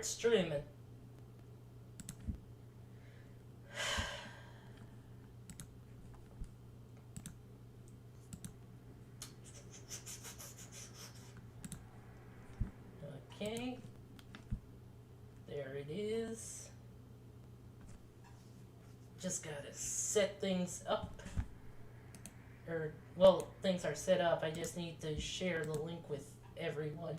streaming. Okay. There it is. Just gotta set things up. Well, things are set up. I just need to share the link with everyone.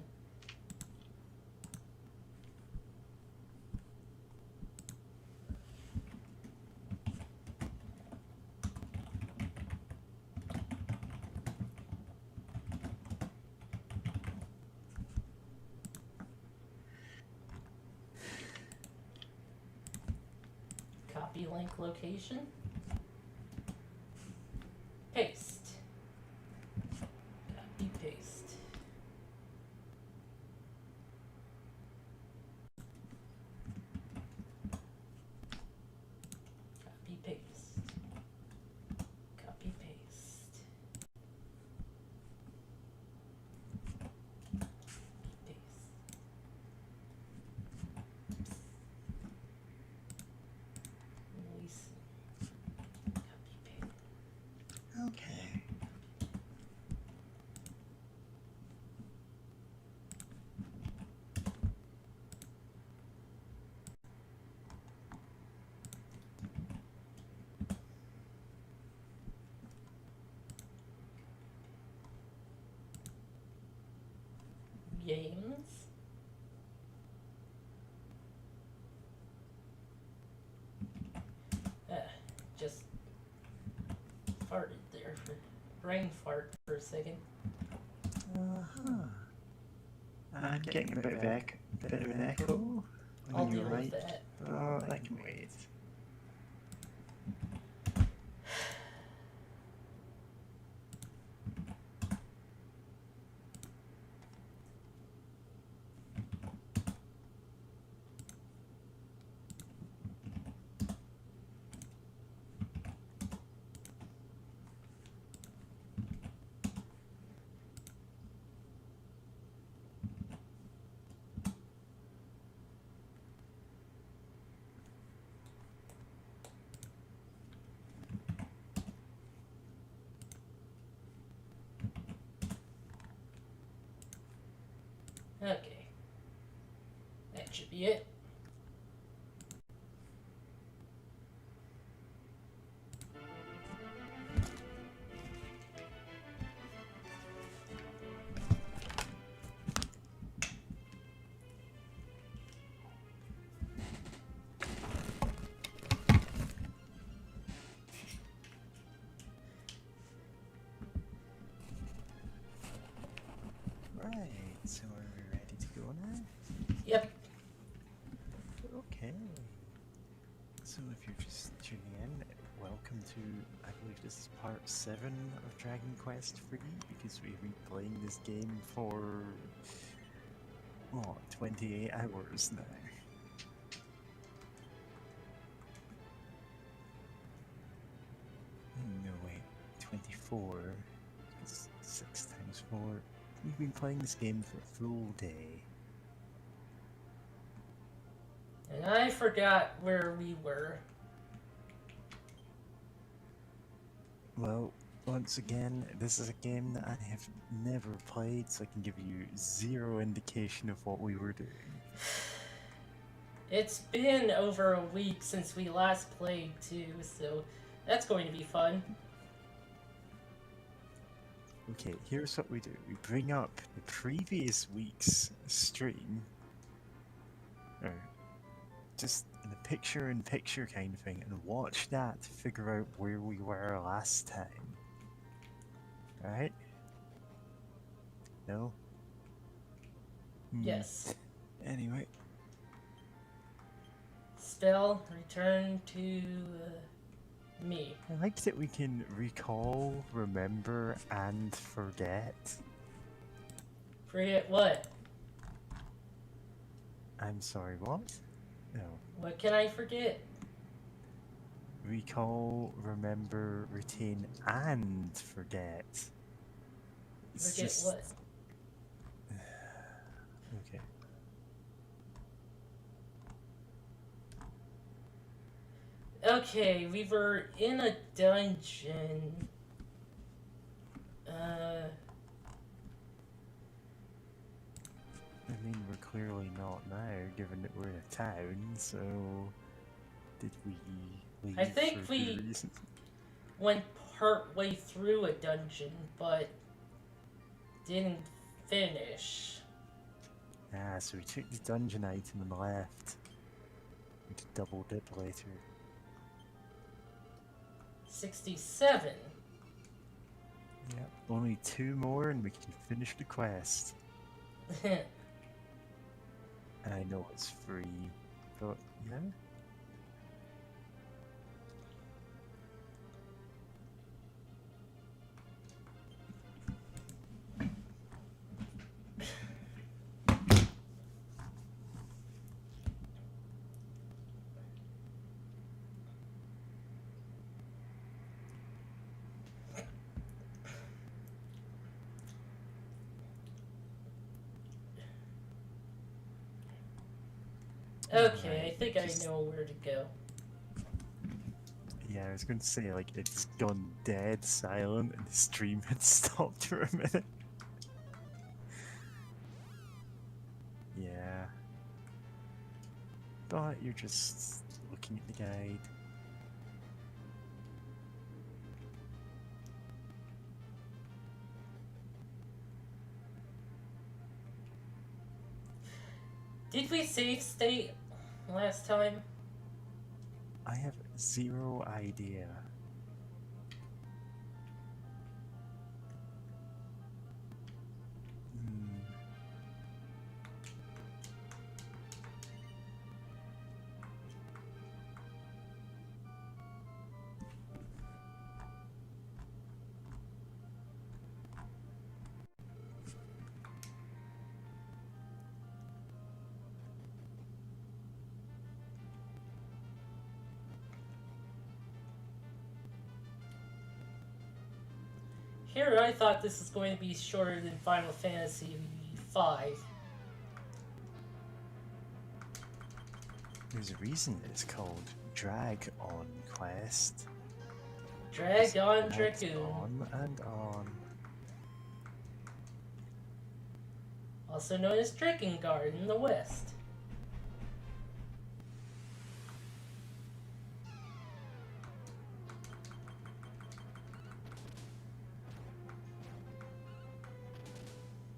Copy link location. Paste. Copy paste. Copy paste. Copy paste. Paste. Release. Copy paste. Okay. Games. Just farted there for brain fart for a second. Uh-huh. I'm getting a bit of an echo. I'll You're deal right. with that. Oh, that can wait. Okay. That should be it. Right, so are we ready to go now? Yep. Okay. So if you're just tuning in, welcome to, I believe this is part 7 of Dragon Quest III, because we've been playing this game for, what, 28 hours now. No, wait, 24. It's 6 times 4. We've been playing this game for a full day. And I forgot where we were. Well, once again, this is a game that I have never played, so I can give you zero indication of what we were doing. It's been over a week since we last played too, so that's going to be fun. Okay, here's what we do. We bring up the previous week's stream, or just in a picture-in-picture kind of thing, and watch that to figure out where we were last time. Right? No? Yes. Anyway. Spell, return to me. I like that we can recall, remember, and forget. Forget what? I'm sorry, what? No. What can I forget? Recall, remember, retain, and forget. Forget what? Okay. Okay, we were in a dungeon. I mean, we're clearly not now, given that we're in a town, so... Did we leave I think for we good reasons? went part way through a dungeon, but didn't finish. Ah, so we took the dungeon item and left. We could double dip later. 67. Yep. Only 2 more and we can finish the quest. And I know it's free, but yeah. Okay, I think I just- know where to go. Yeah, I was going to say, like, it's gone dead silent and the stream had stopped for a minute. Yeah. But you're just looking at the guide. Did we save state last time? I have 0 idea. Hmm. Here, I thought this was going to be shorter than Final Fantasy V. There's a reason it's called Drag On Quest. Drag on Drags Dragoon, on and on. also known as Drakengard in the West.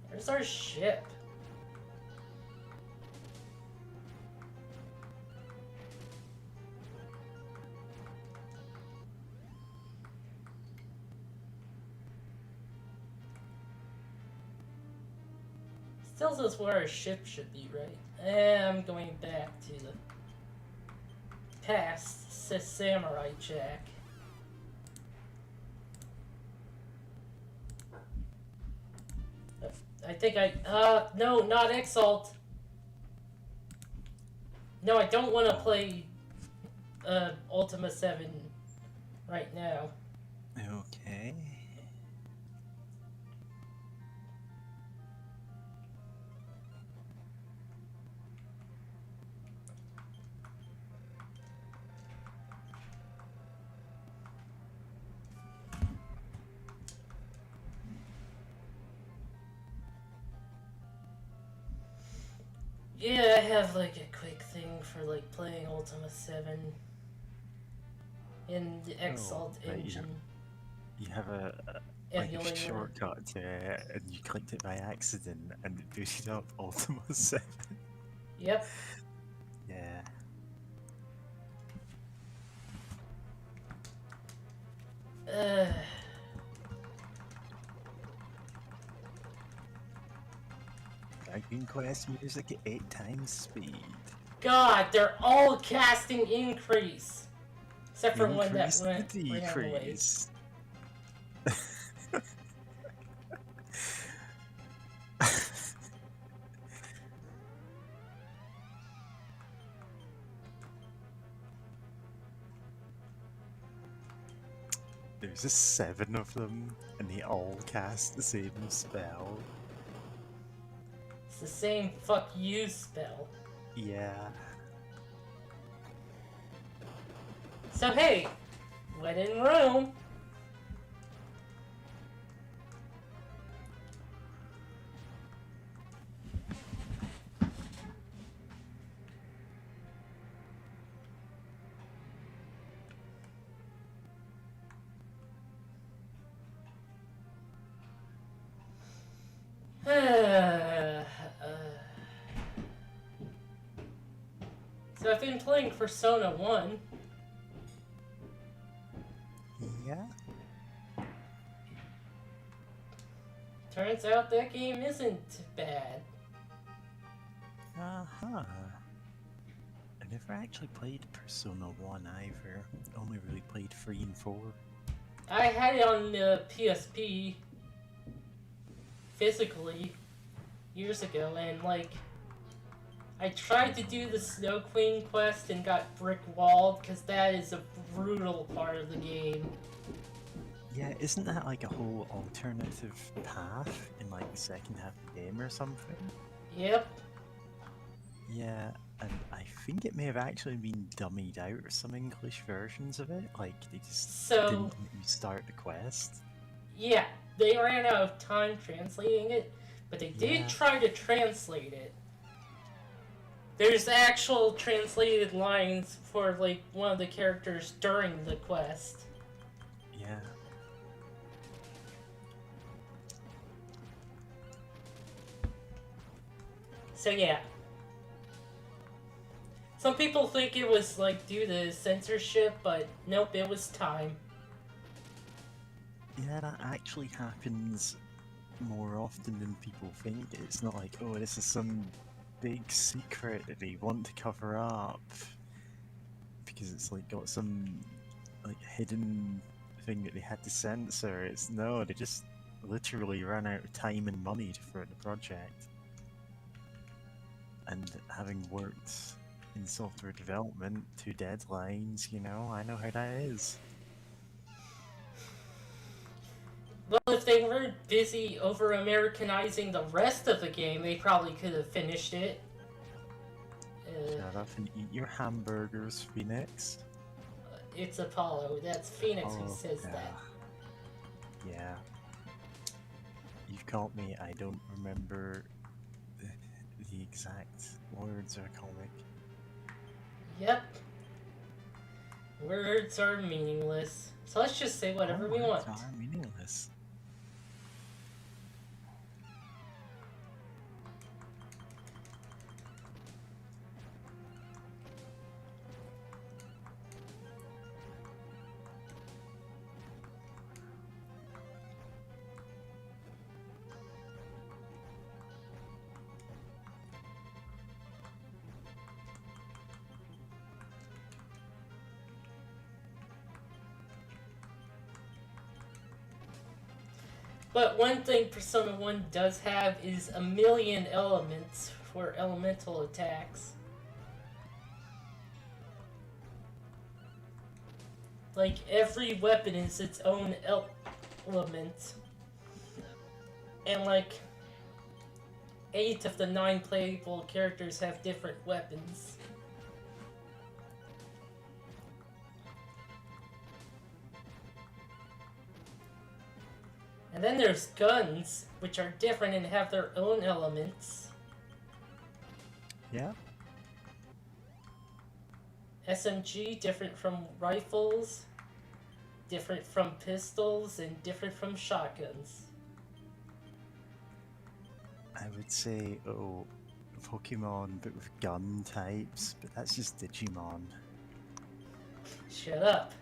There's our ship. Still says where our ship should be, right? I'm going back to the past Samurai Jack. I think no, not Exalt. No, I don't want to play Ultima 7 right now. Okay. Yeah, I have like a quick thing for like playing Ultima 7 in the Exalt right, engine. You have a Emulator. shortcut to it, and you clicked it by accident, and it booted up Ultima 7. Yep. Yeah. Dragon Quest music at 8 times speed. God, they're all casting increase. Except for one that Increase went the ran away. decrease. There's just 7 of them, and they all cast the same spell. It's the same fuck you spell. Yeah. So hey, when in Rome. So I've been playing Persona 1. Yeah? Turns out that game isn't bad. Uh-huh. I never actually played Persona 1 either. Only really played 3 and 4. I had it on the PSP physically years ago, and like I tried to do the Snow Queen quest and got brick walled because that is a brutal part of the game. Yeah, isn't that like a whole alternative path in like the second half of the game or something? Yep. Yeah, and I think it may have actually been dummied out or some English versions of it. Like they just So didn't let you start the quest. yeah, they ran out of time translating it, but they did Yeah. try to translate it. There's actual translated lines for like one of the characters during the quest. Yeah. So yeah. Some people think it was like due to censorship, but nope, it was time. Yeah, that actually happens more often than people think. It's not like, oh, this is some big secret that they want to cover up. Because it's like got some like hidden thing that they had to censor. It's no, they just literally ran out of time and money to throw at the project. And having worked in software development to deadlines, you know, I know how that is. Well, if they weren't busy over Americanizing the rest of the game, they probably could have finished it. Shut up and eat your hamburgers, Phoenix. It's Apollo. That's Phoenix who Oh, says yeah. that. Yeah. You've caught me, I don't remember the exact words of a comic. Yep. Words are meaningless. So let's just say whatever we want. Words are meaningless. But one thing Persona 1 does have is a million elements for elemental attacks. Like, every weapon is its own element. And like, 8 of the 9 playable characters have different weapons. And then there's guns, which are different and have their own elements. Yeah? SMG, different from rifles, different from pistols, and different from shotguns. I would say, oh, Pokemon, but with gun types, but that's just Digimon. Shut up.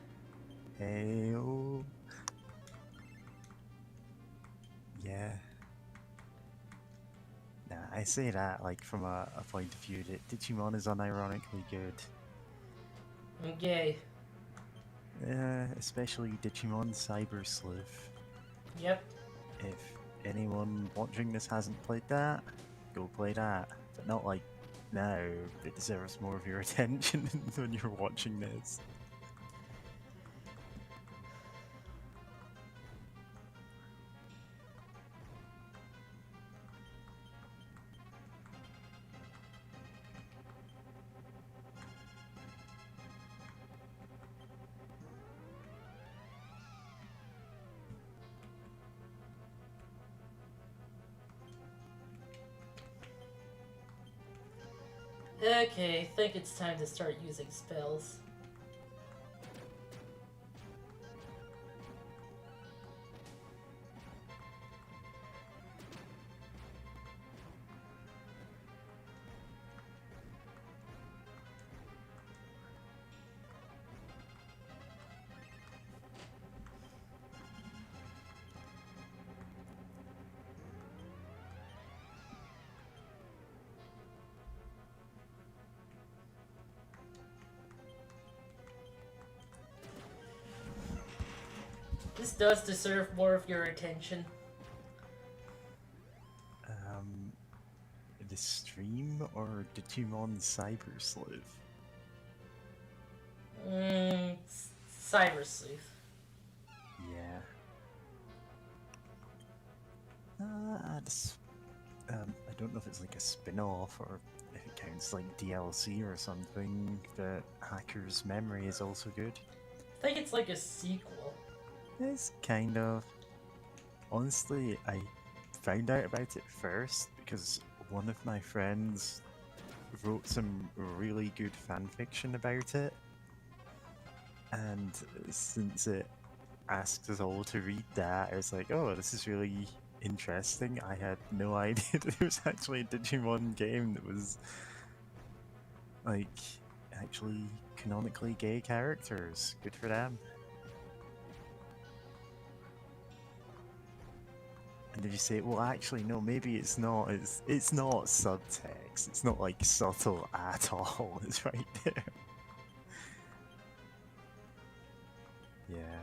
Hey, oh. Yeah. Nah, I say that like from a point of view that Digimon is unironically good. I'm gay. Especially Digimon Cyber Sleuth. Yep. If anyone watching this hasn't played that, go play that. But not like now, it deserves more of your attention when you're watching this. Okay, I think it's time to start using spells. This does deserve more of your attention. The stream or Digimon Cyber Sleuth? Cyber Sleuth. Yeah. I don't know if it's like a spin-off or if it counts like DLC or something, but Hacker's Memory is also good. I think it's like a sequel. It's kind of. Honestly, I found out about it first because one of my friends wrote some really good fanfiction about it, and since it asked us all to read that, I was like, oh, this is really interesting. I had no idea that there was actually a Digimon game that was like actually canonically gay characters. Good for them. And did you say, well, actually, no, maybe it's not. It's not subtext. It's not like subtle at all. It's right there. Yeah.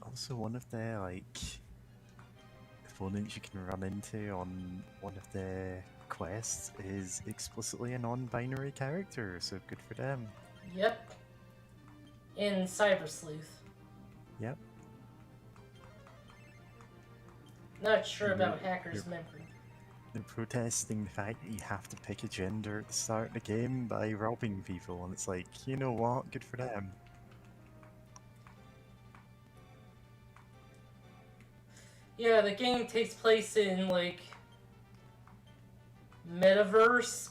Also, one of the like opponents you can run into on one of the quests is explicitly a non-binary character, so good for them. Yep. In Cyber Sleuth. Yep. Not sure And about you're- Hacker's you're- Memory. They're protesting the fact that you have to pick a gender at the start of the game by robbing people, and it's like, you know what? Good for them. Yeah, the game takes place in, like, Metaverse,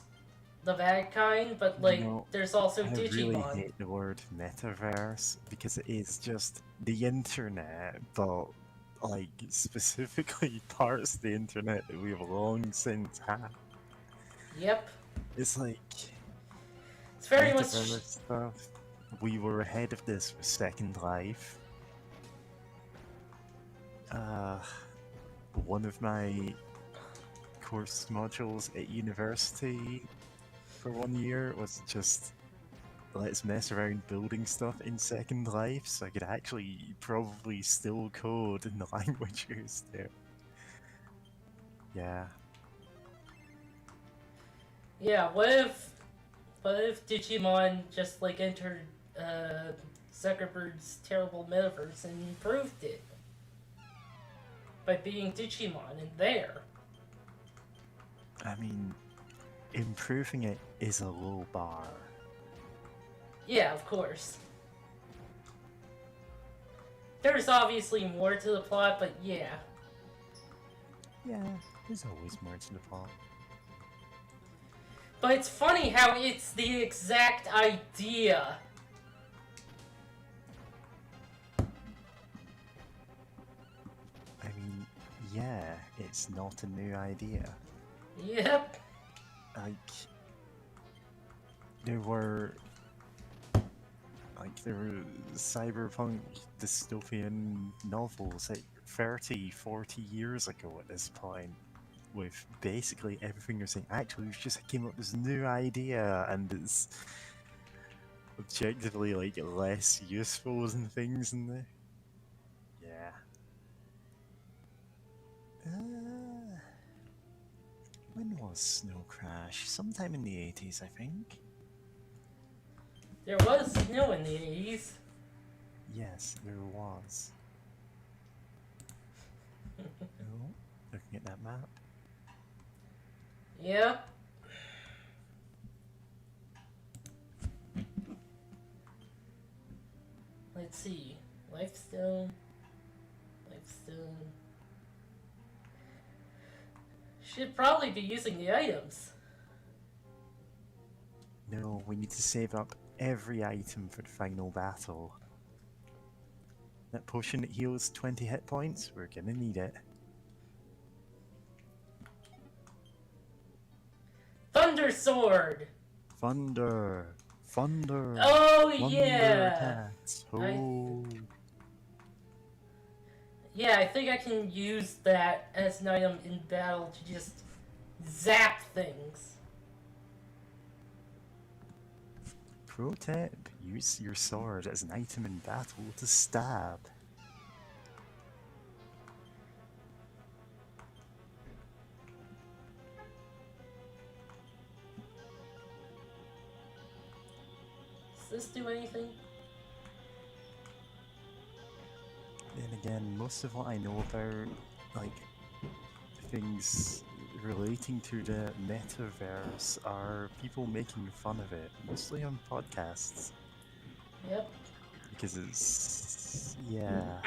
the bad kind, but, like, No, there's also I Digimon. really hate the word metaverse because it is just the internet, but like specifically parts of the internet that we've long since had. Yep. It's like It's very much... metaverse stuff. We were ahead of this with Second Life. One of my course modules at university for 1 year was just let's mess around building stuff in Second Life, so I could actually probably still code in the language used there. Yeah. Yeah, what if Digimon just, like, entered, Zuckerberg's terrible metaverse and improved it? By being Digimon in there. I mean, improving it is a low bar. Yeah, of course. There's obviously more to the plot, but yeah. Yeah, there's always more to the plot. But it's funny how it's the exact idea. I mean, yeah, it's not a new idea. Yep. Like, there were cyberpunk dystopian novels like 30, 40 years ago at this point, with basically everything you're saying. Actually, we just came up with this new idea, and it's objectively like less useful than things in there. Yeah. When was Snow Crash? Sometime in the 80s, I think. There was snow in the 80s. Yes, there was. Oh, looking at that map. Yep. Let's see. Lifestone. Should probably be using the items. No, we need to save up every item for the final battle. That potion that heals 20 hit points, we're gonna need it. Thunder Sword! Thunder! Thunder! Oh, Thunder yeah! attacks! Oh! Yeah, I think I can use that as an item in battle to just zap things. Pro tip, use your sword as an item in battle to stab. Does this do anything? Then again, most of what I know about, like, things relating to the metaverse are people making fun of it, mostly on podcasts. Yep. Because it's... yeah.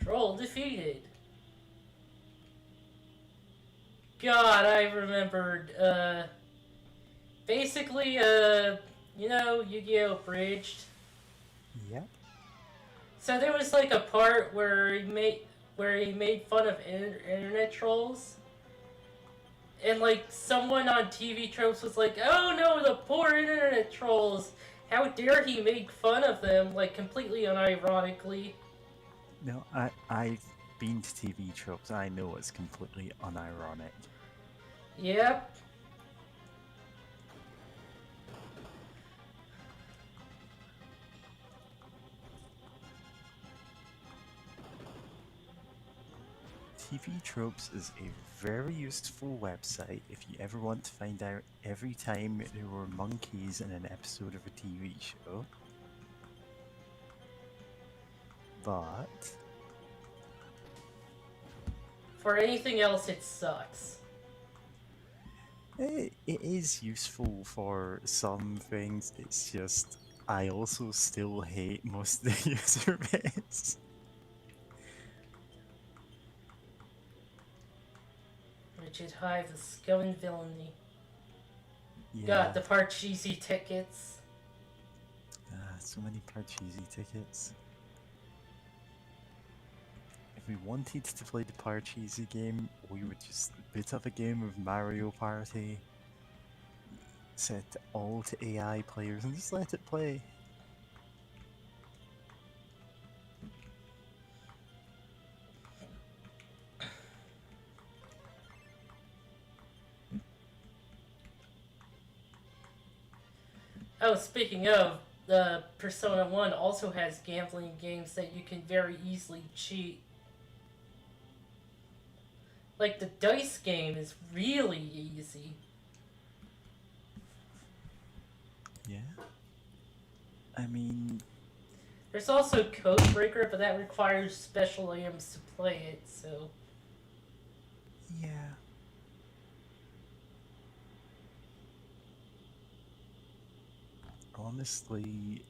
Troll defeated. God, I remembered, basically, you know, Yu-Gi-Oh! Bridged? Yep. So there was like a part where he made fun of internet trolls, and like someone on TV Tropes was like, "Oh no, the poor internet trolls! How dare he make fun of them?" Like completely unironically. No, I've been to TV tropes, I know it's completely unironic. Yep. TV Tropes is a very useful website if you ever want to find out every time there were monkeys in an episode of a TV show. But For anything else, it sucks. it is useful for some things, it's just I also still hate most of the user base. Richard Hive, the scum and villainy. Yeah. God, the Parcheesi tickets. So many Parcheesi tickets. If we wanted to play the Parcheesi game, we would just boot up a game of Mario Party, set all to AI players, and just let it play. Oh, speaking of, the Persona 1 also has gambling games that you can very easily cheat. Like the dice game is really easy. Yeah. I mean, There's also Codebreaker, but that requires special items to play it, so... yeah. Honestly,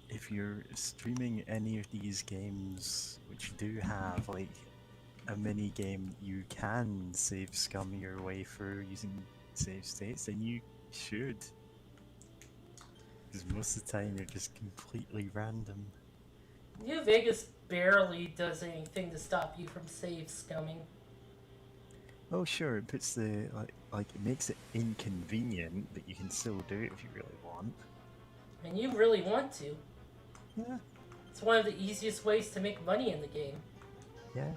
if you're streaming any of these games, which do have like a mini game you can save scum your way through using save states, then you should. because most of the time they're just completely random. New Vegas barely does anything to stop you from save scumming. Oh sure, it puts the like it makes it inconvenient, but you can still do it if you really want. And you really want to. Yeah, It's one of the easiest ways to make money in the game. yeah.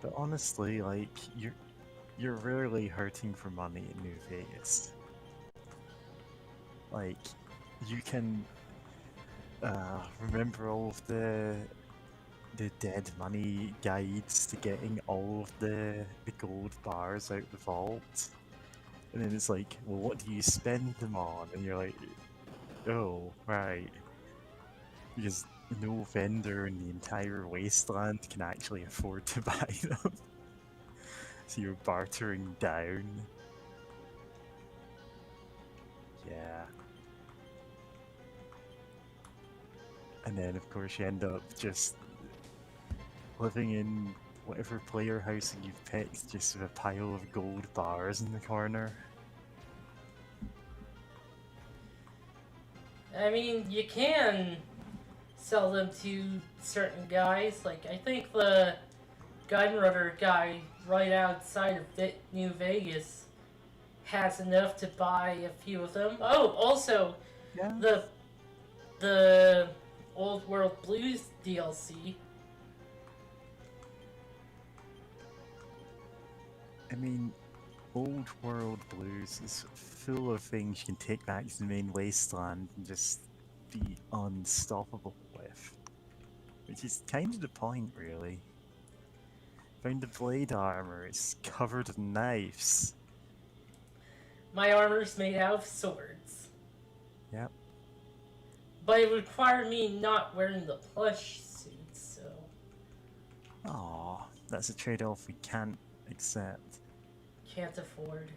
But honestly, like you're rarely hurting for money in New Vegas. Like you can remember all of the dead money guides to getting all of the gold bars out the vault. And then it's like, well, what do you spend them on? And you're like, oh, right. Because no vendor in the entire wasteland can actually afford to buy them. So you're bartering down. Yeah. And then, of course, you end up just living in whatever player housing you've picked, just with a pile of gold bars in the corner. I mean, you can sell them to certain guys. Like, I think the Gunrunner guy right outside of New Vegas has enough to buy a few of them. Oh, also, Yeah. the Old World Blues DLC. I mean, Old World Blues is full of things you can take back to the main wasteland and just be unstoppable with. Which is kind of the point, really. Found the blade armor, it's covered in knives. My armor's made out of swords. Yep. But it would require me not wearing the plush suit, so... Aww, that's a trade-off we can't accept. Can't afford.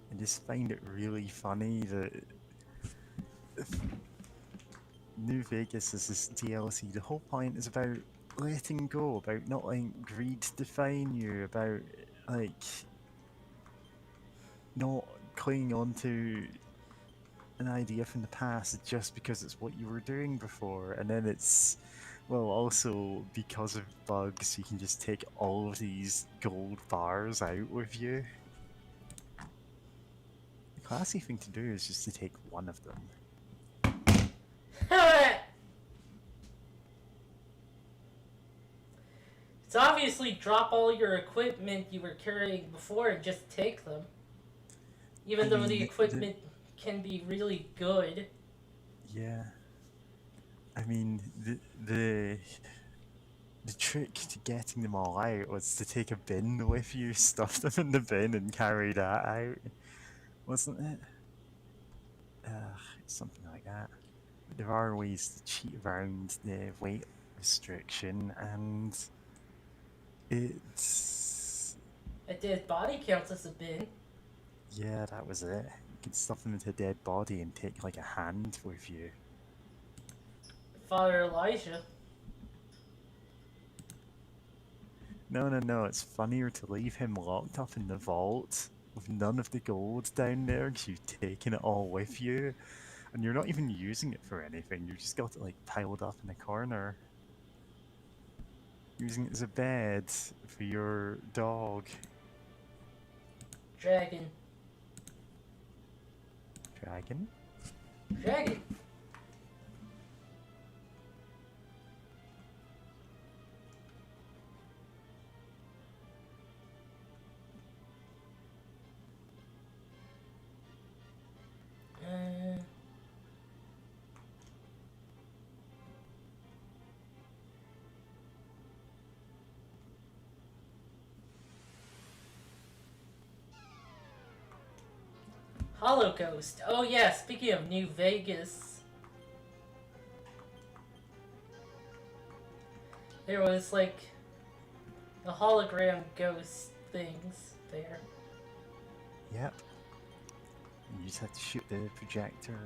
I just find it really funny that New Vegas is this DLC. The whole point is about letting go, about not letting greed define you, about like not clinging on to an idea from the past just because it's what you were doing before, and then it's well also because of bugs you can just take all of these gold bars out with you. The classy thing to do is just to take one of them. It's obviously drop all your equipment you were carrying before and just take them. Even though the equipment can be really good. Yeah. I mean, the trick to getting them all out was to take a bin with you, stuff them in the bin, and carry that out, wasn't it? Something like that. There are ways to cheat around the weight restriction, and it's... A dead body counts as a bin. yeah, that was it. You could stuff them into a dead body and take like a hand with you. Father Elijah. No, it's funnier to leave him locked up in the vault with none of the gold down there because you've taken it all with you. And you're not even using it for anything, you just got it like piled up in a corner. Using it as a bed for your dog. Dragon. Dragon? Dragon. Hollow Ghost. Oh yeah, speaking of New Vegas. There was like the hologram ghost things there. Yep. You just have to shoot the projector.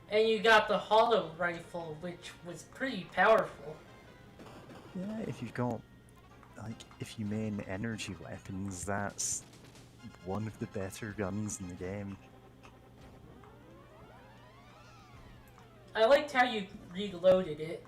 And you got the hollow rifle, which was pretty powerful. Yeah, if you've got, like, if you main energy weapons, that's one of the better guns in the game. I liked how you reloaded it.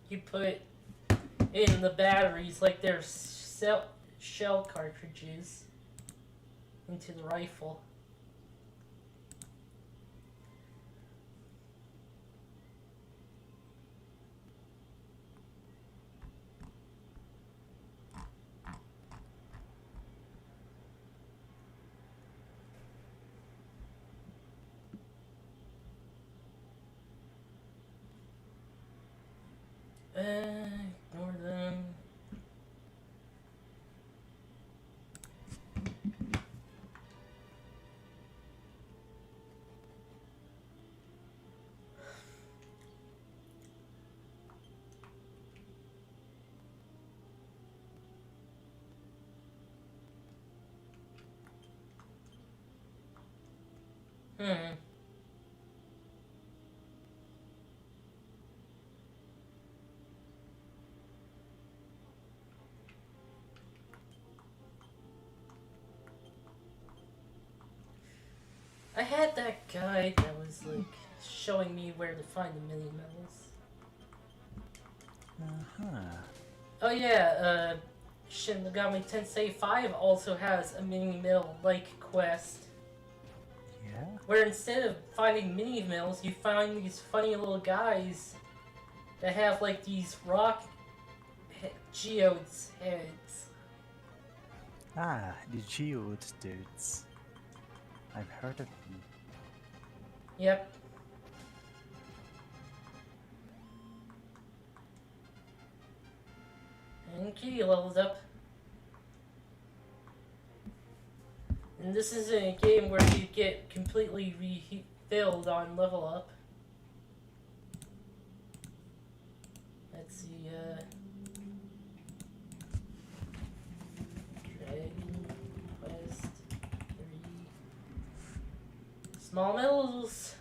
You put in the batteries like they're shell cartridges into the rifle. Ignore them. Hmm. I had that guide that was like showing me where to find the mini medals. Uh-huh. Oh yeah, Shin Megami Tensei 5 also has a mini mill like quest. Yeah? Where instead of finding mini mills, you find these funny little guys that have like these rock geodes heads. Ah, the Geode dudes. I've heard of them. Yep. And Kitty levels up. And this isn't a game where you get completely refilled on level up. Let's see, Dragon Quest 3. Small Mills.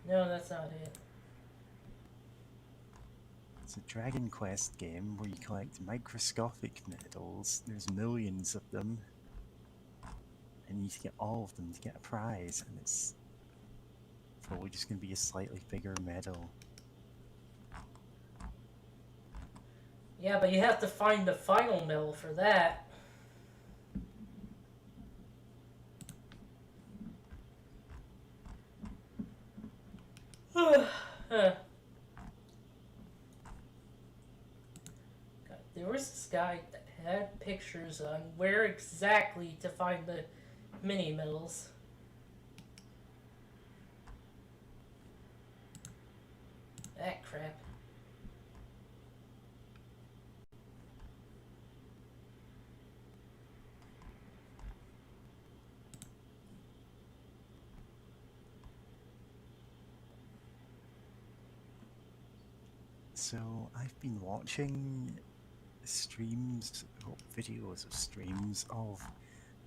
No, that's not it. It's a Dragon Quest game where you collect microscopic medals. There's millions of them. And you need to get all of them to get a prize, and it's probably just going to be a slightly bigger medal. Yeah, but you have to find the final mill for that. God, there was this guy that had pictures on where exactly to find the mini medals. That crap. So I've been watching streams, well, videos of streams of,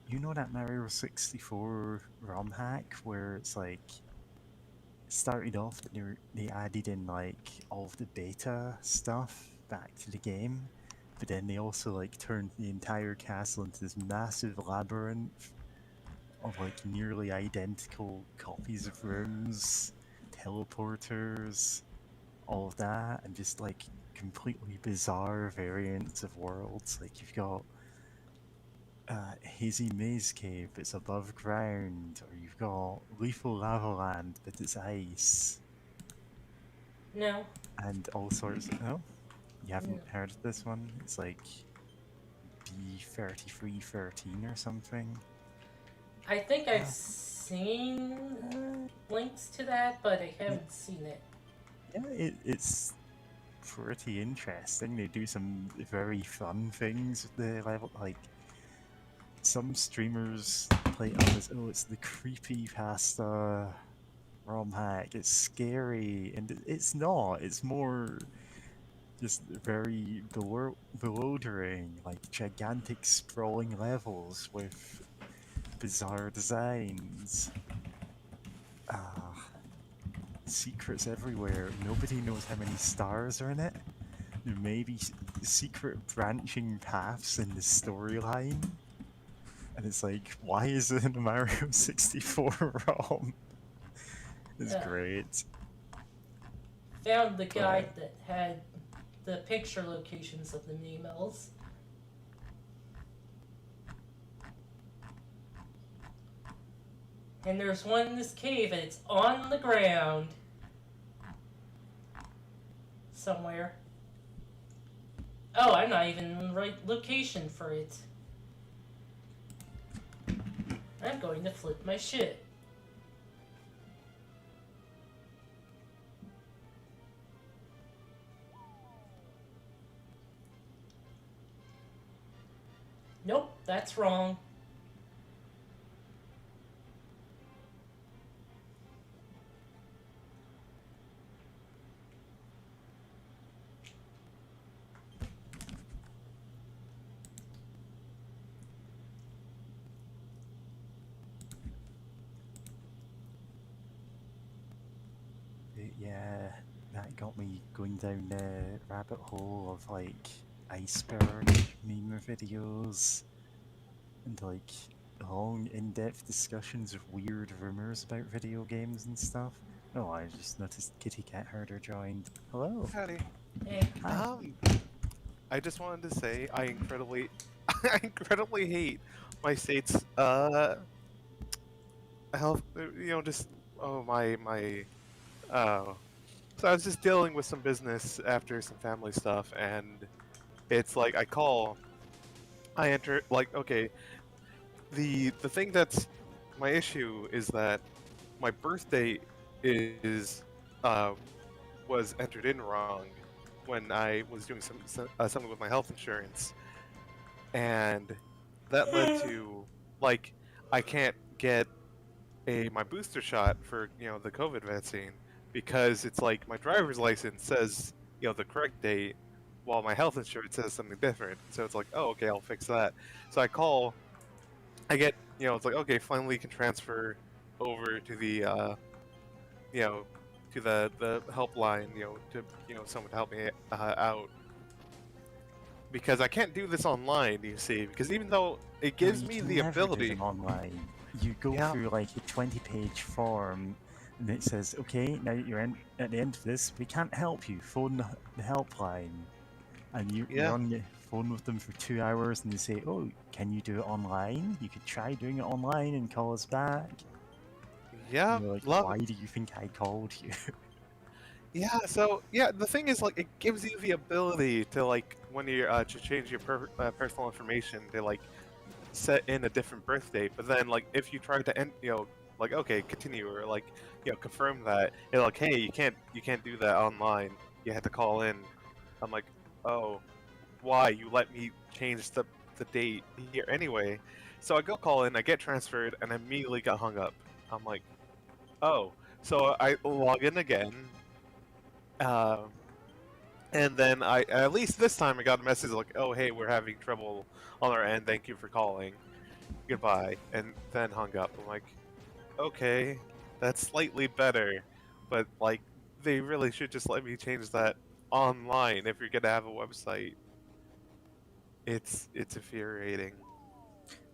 you know, that Mario 64 ROM hack where it's like, it started off that they added in like all of the beta stuff back to the game, but then they also like turned the entire castle into this massive labyrinth of like nearly identical copies of rooms, teleporters, all of that, and just like completely bizarre variants of worlds. Like you've got Hazy Maze Cave, it's above ground, or you've got Lethal Lava Land, but it's ice, No. and all sorts. Oh, You haven't heard of this one? It's like B3313 or something. I think I've seen links to that, but I haven't seen it. Yeah, it's pretty interesting. They do some very fun things with the level. Like, some streamers play it up as, oh, it's the creepy pasta ROM hack. It's scary, and it's not. It's more just very bewildering, like gigantic sprawling levels with bizarre designs. Secrets everywhere. Nobody knows how many stars are in it. There may be secret branching paths in the storyline. And it's like, why is it in a Mario 64 ROM? It's great. Found the guide that had the picture locations of the emails. And there's one in this cave, and it's on the ground. Somewhere. Oh, I'm not even in the right location for it. I'm going to flip my shit. Nope, that's wrong. Yeah, that got me going down the rabbit hole of like iceberg meme videos and like long in-depth discussions of weird rumors about video games and stuff. Oh, I just noticed Kitty Cat Herder joined. Hello. Howdy. Hey. Hi. I just wanted to say I incredibly, I incredibly hate my state's health. Just So I was just dealing with some business after some family stuff, and it's like I enter okay. The thing that's my issue is that my birthday is was entered in wrong when I was doing something with my health insurance, and that led to like I can't get my booster shot for the COVID vaccine because it's like my driver's license says the correct date while my health insurance says something different. So it's like, oh, okay, I'll fix that. So I get it's like, okay, finally can transfer over to the to the helpline, to someone to help me out, because I can't do this online. You see, because even though it gives You me can the never do ability, them online. You go through like a 20-page form, and it says, "Okay, now you're at the end of this. We can't help you. Phone the helpline." And you're on your phone with them for 2 hours, and they say, "Oh, can you do it online? You could try doing it online and call us back." yeah, And you're like, love "Why it. do you think I called you?" Yeah, so yeah, the thing is, like, it gives you the ability to, like, when you to change your personal information, to like set in a different birth date. But then, like, if you try to end, like, okay, continue, or like, confirm that, it's like, hey, you can't do that online. You have to call in. I'm like, oh, why? You let me change the date here anyway. So I go call in, I get transferred, and I immediately got hung up. I'm like, oh. So I log in again. Um, and then at least this time I got a message like, oh, hey, we're having trouble on our end. Thank you for calling. Goodbye. And then hung up. I'm like, okay, that's slightly better. But, like, they really should just let me change that online if you're going to have a website. It's infuriating.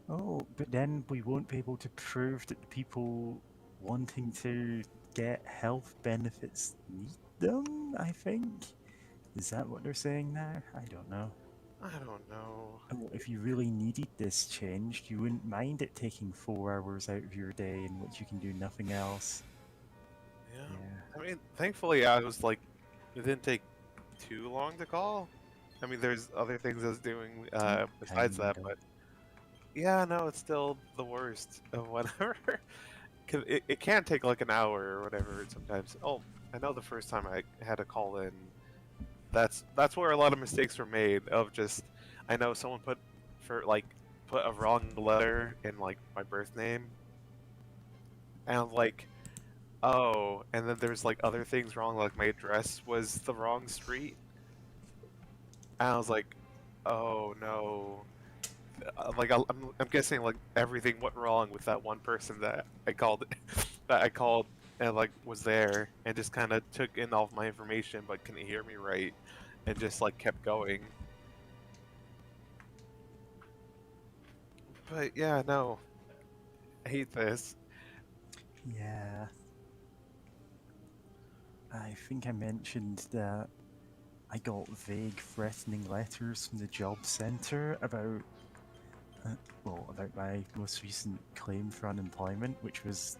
Oh, but then we won't be able to prove that the people wanting to get health benefits need them, I think. Is that what they're saying now? I don't know. I don't know. Oh, if you really needed this changed, you wouldn't mind it taking 4 hours out of your day in which you can do nothing else. Yeah. Yeah. I mean, thankfully, I was like, it didn't take too long to call. I mean, there's other things I was doing besides that, Kinda. but yeah, no, it's still the worst of whatever. Cause it can take like an hour or whatever sometimes. Oh, I know the first time I had to call in, that's where a lot of mistakes were made. Of just, I know someone put a wrong letter in like my birth name, and I'm like, oh, and then there's like other things wrong, like my address was the wrong street, and I was like, oh no. I'm guessing like everything went wrong with that one person that I called, that I called and like was there and just kind of took in all of my information but couldn't hear me right, and just like kept going. But yeah, no, I hate this. Yeah. I think I mentioned that I got vague threatening letters from the job centre about, about my most recent claim for unemployment, which was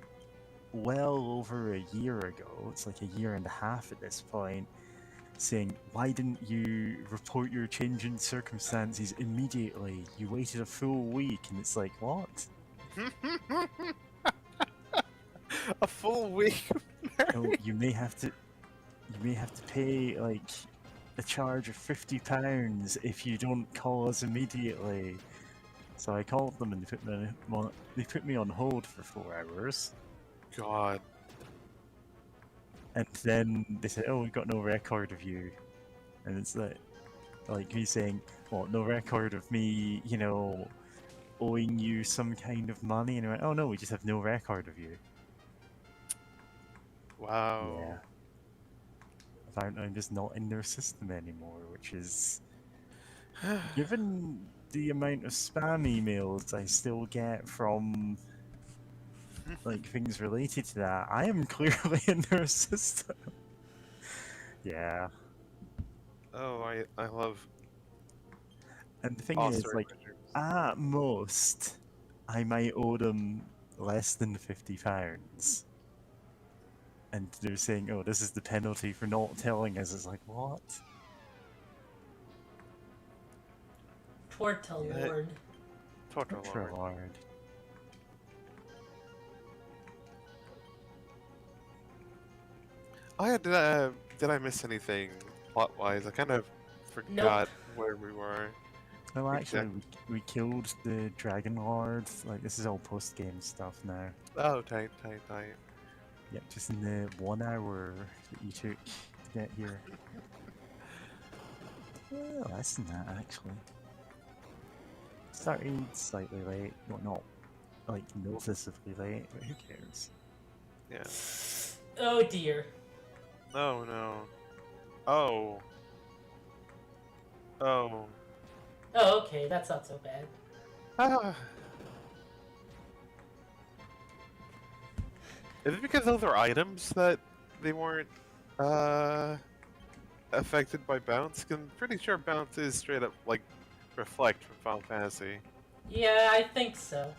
well over a year ago. It's like a year and a half at this point, saying, why didn't you report your change in circumstances immediately? You waited a full week, and it's like, what? A full week. Oh, you may have to pay like a charge of £50 if you don't call us immediately. So I called them and they put me on hold for 4 hours, God. and then they said, "Oh, we've got no record of you," and it's like me saying, "Well, no record of me, owing you some kind of money," and I went, "Oh no, we just have no record of you." Wow. Yeah, apparently I'm just not in their system anymore, which is, given the amount of spam emails I still get from like things related to that, I am clearly in their system. Yeah, Oh, I love and the thing is, Foster like, at most, I might owe them less than £50. And they're saying, "Oh, this is the penalty for not telling us." It's like, what? Porta Yeah. Lord. Torture For Lord. Lord. Oh yeah, did I miss anything plot wise? I kind of forgot where we were. Well, actually, Exactly. we killed the Dragon Lord. Like, this is all post game stuff now. Oh, tight, tight, tight. Yep, just in the 1 hour that you took to get here. Well, less than that, actually. Started slightly late. Well, not like noticeably late, but who cares? Yeah. Oh dear. No, no. Oh. Oh. Oh, okay, that's not so bad. Ah. Is it because those are items that they weren't affected by bounce? 'Cause I'm pretty sure bounce is straight up like reflect from Final Fantasy. Yeah, I think so.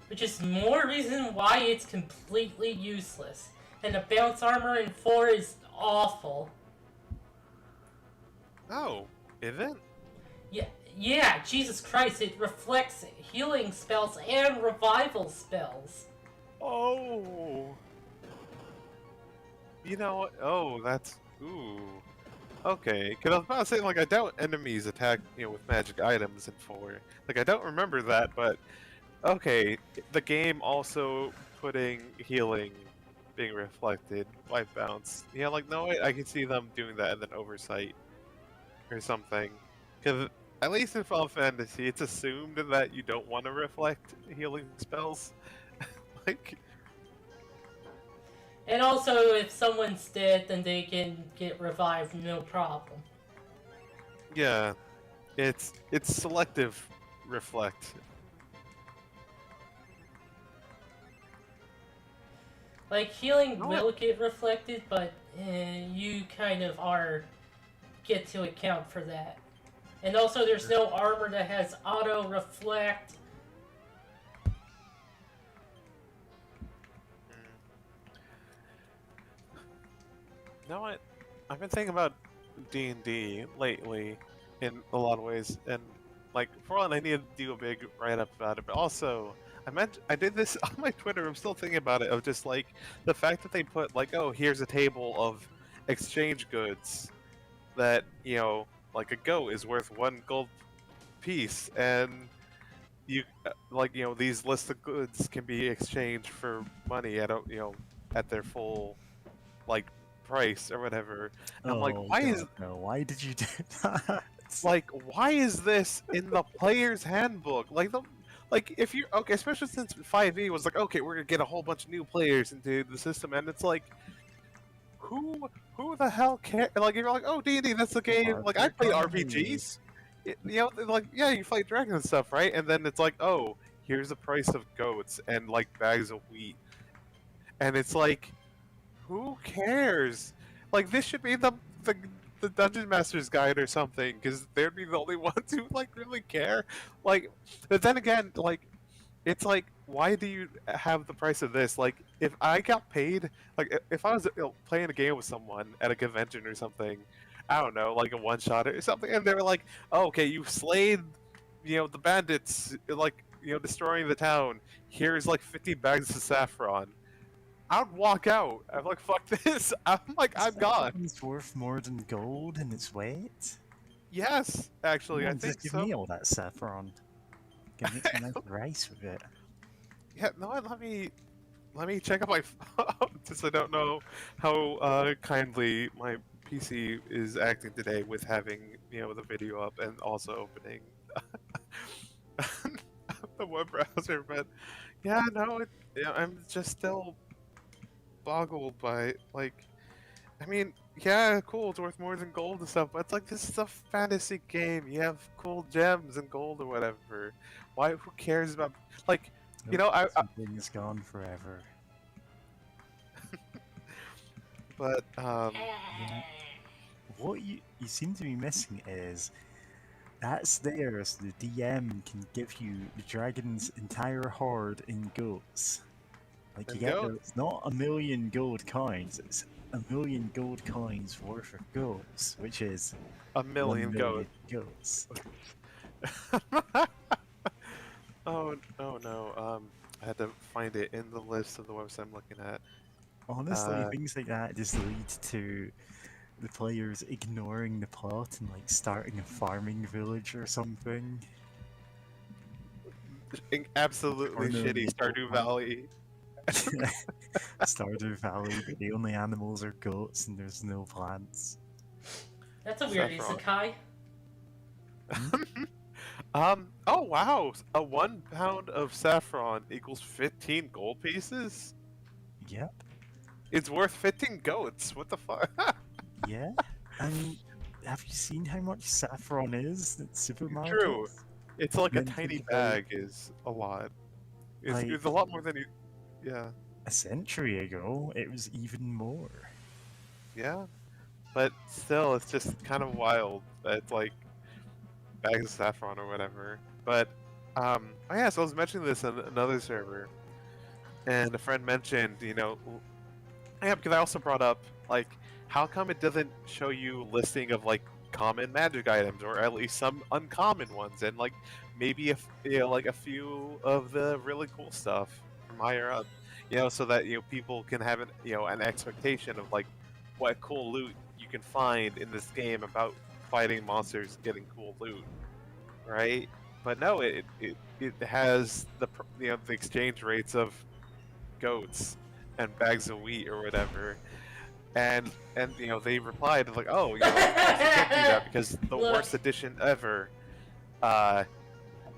Which is more reason why it's completely useless. And the bounce armor in 4 is awful. Oh, is it? Yeah, Jesus Christ, it reflects healing spells and revival spells. Oh. You know what? Oh, that's ooh. Okay, because I was about to say, like, I doubt enemies attack, with magic items in 4. Like, I don't remember that, but okay, the game also putting healing being reflected by bounce. Yeah, like, no, I can see them doing that and then oversight or something. Because at least in Final Fantasy, it's assumed that you don't want to reflect healing spells. Like, And also, if someone's dead, then they can get revived, no problem. yeah, it's selective reflect. Like, healing No, will get reflected, but you kind of get to account for that. And also, there's no armor that has auto reflect. You know what? I've been thinking about D&D lately, in a lot of ways. And like for one, I need to do a big write up about it, but also I did this on my Twitter. I'm still thinking about it of just like the fact that they put like, oh, here's a table of exchange goods that like a goat is worth 1 gold piece, and you like these lists of goods can be exchanged for money at at their full like price or whatever. And I'm like, Oh why is god, no! Why did you do that? like why is this in the player's handbook? Like if you okay, especially since 5e was like, okay, we're gonna get a whole bunch of new players into the system, and it's like who the hell care? Like you're like, oh, D&D, that's the game. Like I They're play gonna be- RPGs. Like yeah, you fight dragons and stuff, right? And then it's like, oh, here's the price of goats and like bags of wheat, and it's like, who cares? Like this should be the Dungeon Master's Guide or something, because they'd be the only ones who like really care. Like, but then again, like it's like, why do you have the price of this? Like, if I got paid, like, if I was playing a game with someone at a convention or something, I don't know, like a one shot or something, and they were like, oh, okay, you slayed, the bandits, like, destroying the town. Here's like 50 bags of saffron. I'd walk out. I'm like, fuck this. I'm like, I'm gone. Saffron's worth more than gold in its weight. Yes, actually, Come I on, think just give so. me all that saffron. Can make some nice rice with it. Yeah, no, let me check out my phone, since I don't know how kindly my PC is acting today with having the video up and also opening the web browser. But yeah, no, I'm just still boggled by like, I mean, yeah, cool, it's worth more than gold and stuff, but it's like this is a fantasy game. You have cool gems and gold or whatever. Why? Who cares about like? I Something is gone forever. but Yeah. What you seem to be missing is that's there so the DM can give you the dragon's entire horde in goats. Like you And get goats? it's not 1,000,000 gold coins, it's 1,000,000 gold coins worth of goats, which is a 1 million million goats. goats. Oh no. I had to find it in the list of the website I'm looking at. Honestly, Uh, things like that just lead to the players ignoring the plot and like starting a farming village or something. Absolutely Or no, shitty they Stardew don't. Valley. Stardew Valley, but the only animals are goats and there's no plants. That's a weird Saffron. isekai. Oh wow, a 1 pound of saffron equals 15 gold pieces. Yep. It's worth 15 goats. What the fuck? Yeah. And have you seen how much saffron is at supermarkets? True. It's like a Then tiny think about, bag is a lot. like, It's a lot more than you. Yeah. a century ago, it was even more. Yeah. But still, it's just kind of wild that it's like bags of saffron or whatever. But oh yeah, so I was mentioning this on another server, and a friend mentioned, yeah, because I also brought up like, how come it doesn't show you listing of like common magic items or at least some uncommon ones, and like maybe like a few of the really cool stuff from higher up, so that people can have an expectation of like what cool loot you can find in this game about fighting monsters, getting cool loot, right? But no, it has the exchange rates of goats and bags of wheat or whatever, and they replied like, oh, you can't do that because the Look. worst edition ever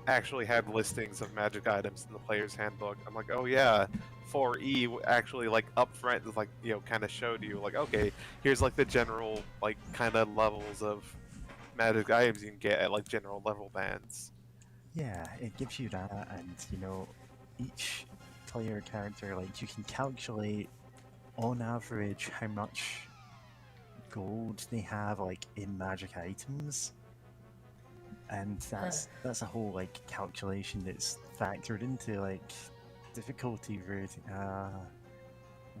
actually had listings of magic items in the player's handbook. I'm like, oh yeah, 4E actually like upfront is like kind of showed you like, okay, here's like the general like kind of levels of magic items you can get at like general level bands. Yeah, it gives you that, and each player character, like, you can calculate on average how much gold they have, like, in magic items, and that's a whole like calculation that's factored into like difficulty rating.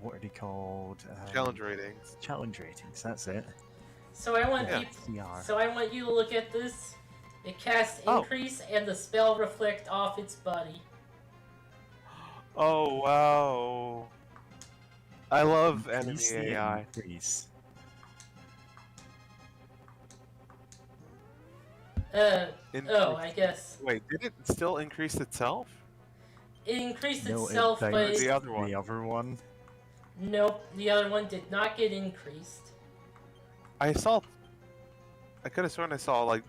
What are they called? Challenge ratings. Challenge ratings. That's it. So I want Yeah. So I want you to look at this. It casts Oh. increase and the spell reflect off its body. Oh wow! I love enemy Increase the AI. increase. I guess. Wait, did it still increase itself? It increased No, itself, it but bounced the other one. The other one. nope, the other one did not get increased. I could have sworn I saw like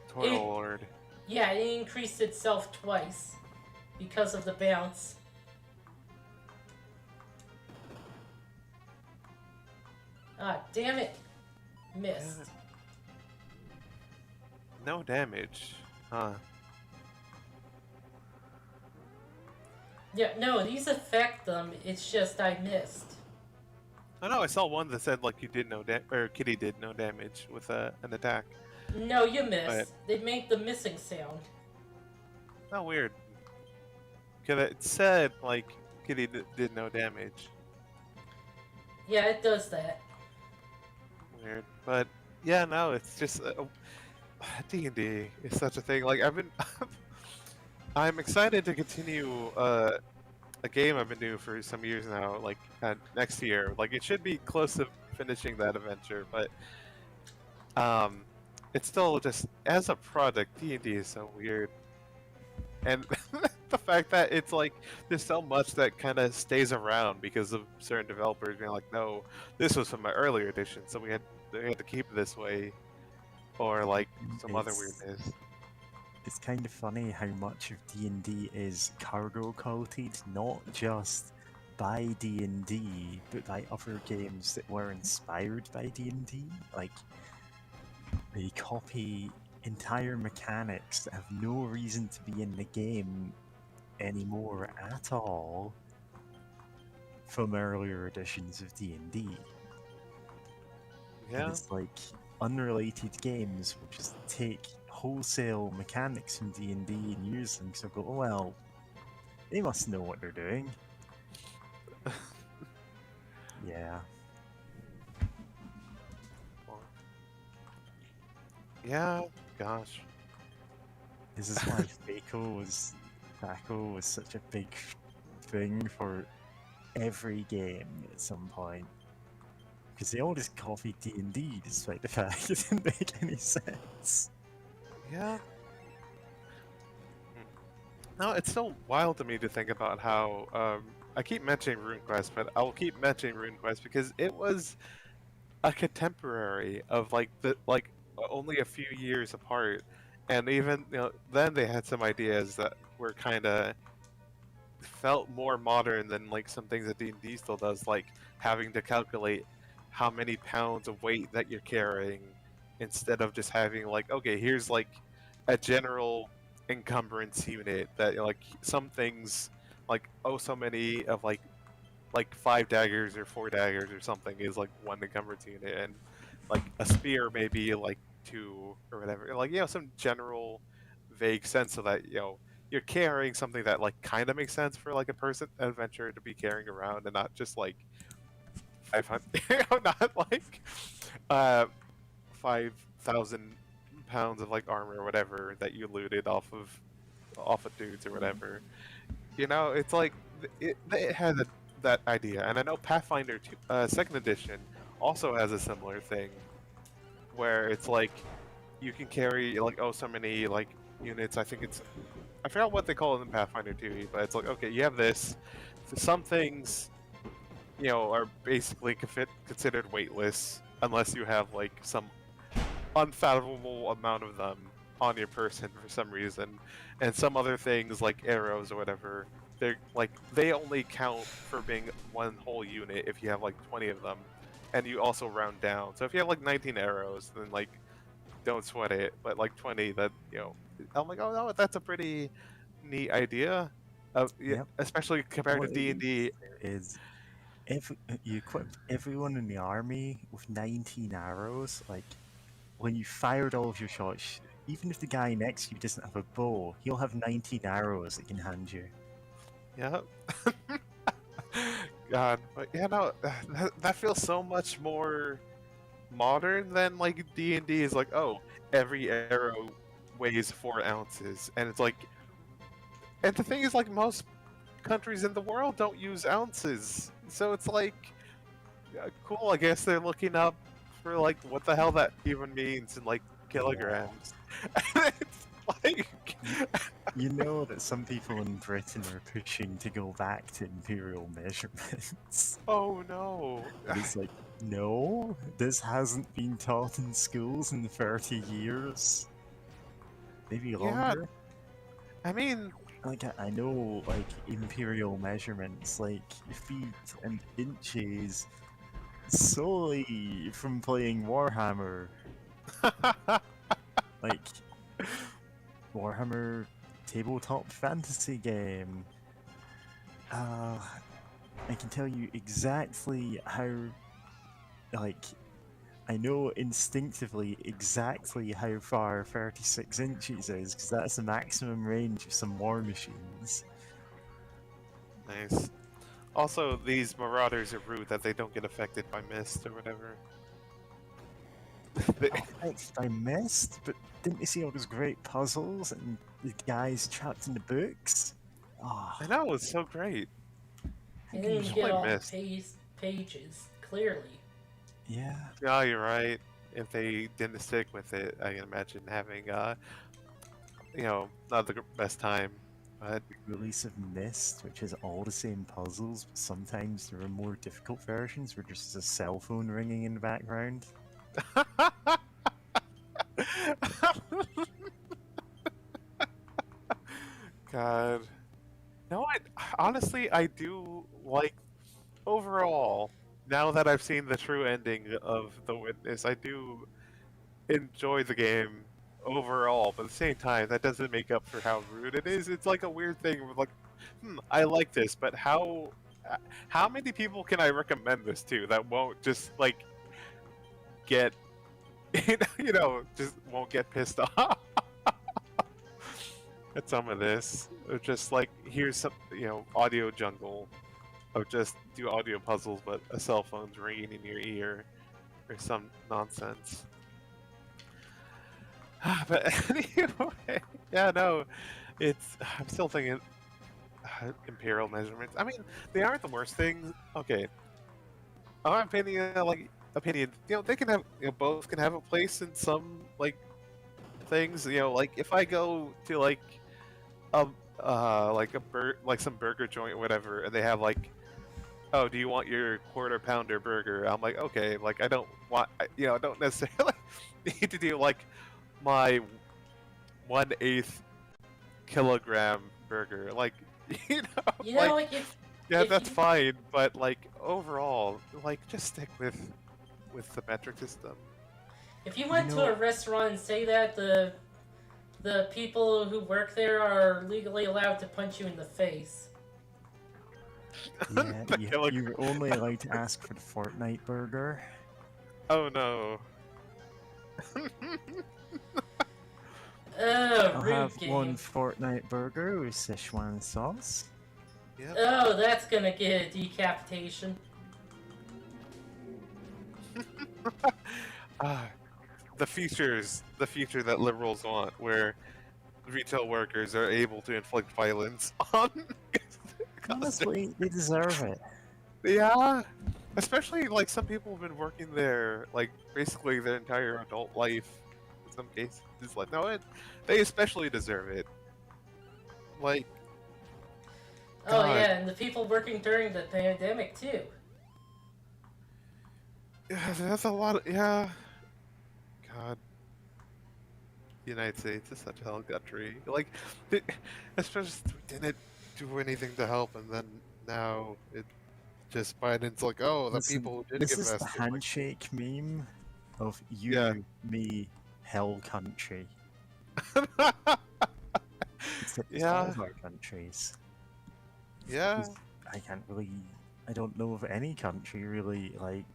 Total It- Lord. Yeah, it increased itself twice because of the bounce. Ah, damn it. Missed. Damn it. No damage. Huh. Yeah, no, these affect them. It's just I missed. Oh no, I saw one that said like you did no or Kitty did no damage with an attack. No, you missed. Right. They made the missing sound. Oh weird. Cause it said like Kitty did no damage. Yeah, it does that. Weird, but yeah, no, it's just D&D is such a thing. Like I'm excited to continue a game I've been doing for some years now. Like next year, like it should be close to finishing that adventure, but it's still just as a project. D&D is so weird, and the fact that it's like there's so much that kind of stays around because of certain developers being like, no, this was from my earlier edition, so we had to keep it this way, or like some other It's- weirdness. It's kind of funny how much of D&D is cargo culted, not just by D&D, but by other games that were inspired by D&D. Like, they copy entire mechanics that have no reason to be in the game anymore at all from earlier editions of D&D. And Yeah. it's like unrelated games will just take wholesale mechanics from D&D and use them. So go, oh, well, they must know what they're doing. Yeah. Yeah. Gosh. This is why FACO was such a big thing for every game at some point. Because they all just copied D&D despite the fact it didn't make any sense. Yeah. No, it's so wild to me to think about how I keep mentioning RuneQuest, but I'll keep mentioning RuneQuest because it was a contemporary of only a few years apart, and even then they had some ideas that were kind of felt more modern than like some things that D&D still does, like having to calculate how many pounds of weight that you're carrying instead of just having like, okay, here's like a general encumbrance unit that like some things like so many of like 5 daggers or 4 daggers or something is like one encumbrance unit, and like a spear maybe like 2 or whatever, like some general vague sense so that you're carrying something that like kind of makes sense for like a person adventurer to be carrying around, and not just like 500 not like 5,000 pounds of like armor or whatever that you looted off of dudes or whatever. It's like it had that idea, and I know Pathfinder 2, 2nd edition also has a similar thing where it's like you can carry like so many like units. I forgot what they call it in Pathfinder 2, but it's like, okay, you have this. Some things are basically considered weightless unless you have like some unfathomable amount of them on your person for some reason, and some other things like arrows or whatever, they only count for being one whole unit if you have like 20 of them, and you also round down. So if you have like 19 arrows, then like don't sweat it, but like 20, that I'm like, oh no, that's a pretty neat idea, Yep. especially compared to What it D&D. is you equip everyone in the army with 19 arrows. Like, when you fired all of your shots, even if the guy next to you doesn't have a bow, he'll have 19 arrows that he can hand you. Yeah. God, but yeah, no, that feels so much more modern than like D&D is like, oh, every arrow weighs 4 ounces, and it's like, and the thing is like most countries in the world don't use ounces, so it's like, cool. I guess they're looking up for like what the hell that even means in like kilograms. It's like, You know that some people in Britain are pushing to go back to imperial measurements. oh no. And it's like, no, this hasn't been taught in schools in 30 years. Maybe Yeah, longer. I mean, Like, I know, like, imperial measurements, like, feet and inches, solely from playing Warhammer. Like, Warhammer tabletop fantasy game. I can tell you exactly how, like, I know instinctively exactly how far 36 inches is, because that's the maximum range of some war machines. nice. Also, these marauders are rude that they don't get affected by mist or whatever. They- I missed, but didn't you see all those great puzzles and the guys trapped in the books? Ah, I know, it's so great. You can you didn't play get all Myst? the pages, clearly. yeah. Yeah, you're right. If they didn't stick with it, I can imagine having, not the best time. But Release of Mist, which has all the same puzzles, but sometimes there are more difficult versions where there's just a cell phone ringing in the background. God. No, honestly, I do like overall. Now that I've seen the true ending of The Witness, I do enjoy the game overall. But at the same time, that doesn't make up for how rude it is. It's like a weird thing. With like, I like this, but how many people can I recommend this to that won't just like get, just won't get pissed off at some of this? Or just like, here's some, audio jungle, or just do audio puzzles, but a cell phone's ringing in your ear, or some nonsense. But anyway, yeah, no, I'm still thinking imperial measurements. I mean, they aren't the worst things. Okay, my opinion, they can have, both can have a place in some like things. Like if I go to like some burger joint or whatever, and they have like, oh, do you want your quarter pounder burger? I'm like, okay, like I don't want, I don't necessarily need to do like my 1/8 kilogram burger. Like, You know, like, if yeah, if that's you, fine, but like overall, like just stick with the metric system. if you went to know- a restaurant and say that the people who work there are legally allowed to punch you in the face. Yeah, The you're only allowed to ask for the Fortnite burger. Oh no. Oh, I'll rude have game. one Fortnite burger with Szechuan sauce. Yep. Oh, that's gonna get a decapitation. Ah, the future that liberals want, where retail workers are able to inflict violence on customers. Honestly, they deserve it. Yeah, especially like some people have been working there like basically their entire adult life. In some cases, it's like they especially deserve it. Like, Oh God. yeah, and the people working during the pandemic too. yeah, that's a lot. Yeah, God, the United States is such a hell country. Like, especially we didn't do anything to help, and then now it just Biden's like, oh, the Listen, people who did this get is the vested. Like, handshake meme of you, Yeah. me, hell country. Except it's Yeah. all of our countries. yeah. 'Cause I don't know of any country really, like,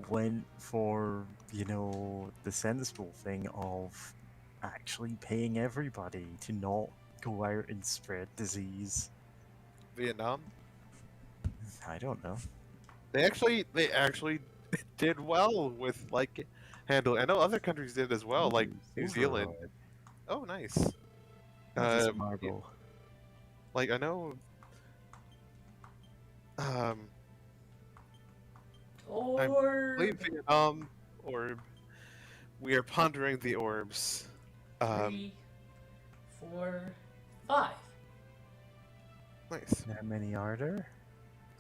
went for, the sensible thing of actually paying everybody to not go out and spread disease. Vietnam. I don't know. They actually did well with like handle. I know other countries did as well, like New Zealand. Overlord. Oh, nice. What is Um, y- marble? like I know. Um, I Or believe Vietnam orb. We are pondering the orbs. 3, 4, 5. Nice. How many are there?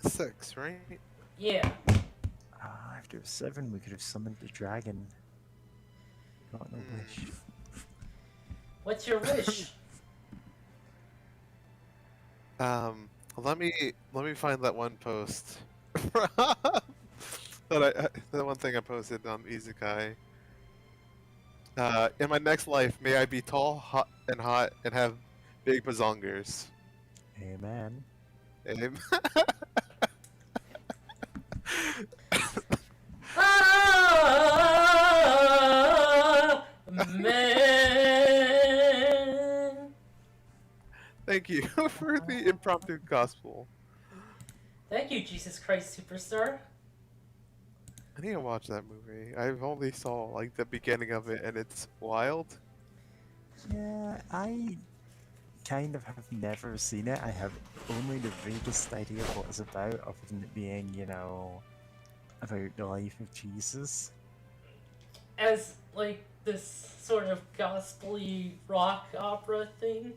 6, right? Yeah. After 7, we could have summoned the dragon. Got no Hmm. wish. What's your wish? Let me find that one post. that the one thing I posted on Izukai. In my next life, may I be tall, hot, and have big bazongers. Amen. Aim. Ah, man. Thank you for the impromptu gospel. Thank you, Jesus Christ Superstar. I need to watch that movie. I've only saw like the beginning of it, and it's wild. Yeah, I kind of have never seen it. I have only the vaguest idea of what it's about, other than it being, about the life of Jesus. As, like, this sort of gospel-y rock opera thing.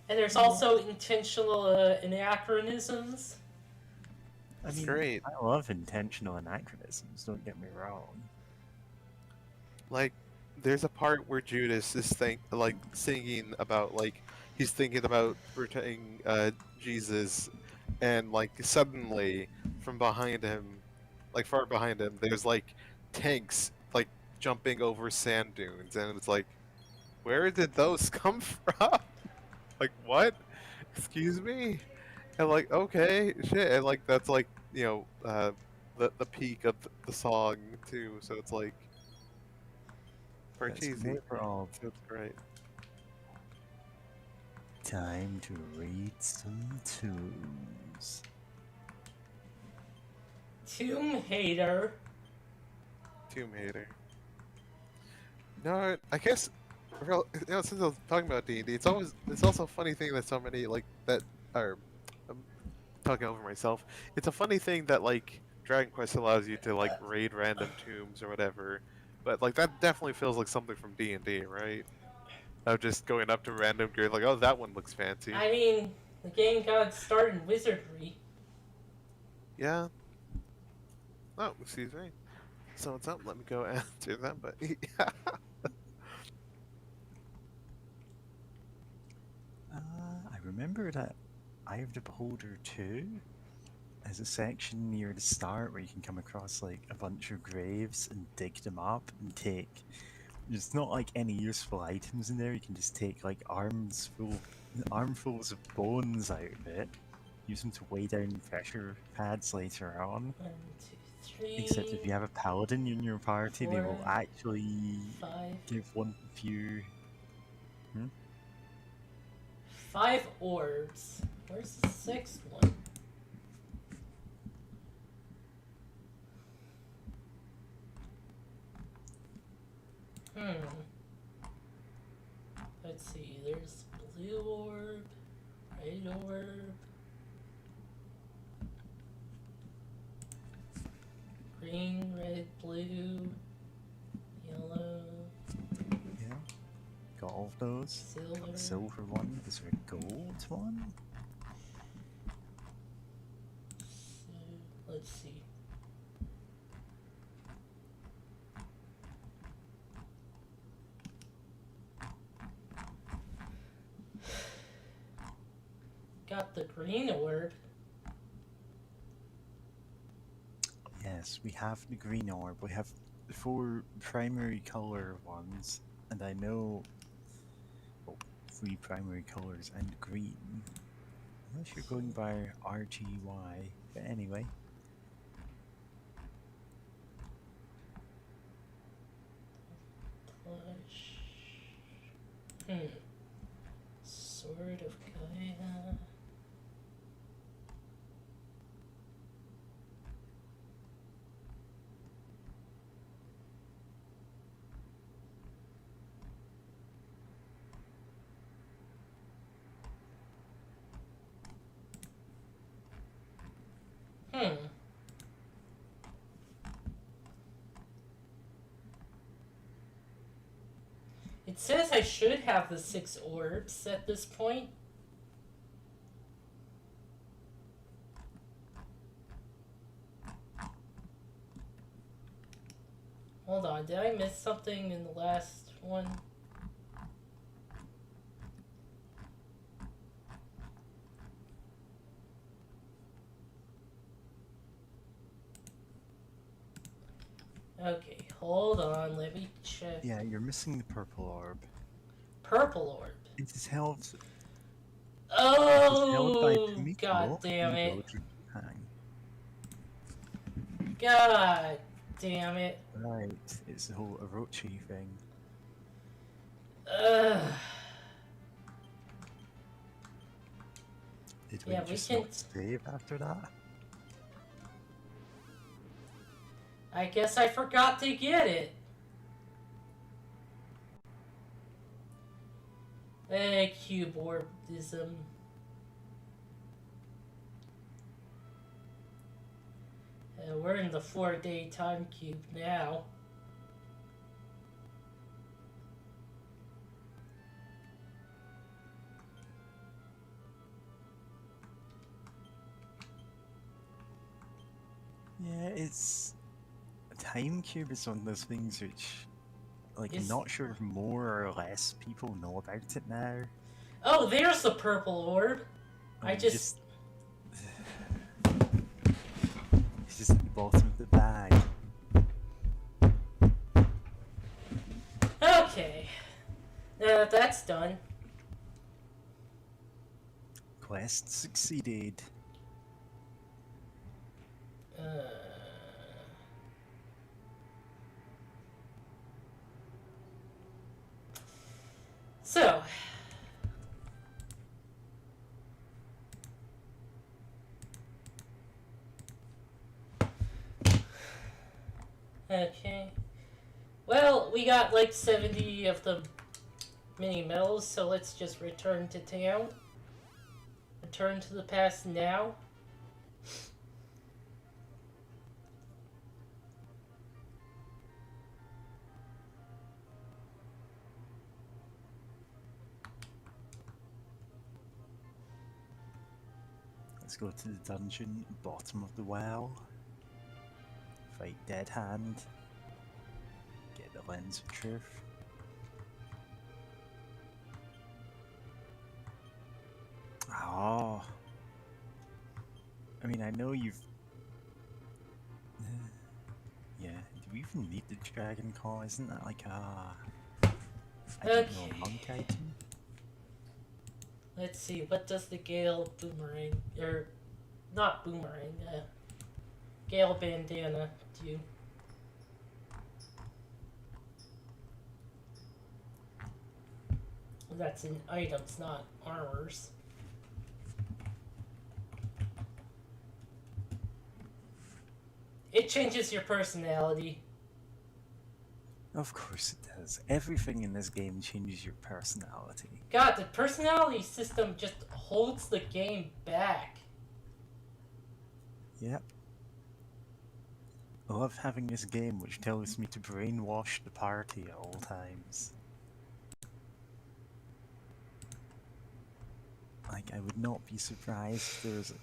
And there's also intentional anachronisms. I It's mean, great. I love intentional anachronisms, don't get me wrong. Like, there's a part where Judas is singing about like he's thinking about betraying Jesus, and like suddenly from behind him, like far behind him, there's like tanks like jumping over sand dunes, and it's like, where did those come from? Like what? Excuse me? And like okay, shit, and like that's like the peak of the song too. So it's like very It's cheesy. more of That's great. time to read some tombs. Tomb Hater. Tomb Hater. No, I guess since I was talking about D&D, it's also a funny thing that so many like that are. I'm talking over myself. It's a funny thing that like Dragon Quest allows you to like raid random tombs or whatever, but like that definitely feels like something from D&D, right? Of just going up to random gear like, oh, that one looks fancy. I mean, the game got its start in wizardry. Yeah. Oh, excuse me. So what's up? Let me go answer that. But yeah. I remember that Eye of the Beholder 2 has a section near the start where you can come across like a bunch of graves and dig them up and take. There's not like any useful items in there. You can just take like armfuls of bones out of it. Use them to weigh down pressure pads later on. 1, 2, 3. Except if you have a paladin in your party, they will 4, actually 5. give one few. 5 orbs. Where's the 6th one? Let's see. There's blue orb, red orb, green, red, blue, yellow, Yeah, got all of those. silver. Got the silver one. Is there a gold one? So, let's see. Got the green orb. Yes, we have the green orb. We have the 4 primary color ones, and I know 3 primary colors and green. Unless you're going by RGY. But anyway. Plush. Sword of Gaia. It says I should have the 6 orbs at this point. Hold on, did I miss something in the last one? Okay, hold on, let me check. Yeah, you're missing the purple orb. Purple orb. It is held. It is held by Oh, Pumiko god damn in the it. village of Hang. God damn it. Right, it's the whole Orochi thing. Ugh. Did we Yeah, we just can- not save after that? I guess I forgot to get it. Cube orbism. We're in the 4-day time cube now. Yeah, it's a time cube is one of those things which, like, I'm Is- not sure if more or less people know about it now. Oh, there's the purple orb. I Um, just- It's just at the bottom of the bag. Okay. That's done. Quest succeeded. Uh, so, okay. Well, we got like 70 of the mini medals, so let's just return to town. Return to the past now. Let's go to the dungeon, bottom of the well. Fight Dead Hand. Get the Lens of Truth. Oh. I mean, I know you've... Yeah, do we even need the Dragon Claw? Isn't that like a... I don't know, Okay. a monk item? Let's see, what does the Gale Boomerang, or not Boomerang, Gale Bandana do? That's in items, not armors. It changes your personality. Of course it does. Everything in this game changes your personality. God, the personality system just holds the game back. Yep. I love having this game which tells me to brainwash the party at all times. Like, I would not be surprised if there's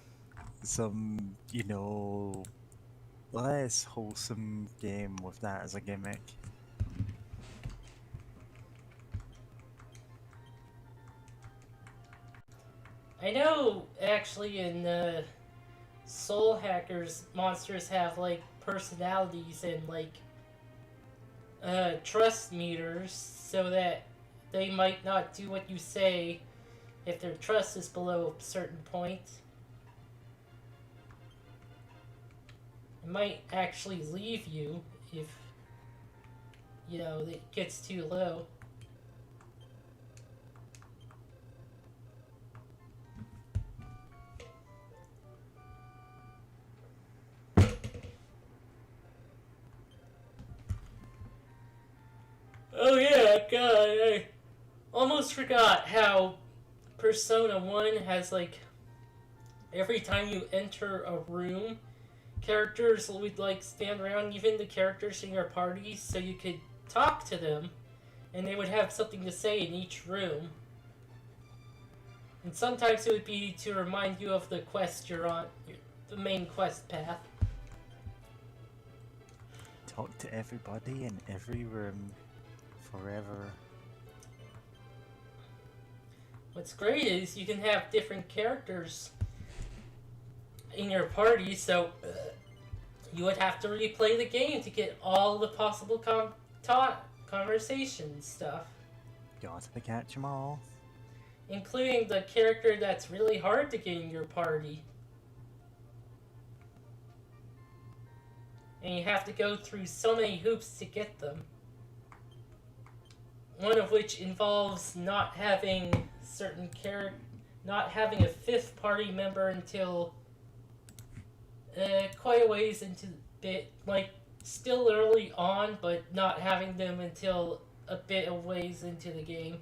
some, you know, less wholesome game with that as a gimmick. I know, actually, in Soul Hackers, monsters have, like, personalities and, like, trust meters, so that they might not do what you say if their trust is below a certain point. It might actually leave you if, you know, it gets too low. Oh yeah, God, I almost forgot how Persona 1 has, like, every time you enter a room, characters would, like, stand around, even the characters in your party, so you could talk to them and they would have something to say in each room. And sometimes it would be to remind you of the quest you're on, the main quest path. Talk to everybody in every room forever. What's great is you can have different characters in your party, so you would have to replay the game to get all the possible conversation stuff. Gotta catch 'em all. Including the character that's really hard to get in your party. And you have to go through so many hoops to get them. One of which involves not having not having a fifth party member until quite a ways into bit, like still early on, but not having them until a bit of ways into the game.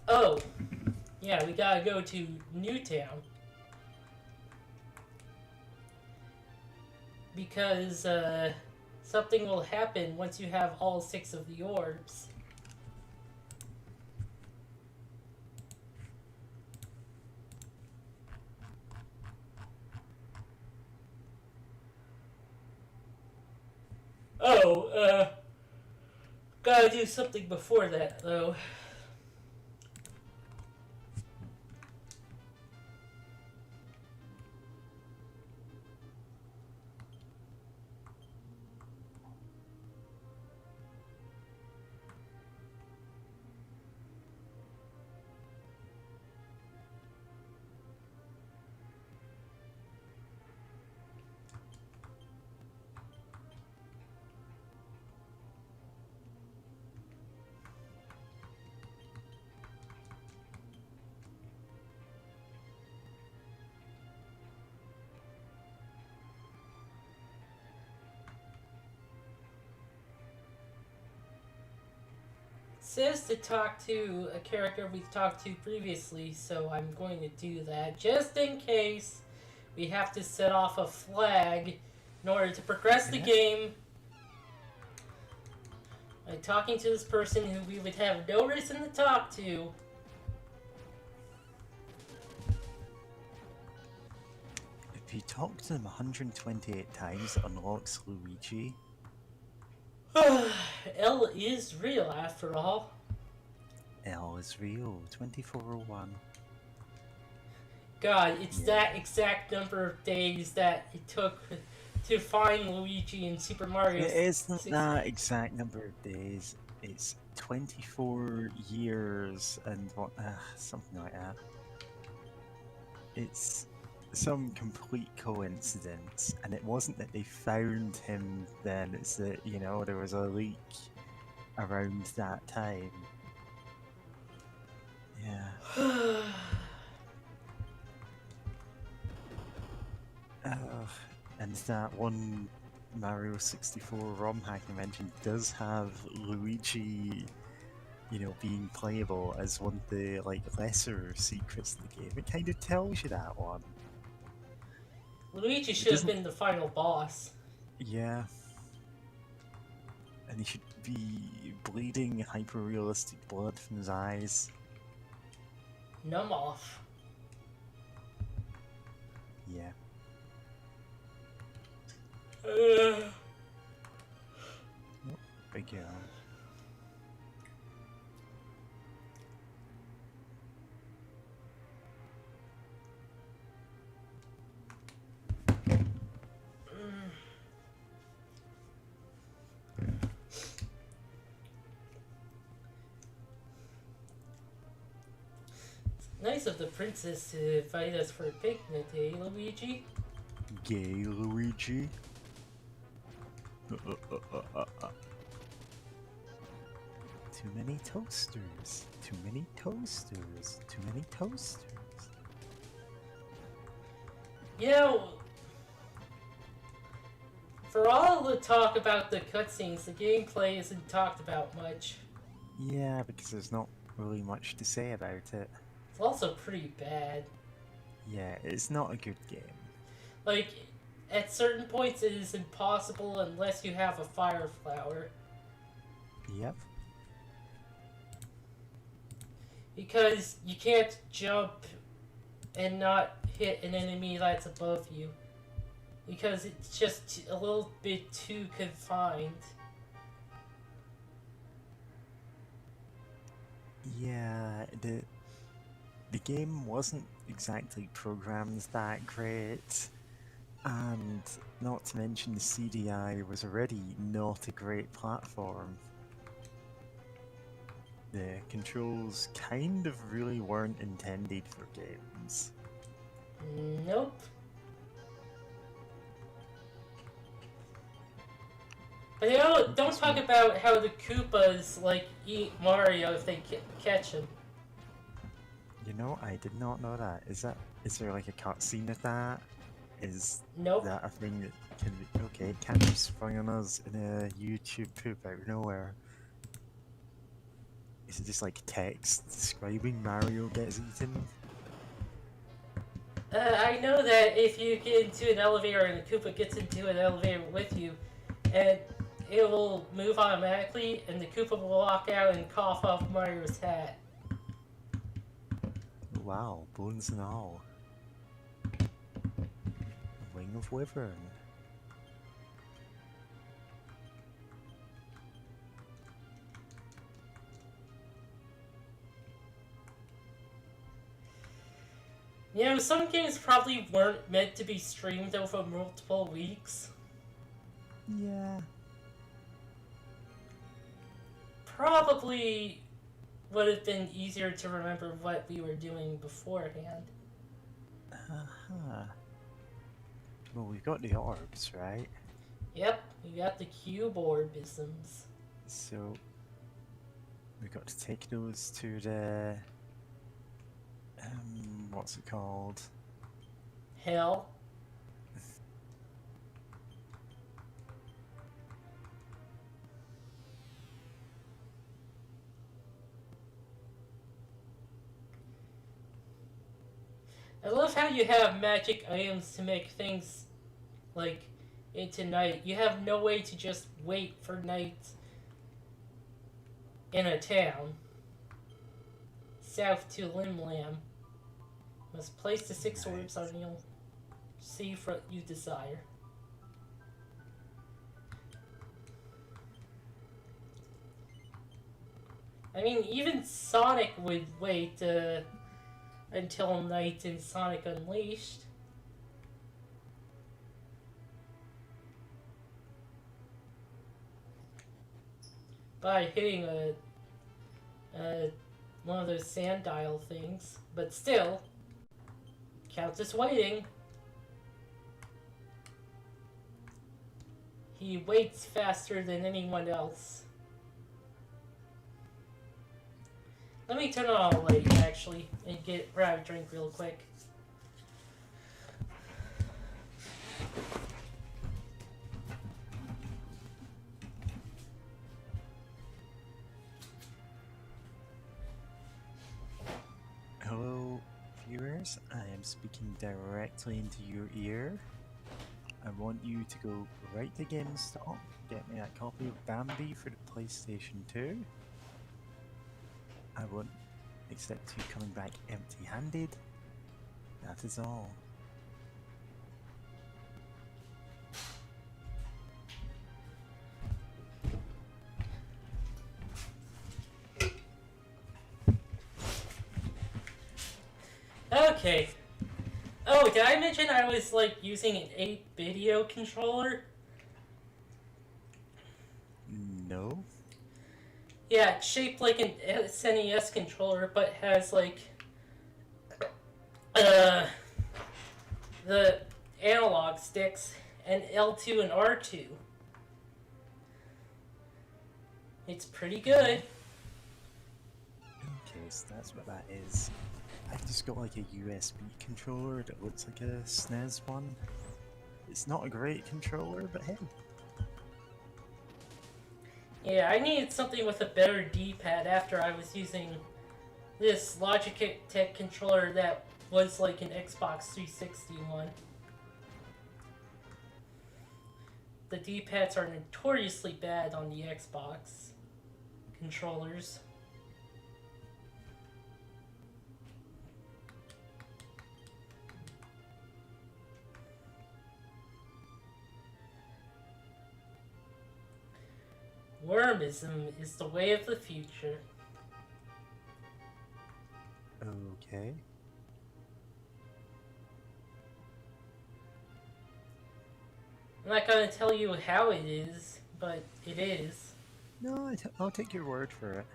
Oh, yeah, we gotta go to Newtown. Because, something will happen once you have all 6 of the orbs. Oh, gotta do something before that, though. Says to talk to a character we've talked to previously, so I'm going to do that just in case we have to set off a flag in order to progress the game by talking to this person who we would have no reason to talk to. If you talk to them 128 times, it unlocks Luigi. L is real after all. L is real. 2401. God, it's that exact number of days that it took to find Luigi in Super Mario. It isn't that exact number of days. It's 24 years and what, something like that. It's some complete coincidence, and it wasn't that they found him then, it's that, you know, there was a leak around that time. Yeah. And that one Mario 64 ROM hack I mentioned does have Luigi, you know, being playable as one of the, like, lesser secrets in the game. It kind of tells you that one. Luigi should have been the final boss. Yeah. And he should be bleeding hyper-realistic blood from his eyes. Numb off. Yeah. Big yawn. Nice of the princess to invite us for a picnic, eh, Luigi? Gay Luigi. Too many toasters. Too many toasters. Too many toasters. You know, for all the talk about the cutscenes, the gameplay isn't talked about much. Yeah, because there's not really much to say about it. It's also pretty bad. Yeah, it's not a good game. Like, at certain points it is impossible unless you have a fire flower. Yep. Because you can't jump and not hit an enemy that's above you. Because it's just a little bit too confined. Yeah, the game wasn't exactly programmed that great, and not to mention the CDI was already not a great platform. The controls kind of really weren't intended for games. Nope. But you know, don't talk about how the Koopas, like, eat Mario if they catch him. You know, I did not know that. Is there like a cutscene of that? Is Nope. that a thing that can be... Okay, it can't be sprung on us in a YouTube poop out of nowhere. Is it just like text describing Mario gets eaten? I know that if you get into an elevator and the Koopa gets into an elevator with you, and it will move automatically, and the Koopa will walk out and cough off Mario's hat. Wow, bones and all. Wing of Wyvern. You know, some games probably weren't meant to be streamed over multiple weeks. Yeah. Probably would have been easier to remember what we were doing beforehand. Uh-huh. Well, we've got the orbs, right? Yep, we got the cube orbisms. So, we've got to take those to the... what's it called? Hell. I love how you have magic items to make things, like, into night. You have no way to just wait for night in a town. South to Limlam. Must place the 6 orbs on you. See what you desire. I mean, even Sonic would wait until night in Sonic Unleashed. By hitting one of those sand dial things, but still, counts as waiting. He waits faster than anyone else. Let me turn on a light, actually, and grab a drink real quick. Hello, viewers. I am speaking directly into your ear. I want you to go right to GameStop, get me a copy of Bambi for the PlayStation 2. I won't accept you coming back empty-handed. That is all. Okay. Oh, did I mention I was, like, using an 8-video controller? No? Yeah, it's shaped like an SNES controller, but has, like, the analog sticks and L2 and R2. It's pretty good. Okay, so that's what that is. I've just got like a USB controller that looks like a SNES one. It's not a great controller, but hey. Yeah, I needed something with a better D-pad after I was using this Logitech controller that was like an Xbox 360 one. The D-pads are notoriously bad on the Xbox controllers. Wormism is the way of the future. Okay. I'm not gonna tell you how it is, but it is. No, I'll take your word for it.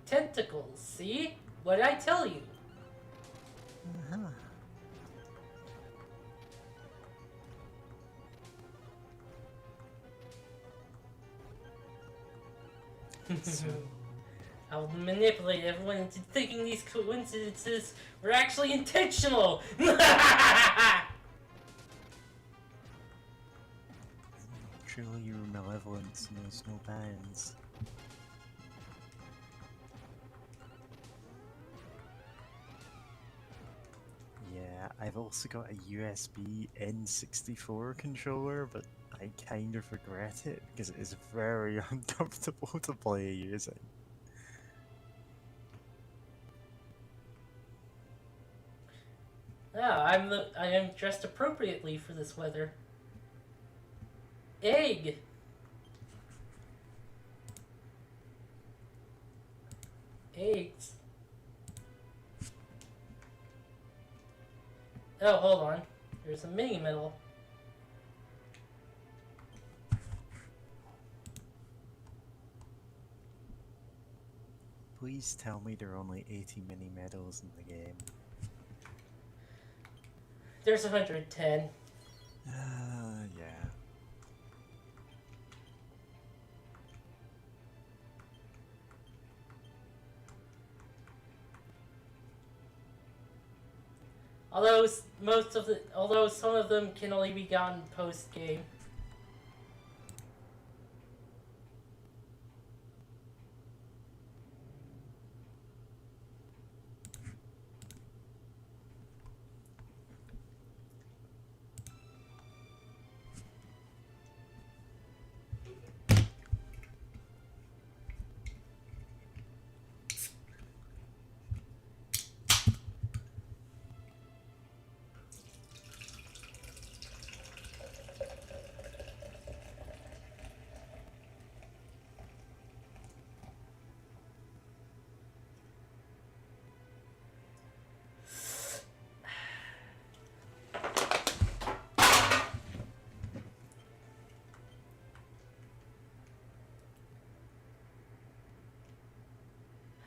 Tentacles, see? What did I tell you? Uh-huh. So, I'll manipulate everyone into thinking these coincidences were actually intentional! truly your malevolence knows no bounds. Yeah, I've also got a USB N64 controller, but I kind of regret it because it is very uncomfortable to play using. Ah, I am dressed appropriately for this weather. Egg! Eggs. Oh, hold on. There's a mini medal. Please tell me there are only 80 mini medals in the game. There's 110. Yeah. Although some of them can only be gotten post game.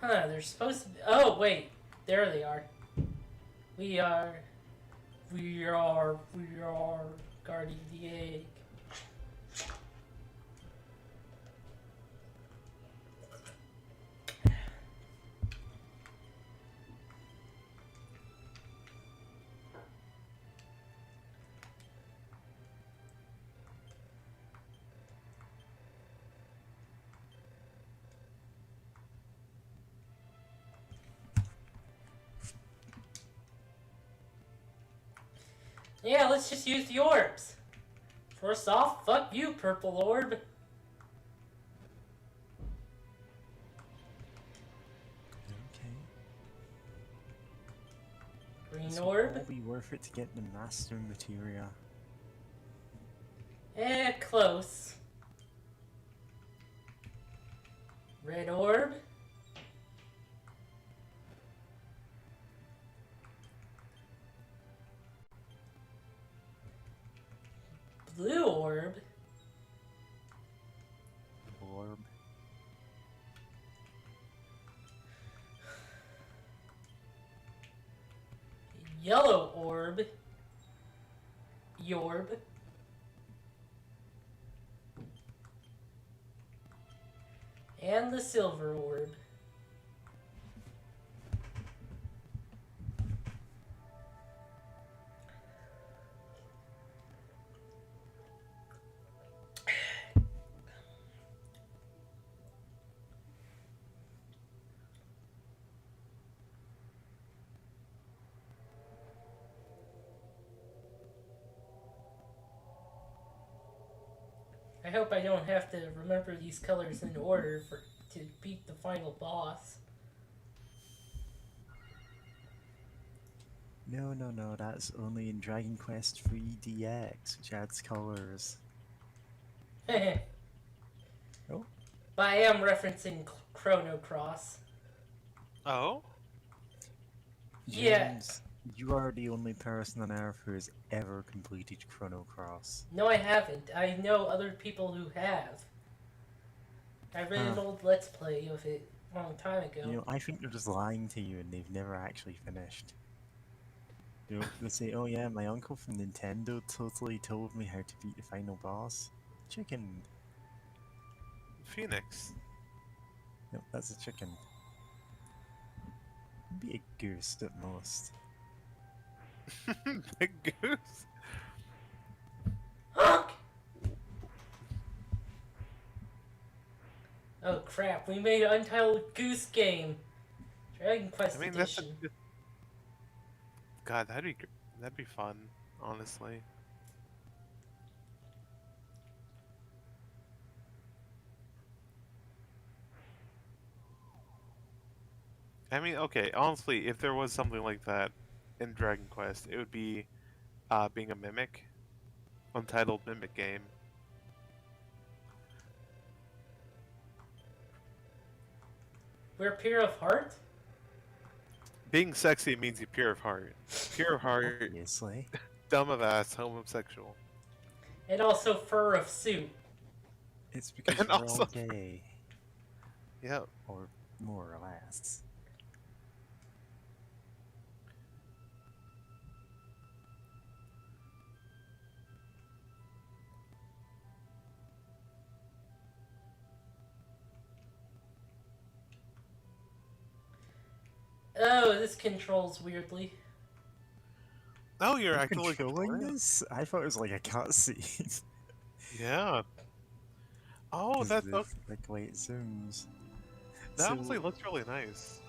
Huh, they're supposed to be. Oh, wait. There they are. We are guarding the egg. Yeah, let's just use the orbs. First off, fuck you, purple orb. Okay. Green This orb. will all be worth it to get the master materia. Close. Red orb. Blue orb. Orb. Yellow orb. Yorb. And the silver orb. I hope I don't have to remember these colors in order to beat the final boss. No, no, no, that's only in Dragon Quest 3 DX, which adds colors. But Oh, I am referencing Chrono Cross. Oh? Yeah. James, you are the only person on Earth who has ever completed Chrono Cross. No, I haven't. I know other people who have. I read an Huh. old Let's Play of it a long time ago. You know, I think they're just lying to you and they've never actually finished. You know, they say, oh yeah, my uncle from Nintendo totally told me how to beat the final boss. Chicken. Phoenix. Nope, that's a chicken. Be a goose at most. Big Goose? Honk! Oh crap, we made an Untitled Goose Game. Dragon Quest I mean, that's a Edition. good... God, that'd be fun, honestly. I mean, okay, honestly, if there was something like that in Dragon Quest, it would be being a mimic. Untitled mimic game. We're pure of heart? Being sexy means you're pure of heart. Pure of heart, Obviously. dumb of ass, homosexual. And also fur of suit. It's because And we're also- all gay. Yeah. Or more or less. Oh, this controls weirdly. Oh, you're You're actually controlling this? I thought it was like a cutscene. Yeah. Oh, 'Cause that's the, like the way it zooms. that So, honestly looks really nice.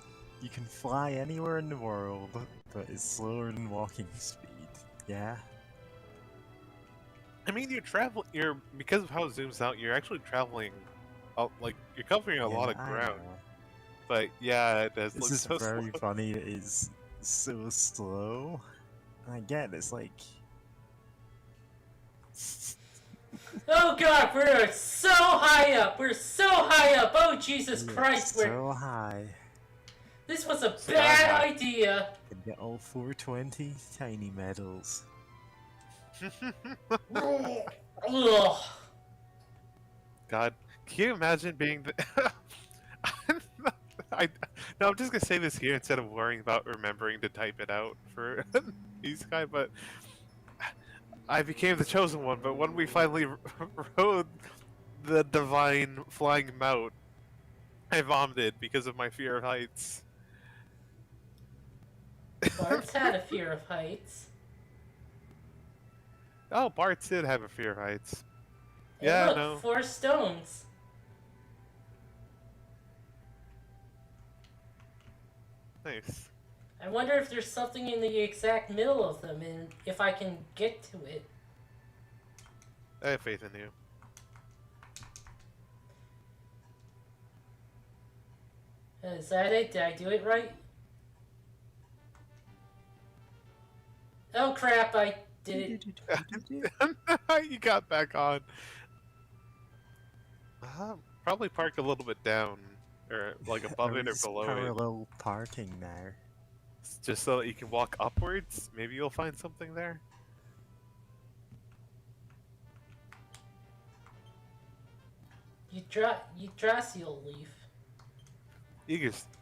you can fly anywhere in the world, but it's slower than walking speed. Yeah? I mean, you're because of how it zooms out, you're actually traveling, like you're covering a lot of I ground. know. But yeah, it does This look is so very slow. funny. It is so slow. And I get it's like. Oh god, we're so high up! We're so high up! Oh Jesus You're Christ, we're... so high. This was a Sky bad high. idea! And get all 420 tiny medals. Ugh. God, can you imagine being the? No, I'm just gonna say this here instead of worrying about remembering to type it out for these guys. But I became the chosen one. But when we finally rode the divine flying mount, I vomited because of my fear of heights. Bart's had a fear of heights. Oh, Bart did have a fear of heights. And Yeah, look, no. 4 stones. Nice. I wonder if there's something in the exact middle of them and if I can get to it. I have faith in you. Is that it? Did I do it right? Oh crap, I did it. You got back on. Probably park a little bit down, or like above it or It's below it, parallel parking now. just so that you can walk upwards. Maybe you'll find something there. Yggdrasil leaf.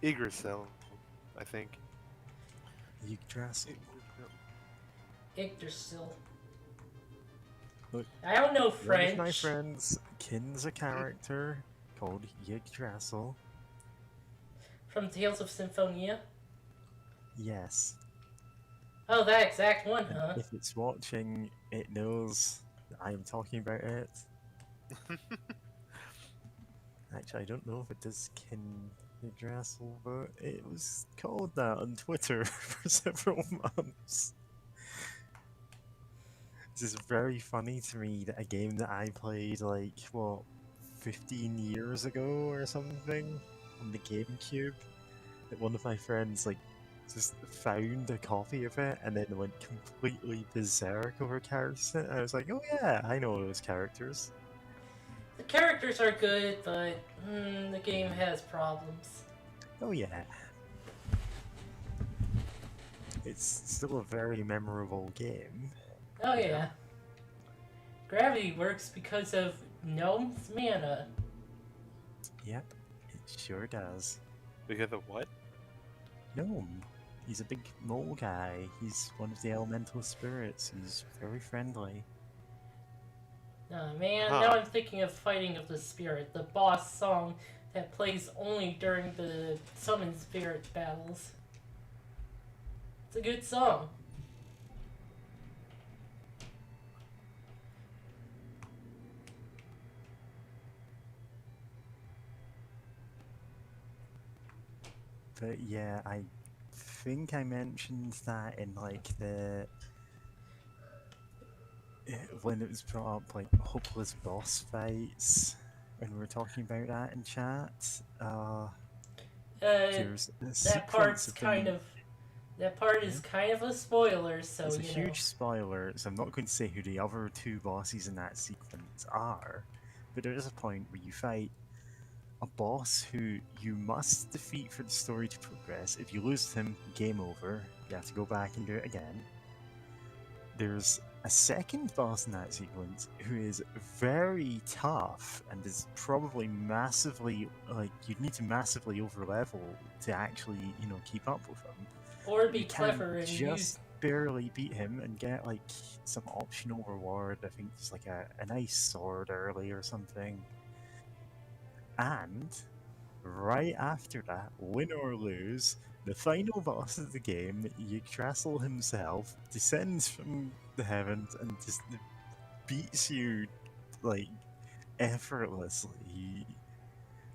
Yggdrasil, I think. Yggdrasil. Yggdrasil. Look, I don't know One of French. my friends kins a character called Yggdrasil. From Tales of Symphonia. Yes. Oh, that exact one, And huh? if it's watching, it knows that I am talking about it. Actually, I don't know if it does kin Yggdrasil, but it was called that on Twitter for several months. This is very funny to me that a game that I played like what 15 years ago or something on the GameCube, that one of my friends like just found a copy of it and then went completely berserk over characters. And I was like, oh yeah, I know those characters. The characters are good, but the game has problems. Oh yeah. It's still a very memorable game. Oh yeah. Gravity works because of Gnome's mana. Yep, it sure does. Because of what? Gnome. He's a big mole guy. He's one of the elemental spirits. He's very friendly. Oh man, Huh. now I'm thinking of Fighting of the Spirit, the boss song that plays only during the Summon Spirit battles. It's a good song. But yeah, I think I mentioned that in like the when it was brought up, like hopeless boss fights, when we were talking about that in chat. There's a That sequence part's of kind them- of that part is kind of a spoiler, so It's a you know. huge spoiler, so I'm not going to say who the other two bosses in that sequence are, but there is a point where you fight a boss who you must defeat for the story to progress. If you lose him, game over. You have to go back and do it again. There's a second boss in that sequence who is very tough and is probably massively, like, you'd need to massively overlevel to actually, you know, keep up with him. Or be You can clever and just use. barely beat him and get like some optional reward. I think it's like a nice sword early or something. And right after that, win or lose, the final boss of the game, Yggdrasil himself, descends from the heavens and just beats you like effortlessly. He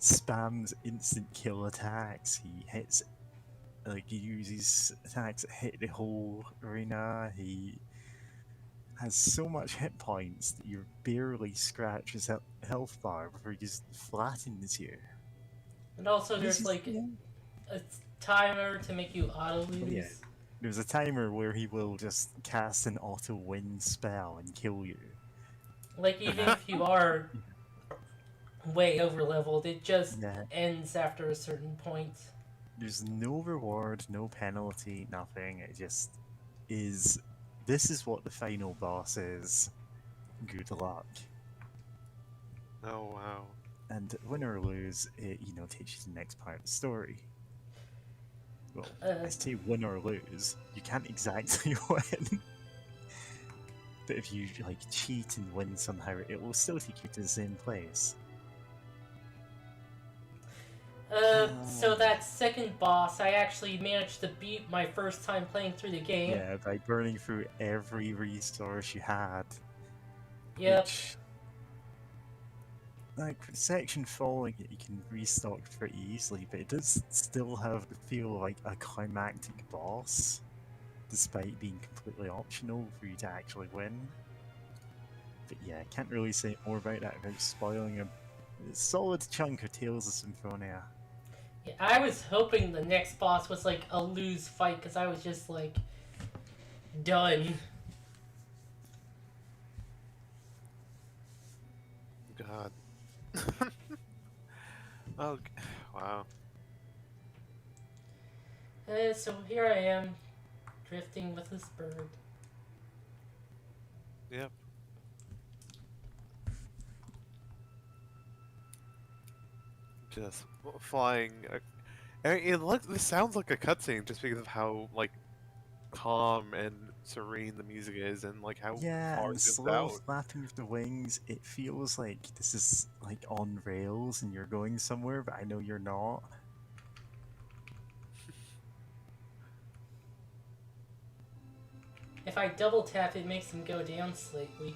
spams instant kill attacks. He hits, like, he uses attacks that hit the whole arena. He has so much hit points that you barely scratch his health bar before he just flattens you. And also, This there's is- like a timer to make you auto lose. yeah. There's a timer where he will just cast an auto win spell and kill you. Like even if you are way over leveled, it just Yeah. ends after a certain point. There's no reward, no penalty, nothing. It just is. This is what the final boss is. Good luck. Oh wow. And win or lose, it, you know, takes you to the next part of the story. Well, I say win or lose. You can't exactly win. But if you like cheat and win somehow, it will still take you to the same place. So that second boss, I actually managed to beat my first time playing through the game. Yeah, by burning through every resource you had. Yep. Which, like, with section falling, you can restock pretty easily, but it does still have the feel like a climactic boss, despite being completely optional for you to actually win. But yeah, I can't really say more about that without spoiling a solid chunk of Tales of Symphonia. Yeah, I was hoping the next boss was like a lose fight because I was just like done. God. Oh, wow. So here I am, drifting with this bird. Yep. Just flying. This sounds like a cutscene just because of how like calm and serene the music is, and like how Yeah, far and it gets slow out. flapping of the wings, it feels like this is like on rails and you're going somewhere, but I know you're not. If I double tap, it makes him go down slightly.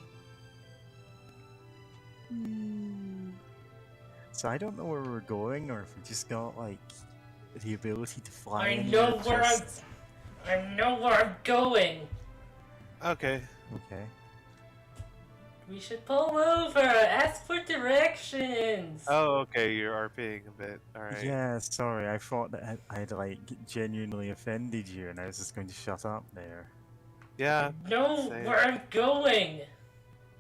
So I don't know where we're going, or if we just got like the ability to fly. I anywhere, know where just- I know where I'm going. Okay. Okay. We should pull over. Ask for directions. Oh, okay, you're RPing a bit. Alright. Yeah, sorry, I thought that I'd like genuinely offended you and I was just going to shut up there. Yeah. Know same. where I'm going.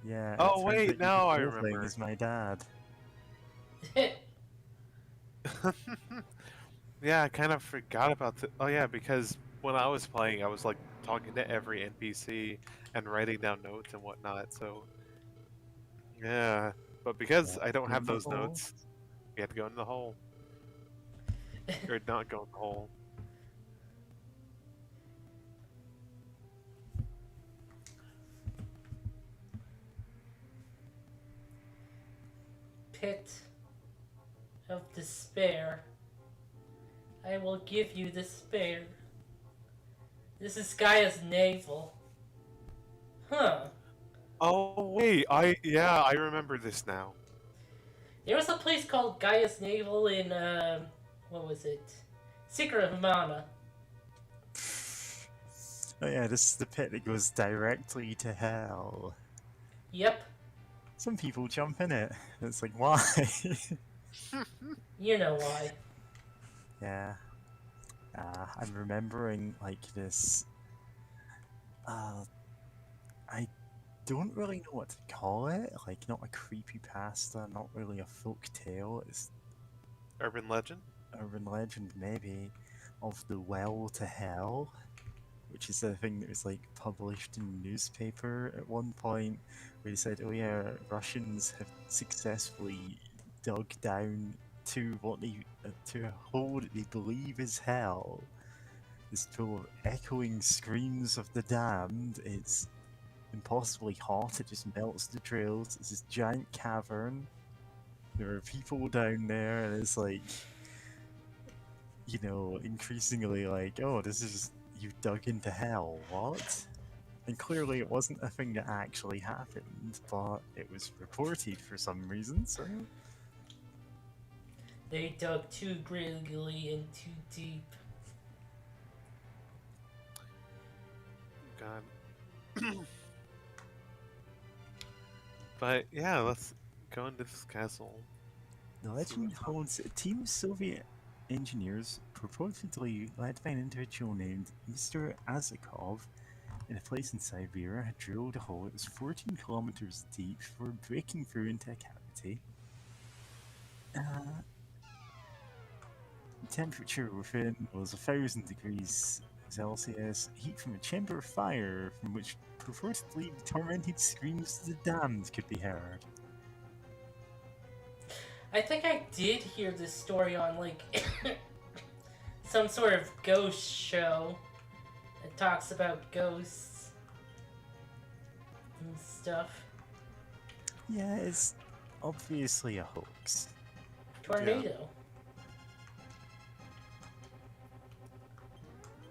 Yeah. it Oh, turns wait, out now I you're playing remember. as my dad. Yeah, I kind of forgot about the. Oh yeah, because when I was playing, I was like talking to every NPC and writing down notes and whatnot. So yeah, but because I don't In have the those hole. notes, we have to go in the hole or not go in the hole. Pit of despair. I will give you despair. This is Gaia's navel. Huh. Oh wait, I remember this now. There was a place called Gaia's Navel in, what was it? Secret of Mana. Oh yeah, this is the pit that goes directly to hell. Yep, Some people jump in it. It's like, why? you know why. Yeah. I'm remembering like this. I don't really know what to call it. Like, not a creepypasta, not really a folk tale. It's Urban legend. urban legend, maybe, of the well to hell, which is a thing that was like published in a newspaper at one point, where they said, "Oh yeah, Russians have successfully dug down to to a hole that they believe is hell. It's full of echoing screams of the damned. It's impossibly hot. It just melts the trails. It's this giant cavern. There are people down there, and it's like, you know, increasingly like, oh, this is just, you dug into hell. What?" And clearly it wasn't a thing that actually happened, but it was reported for some reason, so... They dug too greedily and too deep. God. But yeah, let's go into this castle. The See legend what's up. holds a team of Soviet engineers, purportedly led by an individual named Mr. Azakov, in a place in Siberia, had drilled a hole that was 14 kilometers deep for breaking through into a cavity. The temperature within was 1,000 degrees Celsius, heat from a chamber of fire from which purportedly tormented screams of the damned could be heard. I think I did hear this story on, like, some sort of ghost show that talks about ghosts and stuff. Yeah, it's obviously a hoax. Tornado.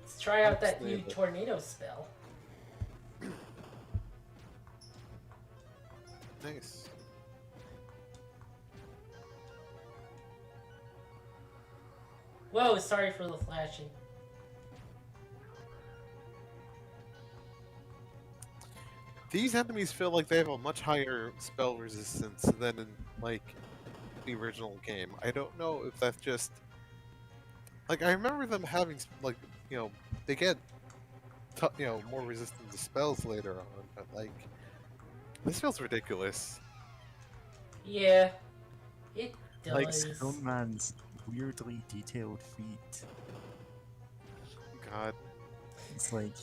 Let's try out that new Absolutely. tornado spell. Nice. Whoa, sorry for the flashing. These enemies feel like they have a much higher spell resistance than in like the original game. I don't know if that's just like I remember them having like they get more resistant to spells later on, but like this feels ridiculous. Yeah, it does. Like, Stoneman's weirdly detailed feet. God, It's like,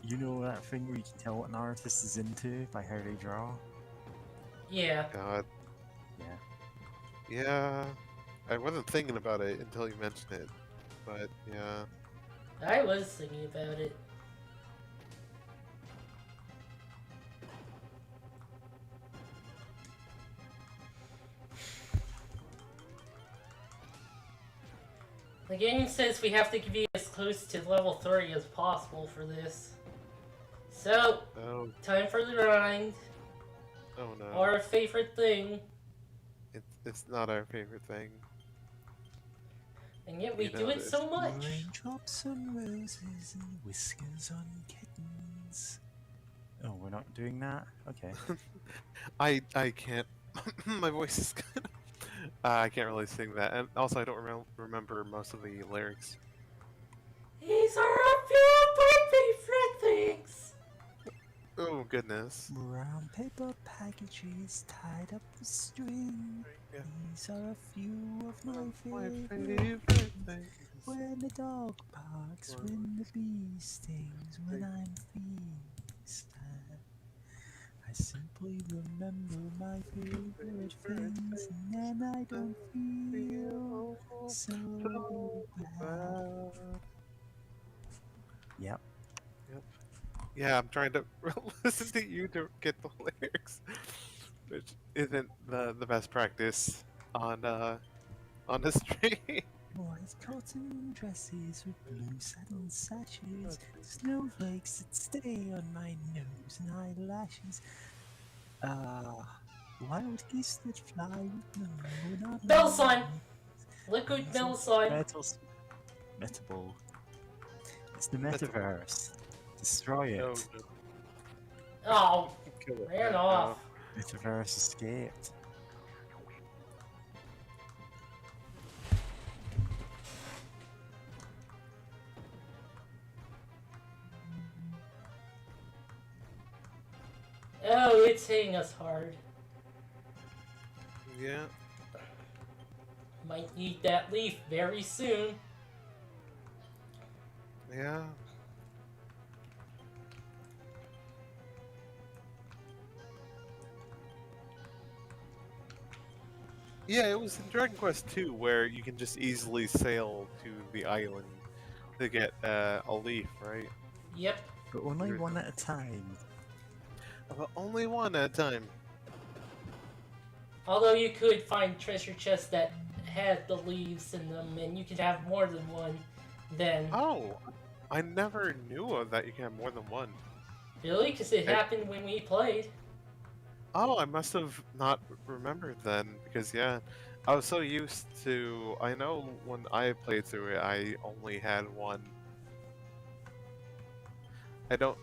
you know that thing where you can tell what an artist is into by how they draw? Yeah. God, Yeah. yeah. I wasn't thinking about it until you mentioned it, but yeah. I was thinking about it. The game says we have to be as close to level 30 as possible for this. So, Oh, time for the grind. oh no. Our favorite thing. It's not our favorite thing. And yet we You do know it this. so much. Raindrops on roses and whiskers on kittens. Oh, we're not doing that? Okay. I can't. My voice is kind of. I can't really sing that, and also I don't remember most of the lyrics. These are a few of my favorite things. Oh goodness. Brown paper packages tied up with string. Yeah. These are a few of my My favorite favorite things. When the dog barks, when the bee stings, when I'm feeling sad. I simply remember my favorite things, and then I don't feel so bad. Yep. Yep. Yeah, I'm trying to listen to you to get the lyrics, which isn't the best practice on the stream. White cotton dresses with blue satin sashes, snowflakes that stay on my nose and eyelashes. Wild geese that fly with no, not Bell me. sign. Liquid These metal are slime. Metaball. It's the metaverse. Destroy it. No, Oh, kill it. ran No. off. Metaverse escaped. Oh, it's hitting us hard. Yeah. Might need that leaf very soon. Yeah. Yeah, it was in Dragon Quest 2 where you can just easily sail to the island to get a leaf, right? Yep. But only Weird. one at a time. But only one at a time. Although you could find treasure chests that had the leaves in them, and you could have more than one. Then Oh, I never knew of that. You can have more than one. really, because it Hey. happened when we played. Oh, I must have not remembered then, because yeah, I was so used to. I know when I played through it, I only had one. I don't.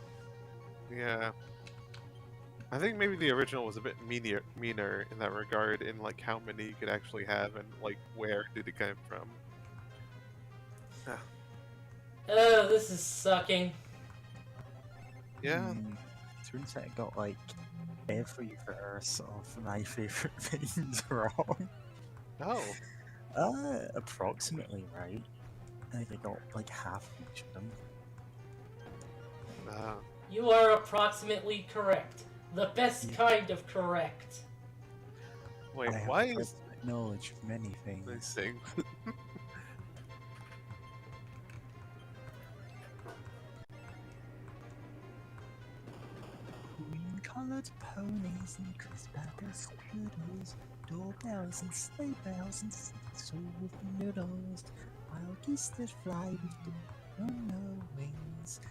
Yeah, I think maybe the original was a bit meaner in that regard, in like how many you could actually have and like where did it come from. Oh, this is sucking. Yeah. Turns out I got like every verse of my favorite things wrong. Oh. Approximately right. I think I got like half each of them. You are approximately correct. The best kind of correct. Wait, I have why is approximate knowledge of many things. this thing? Green-colored ponies and crisp apple scooters, doorbells and sleigh bells and sticks with noodles, wild geese that fly with no wings.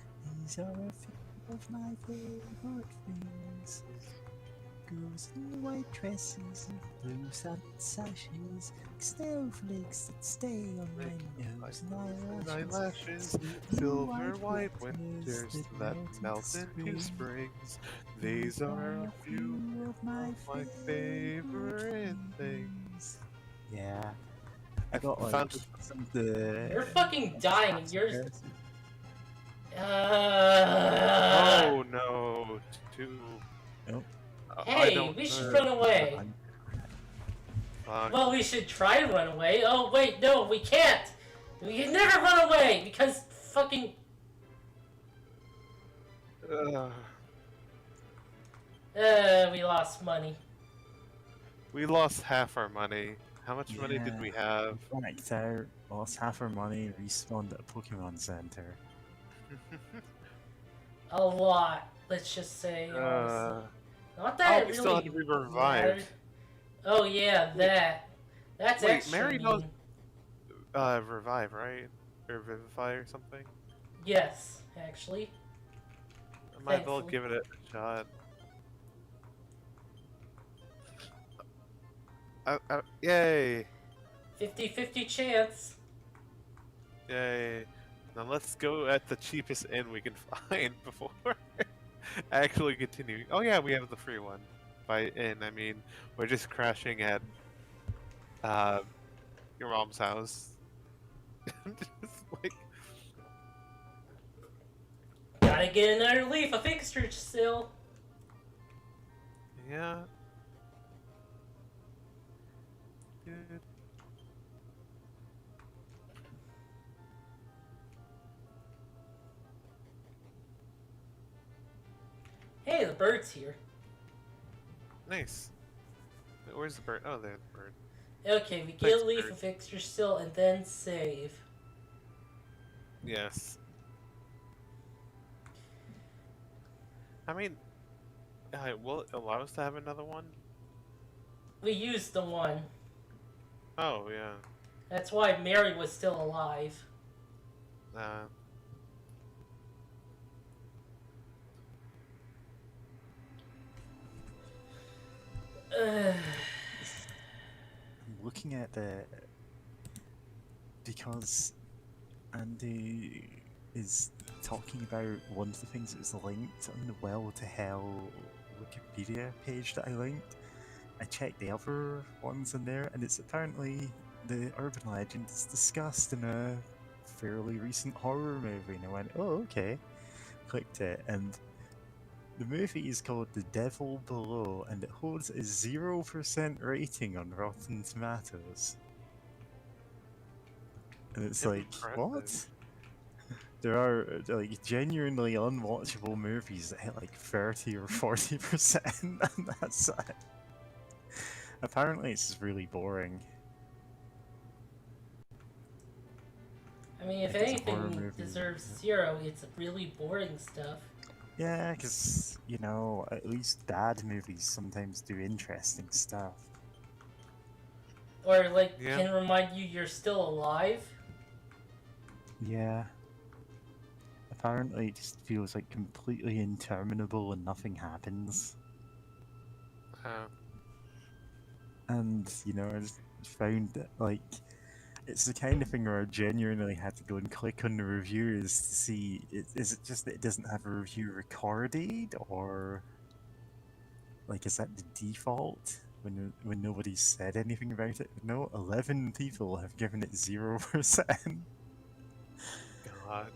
These are a few of my favorite things. Girls in white dresses and blue satin sashes, snowflakes that stay on my nose and eyelashes. Silver white winters that melt into springs. These are a few of my favorite things. Yeah. I got like Found some of the. You're fucking dying. You're. Oh no! Too. Nope. I Hey, don't we should know. run away. Fuck. Well, we should try to run away. Oh, wait, no, we can't. We can never run away because fucking. We lost money. We lost half our money. How much money did Yeah. we have? Blacked out, lost half our money, respawned at a Pokemon Center. A lot, let's just say. honestly. Not that Oh, it we really still had to be revived. mattered. Oh, yeah, that. That's Wait, extra Mary mean. knows- revive, right? Or vivify or something? Yes, actually. I might as well Thankfully. give it a shot. Yay! 50-50 chance. Yay! Now let's go at the cheapest inn we can find before actually continuing. Oh yeah, we have the free one. And I mean, we're just crashing at uh, your mom's house. Just like, Gotta get another leaf of fixture still. yeah. Dude. Hey, the bird's here. Nice. Where's the bird? Oh, there's the bird. Okay, we get Thanks, a leaf bird. of fixture still and then save. Yes. I mean, will it allow us to have another one? We used the one. Oh yeah. That's why Mary was still alive. Uh, Ugh. I'm looking at the because Andy is talking about one of the things that was linked on the Well to Hell Wikipedia page that I linked. I checked the other ones in there, and it's apparently the urban legend is discussed in a fairly recent horror movie. And I went, oh, okay. Clicked it, and the movie is called The Devil Below, and it holds a 0% rating on Rotten Tomatoes. And it's like, what? impressive. There are like genuinely unwatchable movies that hit like 30 or 40%, and that's it. Apparently, it's just really boring. I mean, if Like, it's a horror anything movie. deserves 0, it's really boring stuff. Yeah, because, you know, at least bad movies sometimes do interesting stuff. Or, like, Yeah. can remind you you're still alive. Yeah. Apparently, it just feels like completely interminable and nothing happens. And, you know, I just found that, like, it's the kind of thing where I genuinely had to go and click on the reviews to see, is it just that it doesn't have a review recorded, or, like, is that the default when nobody's said anything about it? No, 11 people have given it 0%. God.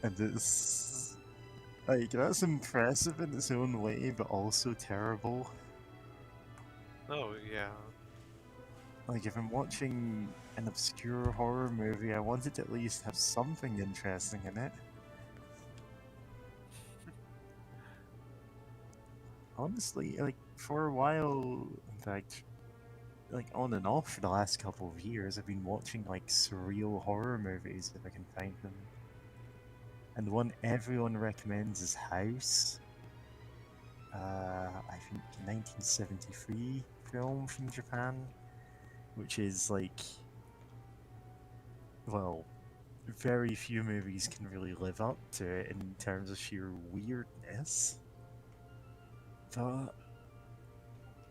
And it's, like, that's impressive in its own way, but also terrible. Oh yeah. Like, if I'm watching an obscure horror movie, I want it to at least have something interesting in it. Honestly, like, for a while, in fact, like, on and off for the last couple of years, I've been watching, like, surreal horror movies, if I can find them. And the one everyone recommends is House. I think 1973 film from Japan, which is, like, well, very few movies can really live up to it in terms of sheer weirdness. But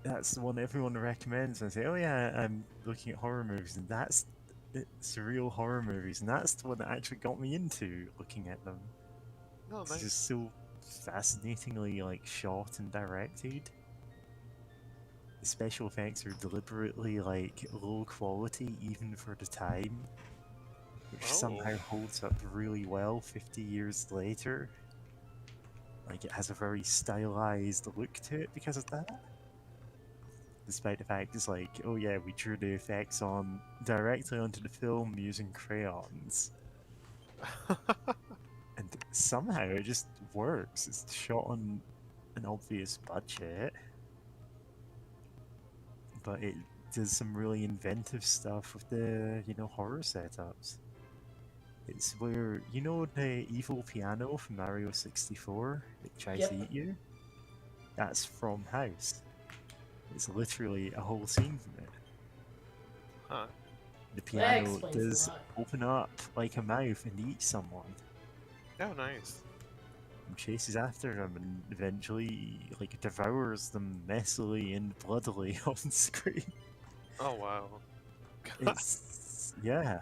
that's the one everyone recommends. And I say, oh yeah, I'm looking at horror movies, and that's surreal horror movies, and that's the one that actually got me into looking at them. No, It's nice. just so fascinatingly like shot and directed. The special effects are deliberately like low quality even for the time, which somehow Oh. holds up really well 50 years later. Like, it has a very stylized look to it because of that. Despite the fact it's like, oh yeah, we drew the effects on directly onto the film using crayons. And somehow it just works. It's shot on an obvious budget, but it does some really inventive stuff with the, you know, horror setups. It's where, you know, the evil piano from Mario 64 that tries to Yep. eat you? That's from House. It's literally a whole scene from it. Huh. The That piano explains does a lot. open up like a mouth and eat someone, Oh, nice. and chases after them, and eventually, like, devours them messily and bloodily on screen. Oh wow. It's yeah.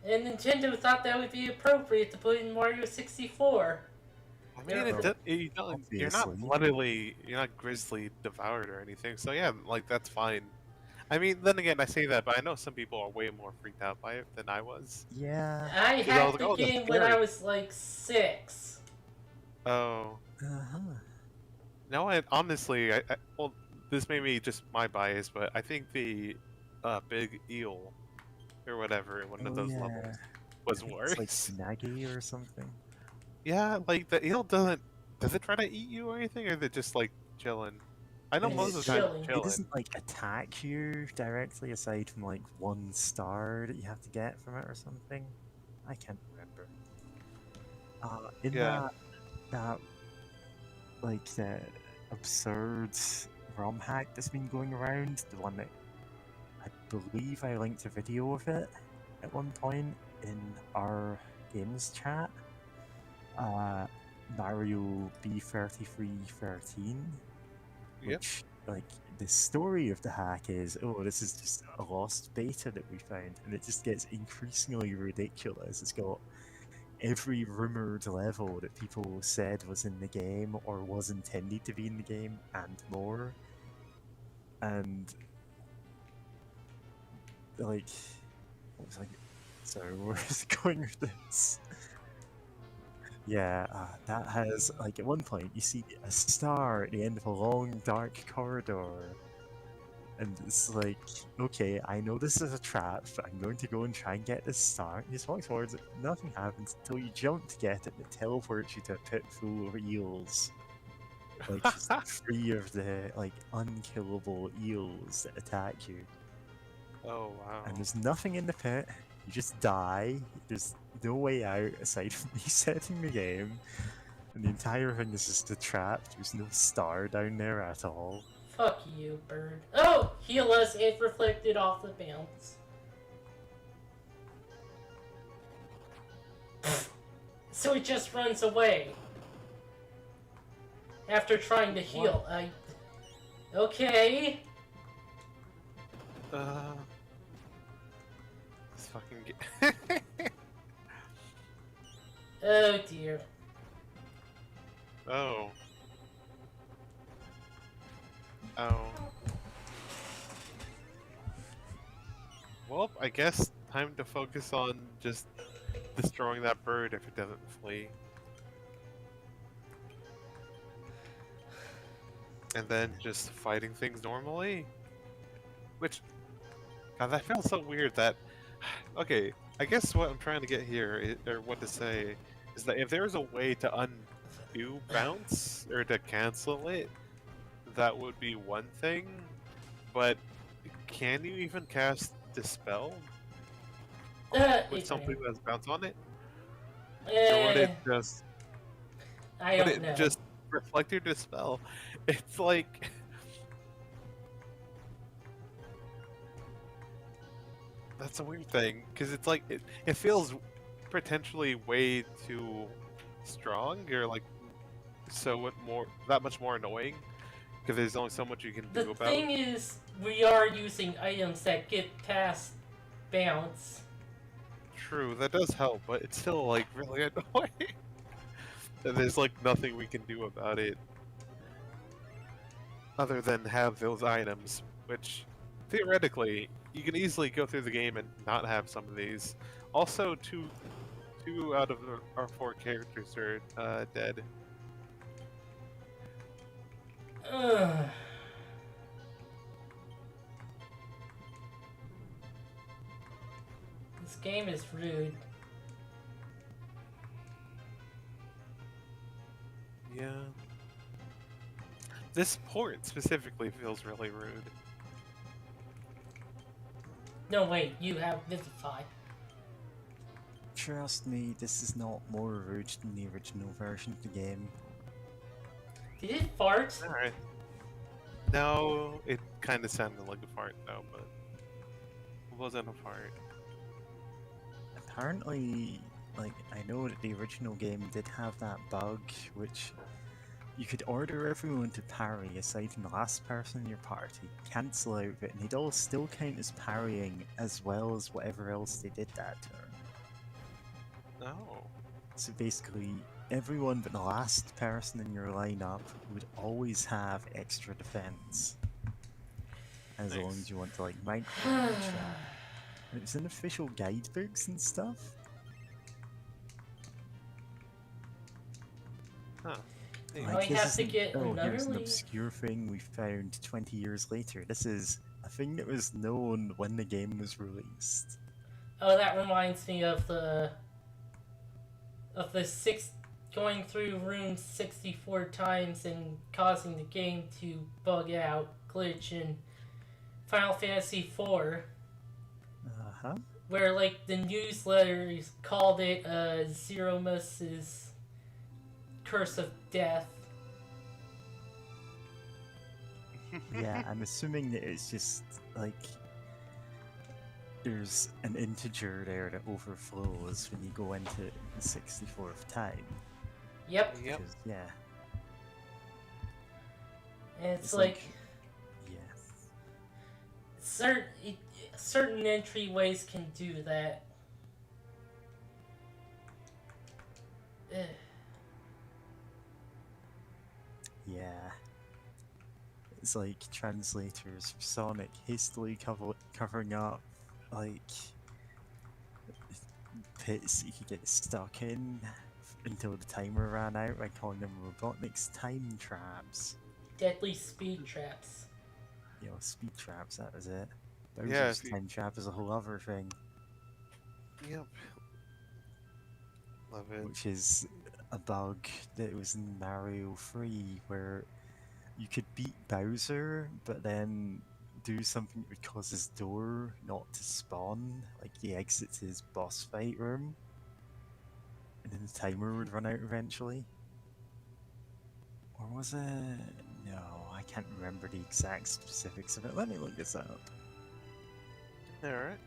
And Nintendo thought that would be appropriate to put in Mario 64. I mean, Yeah. you're not Obviously. bloodily, you're not grisly devoured or anything. So yeah, like that's fine. I mean, then again, I say that, but I know some people are way more freaked out by it than I was. Yeah. I 'Cause I was had like, the oh, that's game when I scary. was like 6. Oh, Uh-huh. no, I honestly, well, this may be just my bias, but I think the big eel or whatever in one of Oh those yeah. levels was I think it's like worse. Nagi or something. Yeah, like the eel doesn't. Does it try to eat you or anything, or is it just like chilling? I know most of It's the time chilling. it's It chilling. doesn't like attack you directly aside from like 1 star that you have to get from it or something. I can't remember. In Yeah. that like the absurd ROM hack that's been going around, the one that I believe I linked a video of it at one point in our games chat. Mario B3313, Yep. which like the story of the hack is, oh, this is just a lost beta that we found, and it just gets increasingly ridiculous. It's got every rumored level that people said was in the game or was intended to be in the game and more. And like, what was I? Sorry, where is it going with this? Yeah, that has like at one point you see a star at the end of a long dark corridor, and it's like, okay, I know this is a trap, but I'm going to go and try and get this star. And you just walk towards it, nothing happens until you jump to get it, and it teleports you to a pit full of eels, like just free of the like unkillable eels that attack you. Oh wow. And there's nothing in the pit. You just die. There's no way out aside from resetting the game. And the entire thing is just a trap. There's no star down there at all. Fuck you, bird. Oh! Heal us if reflected off the bounce. So it just runs away. After trying to heal. Okay. This fucking game. Oh dear. Oh. Oh. Well, I guess time to focus on just destroying that bird if it doesn't flee. And then just fighting things normally. Which, God, that feels so weird that... Okay, I guess what I'm trying to get here, or what to say, is that if there's a way to undo bounce, or to cancel it, that would be one thing, but can you even cast Dispel with something that's bounce on it? Or would it just... I would don't it know. just reflect your Dispel? It's like... That's a weird thing, because it's like, it feels potentially way too strong, or like, that much more annoying, because there's only so much you can do The about thing it. is, we are using items that get past bounce. True, that does help, but it's still like really annoying. And there's like nothing we can do about it other than have those items, which theoretically you can easily go through the game and not have some of these. Also, two out of our 4 characters are dead. Ugh. This game is rude. Yeah. This port specifically feels really rude. No, wait, you have Vivify. Trust me, this is not more rude than the original version of the game. Did it fart? Alright. No, it kind of sounded like a fart though, but it wasn't a fart. Apparently, like, I know that the original game did have that bug, which you could order everyone to parry aside from the last person in your party, cancel out of it, and they'd all still count as parrying as well as whatever else they did that turn. Oh. So basically, everyone but the last person in your lineup would always have extra defense. As long Nice. as you want to like micromanage that. And it's in official guidebooks and stuff. Huh. Hey, I have to get oh, another here's an leaf. obscure thing we found 20 years later. This is a thing that was known when the game was released. Oh, that reminds me of the going through rooms 64 times and causing the game to bug out, glitch in Final Fantasy IV, Uh-huh. where like the newsletters called it Zeromus's Curse of Death. Yeah, I'm assuming that it's just like there's an integer there that overflows when you go into it the 64th time. Yep, Yep. Because, yeah, and it's It's like like- yeah. certain entryways can do that. Ugh. Yeah. It's like translators for Sonic hastily covering up like pits that you could get stuck in until the timer ran out by calling them Robotnik's time traps. Deadly speed traps. You know, speed traps, that was it. Yeah, Bowser's if you- time trap is a whole other thing, Yep. Love it. which is a bug that was in Mario 3 where you could beat Bowser, but then do something that would cause his door not to spawn, like he exits his boss fight room, and then the timer would run out eventually. Or was it? No, I can't remember the exact specifics of it. Let me look this up. Alright.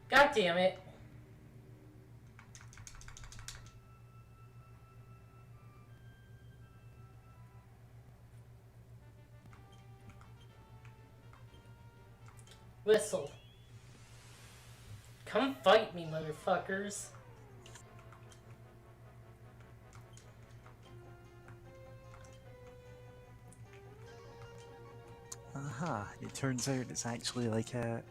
God damn it. Whistle. Come fight me, motherfuckers. Aha, it turns out it's actually like a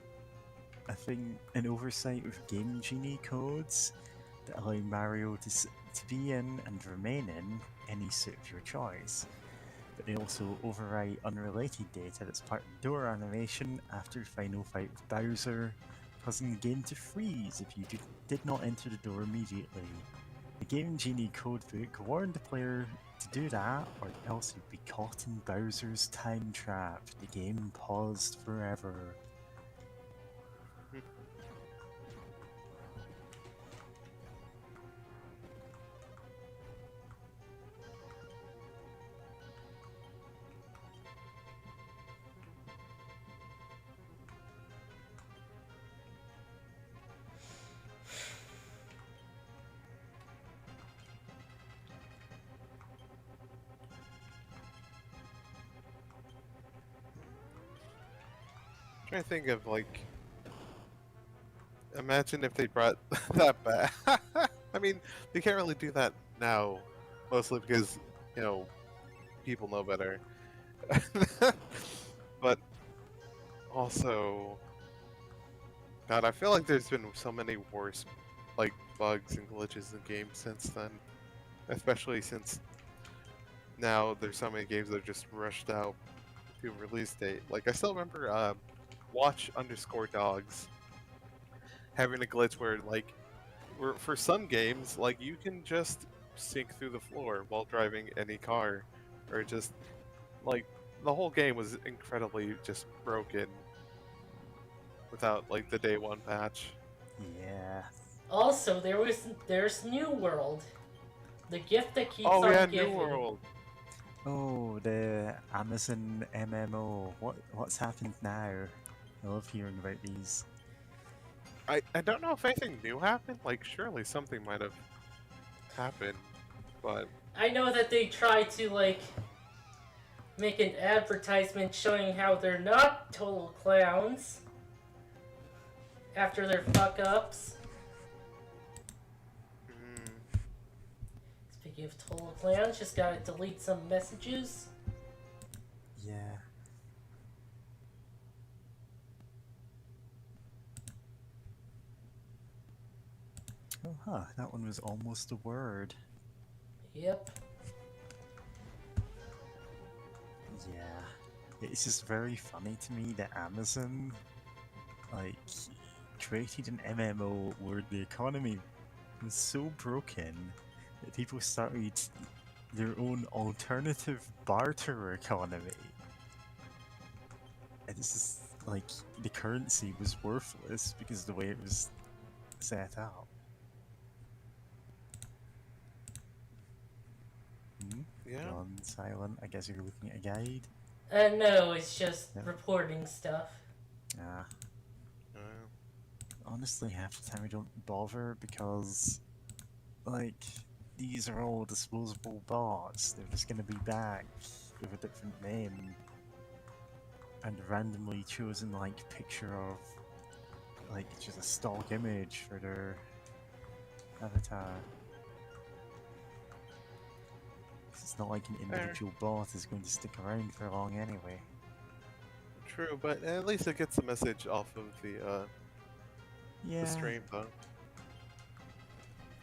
thing, an oversight with Game Genie codes that allow Mario to be in and remain in any suit of your choice. But they also overwrite unrelated data that's part of the door animation after the final fight with Bowser, causing the game to freeze if you did not enter the door immediately. The Game Genie codebook warned the player to do that, or else you'd be caught in Bowser's time trap. The game paused forever. Trying to think of like. Imagine if they brought that back. I mean, they can't really do that now, mostly because people know better. But also, God, I feel like there's been so many worse like bugs and glitches in games since then, especially since now there's so many games that are just rushed out to release date. Like I still remember Watch_Dogs having a glitch where for some games like you can just sink through the floor while driving any car, or just like the whole game was incredibly just broken without like the day one patch. Yeah. Also, there's New World. The gift that keeps Oh on yeah, giving. New World. Oh, the Amazon MMO. What's happened now? I love hearing about these. I don't know if anything new happened. Like, surely something might have happened, but I know that they tried to like make an advertisement showing how they're not total clowns after their fuck ups. mm, Speaking of total clowns, just gotta delete some messages. Yeah. Oh, huh. That one was almost a word. Yep. Yeah. It's just very funny to me that Amazon, like, created an MMO where the economy was so broken that people started their own alternative barter economy. And this is like the currency was worthless because of the way it was set up. Hmm? yeah. Gone silent. I guess you're looking at a guide. No, it's just Yeah. reporting stuff. Ah. Uh, Honestly, half the time I don't bother because, like, these are all disposable bots. They're just gonna be back with a different name and a randomly chosen, like, picture of, like, just a stock image for their avatar. It's not like an individual bot is going to stick around for long anyway. true, but at least it gets the message off of the Yeah. stream, though.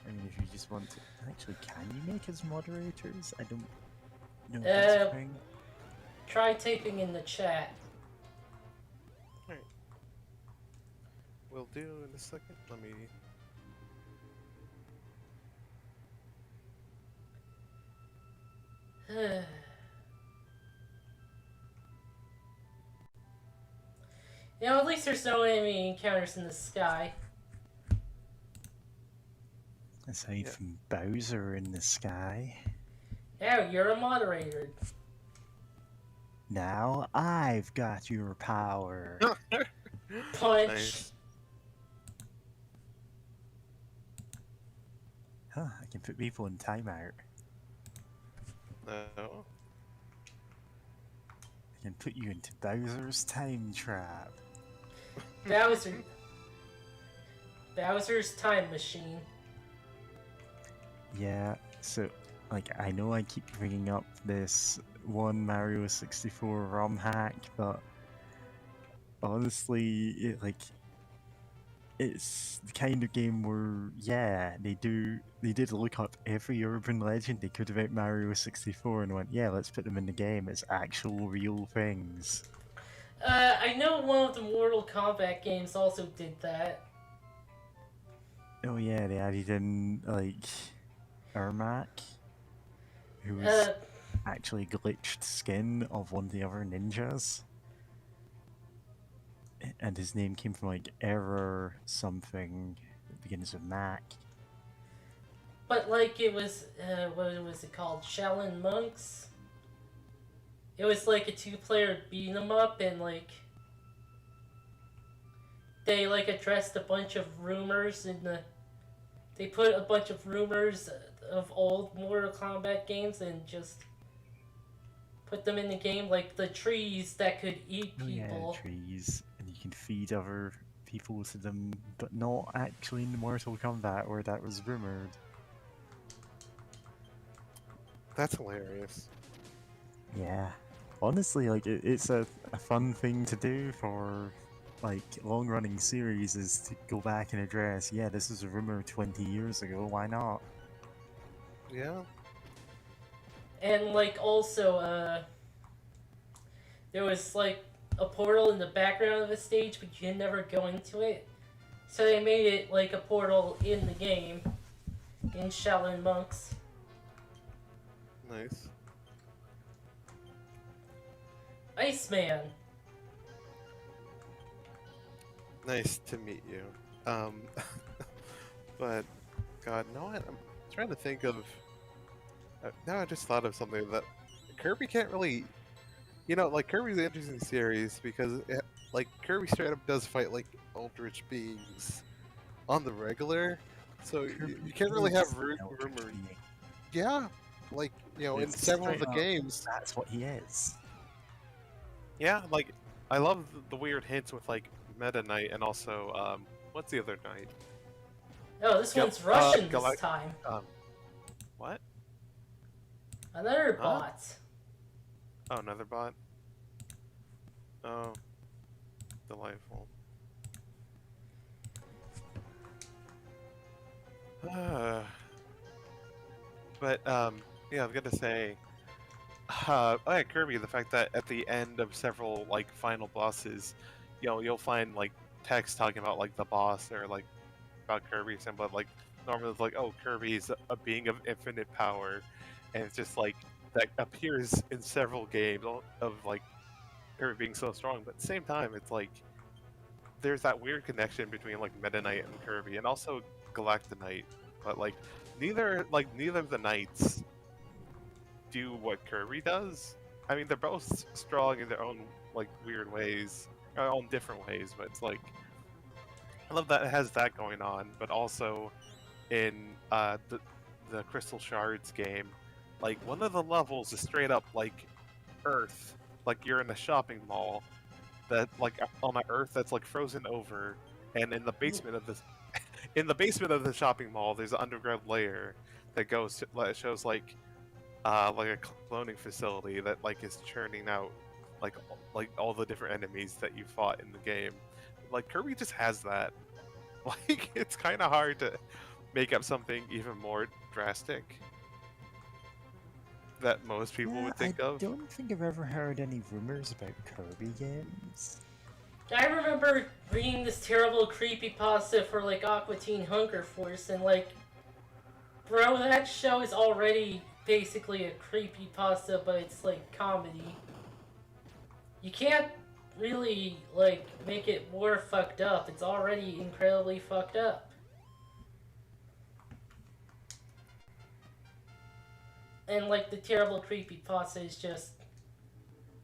I mean, if you just want to. Actually, can you make us moderators? I don't know if Uh, that's a thing. Try typing in the chat. Will do in a second. Let me. You know, at least there's no enemy encounters in the sky. Aside Yeah. from Bowser in the sky. Now you're a moderator. Now I've got your power. Punch. Nice. Huh, I can put people in timeout. No. I can put you into Bowser's time trap. Bowser. Bowser's time machine. Yeah, so, like, I know I keep bringing up this one Mario 64 ROM hack, but honestly, it's the kind of game where, yeah, they did look up every urban legend they could about Mario 64 and went, yeah, let's put them in the game. It's actual real things. I know one of the Mortal Kombat games also did that. Oh yeah, they added in, like, Ermac, who was Uh, actually glitched skin of one of the other ninjas. And his name came from, like, Error something that begins with Mac. but like it was, what was it called? Shaolin Monks? It was like a two-player beat 'em up, and like they like addressed a bunch of rumors in the. They put a bunch of rumors of old Mortal Kombat games and just put them in the game, like the trees that could eat Oh yeah, people. trees, and you can feed other people to them, but not actually in Mortal Kombat where that was rumored. That's hilarious. Yeah. Honestly, like, it's a fun thing to do for, like, long-running series is to go back and address, yeah, this is a rumor 20 years ago, why not? Yeah. And like also, there was like a portal in the background of the stage, but you can never go into it. So they made it like a portal in the game, in Shaolin Monks. Nice. Iceman. Nice to meet you. But God, no, I'm trying to think of. Now I just thought of something that Kirby can't really, like Kirby's an interesting series because like Kirby straight up does fight like Eldritch beings on the regular, so you can't really have rumors. Yeah, like in It's several of straight the up, games. that's what he is. Yeah, like I love the weird hints with like Meta Knight and also what's the other knight? Oh, this Gal- one's Russian Galact- this time. What? Another Huh? bot. Oh, another bot. Oh, delightful. But yeah, I'm gonna say, oh yeah, Kirby. The fact that at the end of several like final bosses, you'll find like text talking about like the boss or like about Kirby, but like normally it's like, oh, Kirby's a being of infinite power, and it's just like that appears in several games of like Kirby being so strong. But at the same time, it's like there's that weird connection between like Meta Knight and Kirby, and also Galactonite. But like neither of the knights do what Kirby does. I mean, they're both strong in their own like weird ways, their own different ways. But it's like I love that it has that going on, but also in the Crystal Shards game, like one of the levels is straight up like Earth, like you're in a shopping mall that like on an Earth that's like frozen over, and in the basement of this, in the basement of the shopping mall, there's an underground layer that that shows like a cloning facility that like is churning out like all the different enemies that you fought in the game. Like Kirby just has that. Like it's kind of hard to make up something even more drastic that most people would think I of. don't think I've ever heard any rumors about Kirby games. I remember reading this terrible creepypasta for like Aqua Teen Hunger Force, and like, bro, that show is already basically a creepypasta, but it's like comedy. You can't really like make it more fucked up. It's already incredibly fucked up. And like the terrible creepypasta is just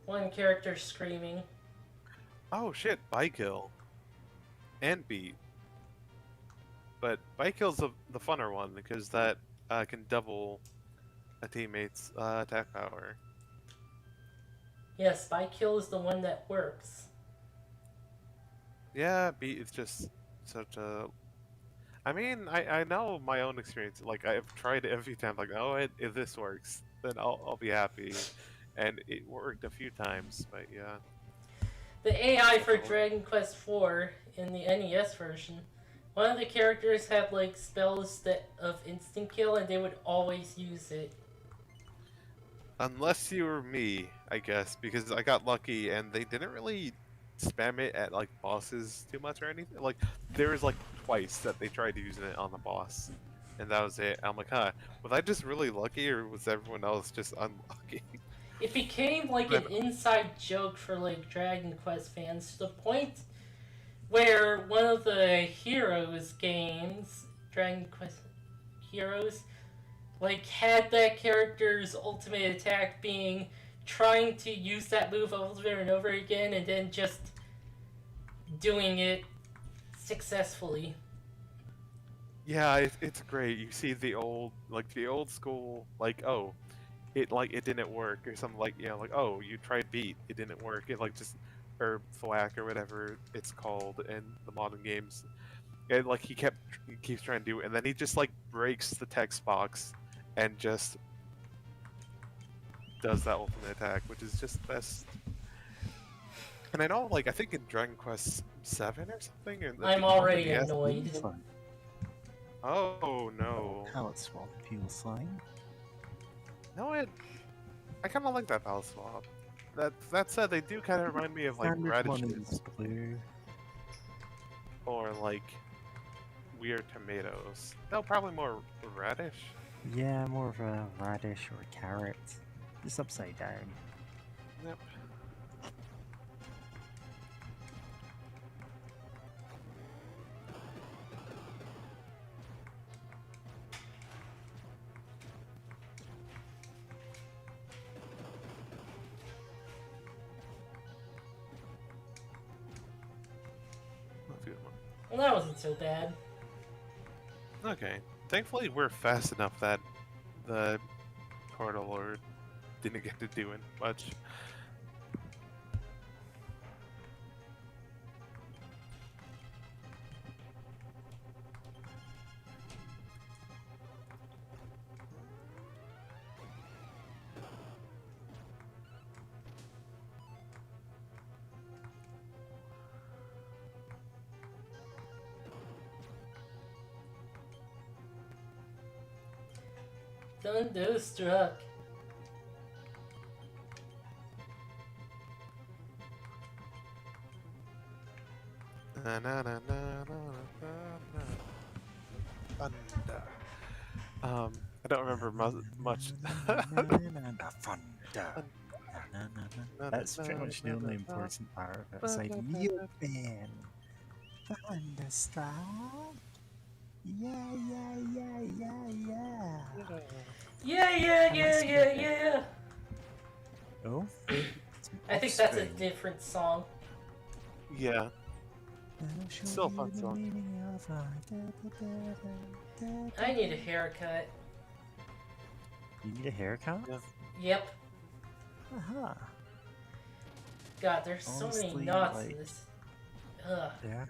one character screaming. Oh shit, Baikill and Beat, but Baikill's the funner one because that can double a teammate's attack power. Yeah, Spy Kill is the one that works. Yeah, Beat is just such a. I mean, I know my own experience. Like I've tried it every time. Like, oh, if this works, then I'll be happy, and it worked a few times. But yeah. The AI for Dragon Quest IV in the NES version, one of the characters had like spells of instant kill, and they would always use it. Unless you were me, I guess, because I got lucky and they didn't really spam it at like bosses too much or anything. Like there was like twice that they tried using it on the boss, and that was it. I'm like, huh, was I just really lucky or was everyone else just unlucky? It became like an inside joke for like Dragon Quest fans to the point where one of the Heroes games, Dragon Quest Heroes, like had that character's ultimate attack being trying to use that move over and over again and then just doing it successfully. Yeah, it's great. You see the old school like, oh, it didn't work or something, like like, oh, you tried Beat, it didn't work. It like just, or Thwack or whatever it's called in the modern games. And like he keeps trying to do it, and then he just like breaks the text box and just does that ultimate attack, which is just the best. And I know, like, I think in Dragon Quest 7 or something. I'm already annoyed. Oh no! Palette swap feels fine. No, I kind of like that palette swap. That said, they do kind of remind me of like radishes Blue. or like weird tomatoes. No, probably more radish. Yeah, more of a radish or a carrot. Just upside down. Yep. Well, that wasn't so bad. Okay. Thankfully, we're fast enough that the portal lord didn't get to doing much. Thunderstruck. Na, na, na, na, na, na, na. Thunder. I don't remember much. Thunder. That's pretty much the only important part of it. It's like, you man, Thunderstruck. Yeah. Yeah. Oh? I think that's a different song. Yeah. Still a fun song. I need a haircut. You need a haircut? Yeah. Yep. Uh-huh. God, there's so many Honestly, knots like- in this. Ugh. Yeah.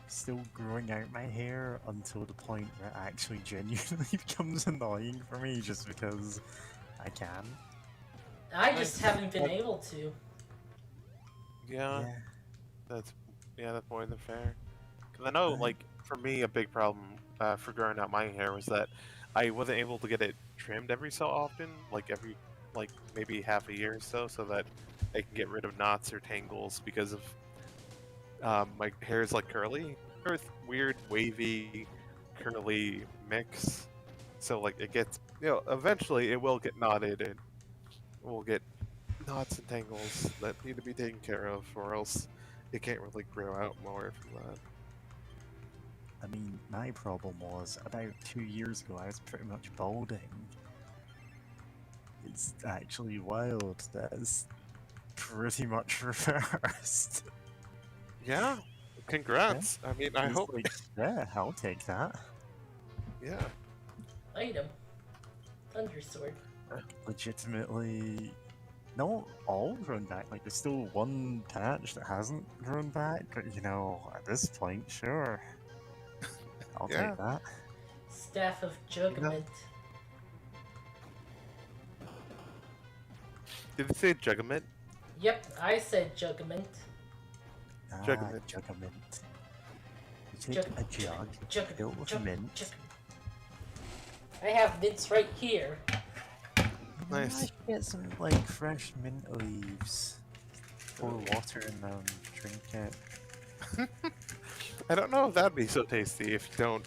Still growing out my hair until the point where it actually genuinely becomes annoying for me just because I can. I just haven't been able to. Yeah. Yeah. That's more than fair. Cause I know, like, for me, a big problem for growing out my hair was that I wasn't able to get it trimmed every so often, like maybe half a year or so, so that I can get rid of knots or tangles because of my hair is like curly or weird wavy curly mix. So like it gets, eventually it will get knotted and we'll get knots and tangles that need to be taken care of, or else it can't really grow out more from that. I mean, my problem was about 2 years ago I was pretty much balding. It's actually wild that it's pretty much reversed. Yeah, congrats. I mean, I It's hope. like, yeah, I'll take that. Yeah. Item. Thundersword. Legitimately, not all grown back. Like, there's still one patch that hasn't grown back, but at this point, sure. I'll Yeah. take that. Staff of Jugment. Did it say Jugament? Yep, I said Jugment. Jugament. Jugament. You take a jug, fill it with mint. I have mints right here. Nice. I should get some, like, fresh mint leaves. Pour water in them, drink it. I don't know if that'd be so tasty if you don't.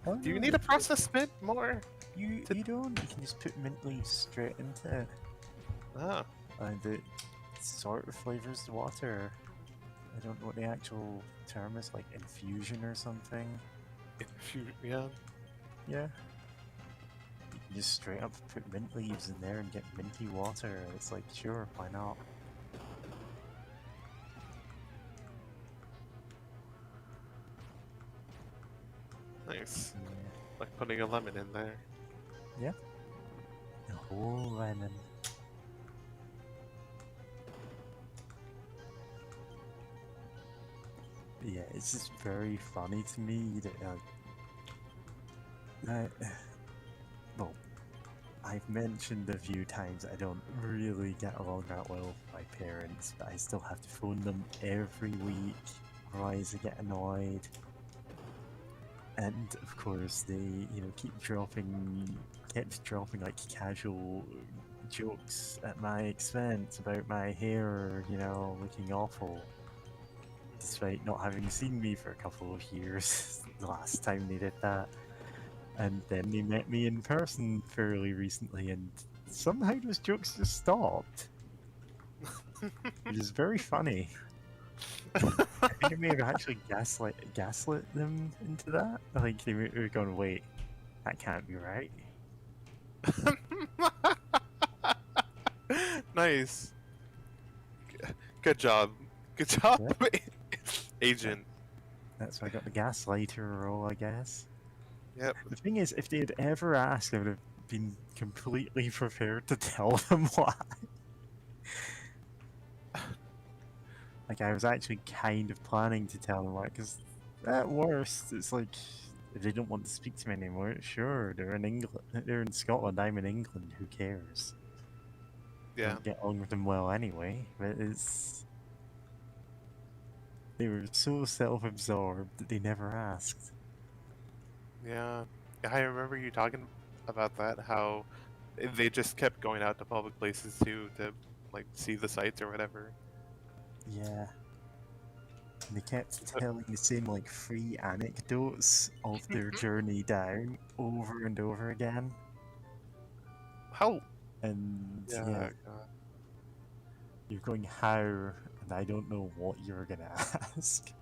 Oh, Do you no, need a processed mint more? You don't. You can just put mint leaves straight into it. Ah, And it sort of flavors the water. I don't know what the actual term is, like infusion or something. yeah. Yeah. You can just straight up put mint leaves in there and get minty water. It's like, sure, why not? Nice. Yeah. Like putting a lemon in there. A whole lemon. Yeah, it's just very funny to me that, well, I've mentioned a few times I don't really get along that well with my parents, but I still have to phone them every week, otherwise I get annoyed. And of course they, kept dropping like casual jokes at my expense about my hair, looking awful. Despite not having seen me for a couple of years the last time they did that. And then they met me in person fairly recently, and somehow those jokes just stopped. Which is very funny. I think I may have actually gaslit them into that. Like, they were going, wait, that can't be right. Nice. Good job. Good job, agent. That's why I got the gaslighter role, I guess. Yep. The thing is, if they had ever asked, I would have been completely prepared to tell them why. Like, I was actually kind of planning to tell them why, because at worst, it's like, if they don't want to speak to me anymore, sure, they're in England, they're in Scotland, I'm in England, who cares? Yeah. Don't get along with them well anyway, but it's... They were so self-absorbed that they never asked. Yeah. I remember you talking about that, how they just kept going out to public places too to like see the sights or whatever. Yeah. And they kept telling the same, like, free anecdotes of their journey down over and over again. How? And, Yeah. yeah, God. you're going, how? And I don't know what you're gonna ask.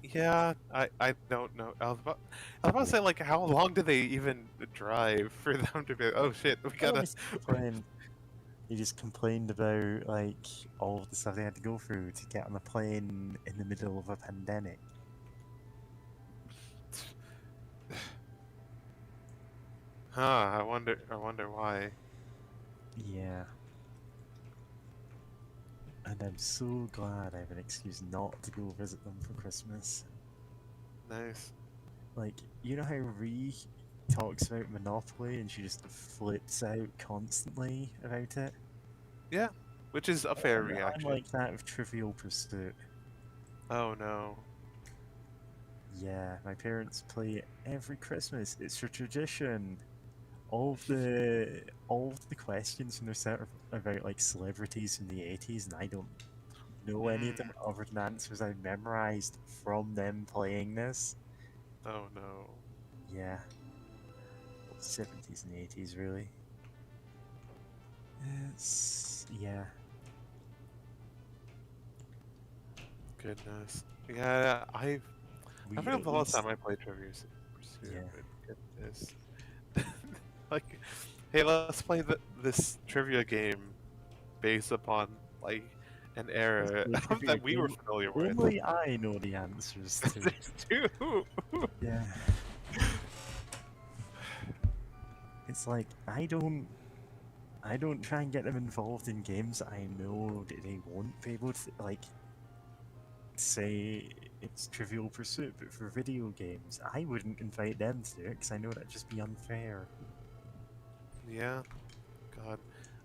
Yeah, I don't know. I was about to say, like, how long do they even drive for them to be? Oh shit, we gotta. He just complained about, like, all of the stuff they had to go through to get on a plane in the middle of a pandemic. Huh? I wonder. I wonder why. Yeah. And I'm so glad I have an excuse not to go visit them for Christmas. Nice. Like, you know how Ree talks about Monopoly and she just flips out constantly about it? Yeah, which is a fair I'm reaction. like that with Trivial Pursuit. Oh no. Yeah, my parents play it every Christmas. It's a tradition. All of the questions when they're set are about like celebrities in the 80s, and I don't know any of them other than answers I memorized from them playing this. Oh no. Yeah. 70s and 80s, really. It's... yeah. Goodness. Yeah, I forgot at the last least- time I played Trivial Pursuit. Yeah. But goodness. Like, hey, let's play this trivia game based upon like an era Let's play that we trivia were game. familiar with. Only I know the answers to. There's two. Yeah. It's like I don't try and get them involved in games that I know that they won't be able to, like, say it's Trivial Pursuit, but for video games, I wouldn't invite them to do it because I know that'd just be unfair. Yeah. God.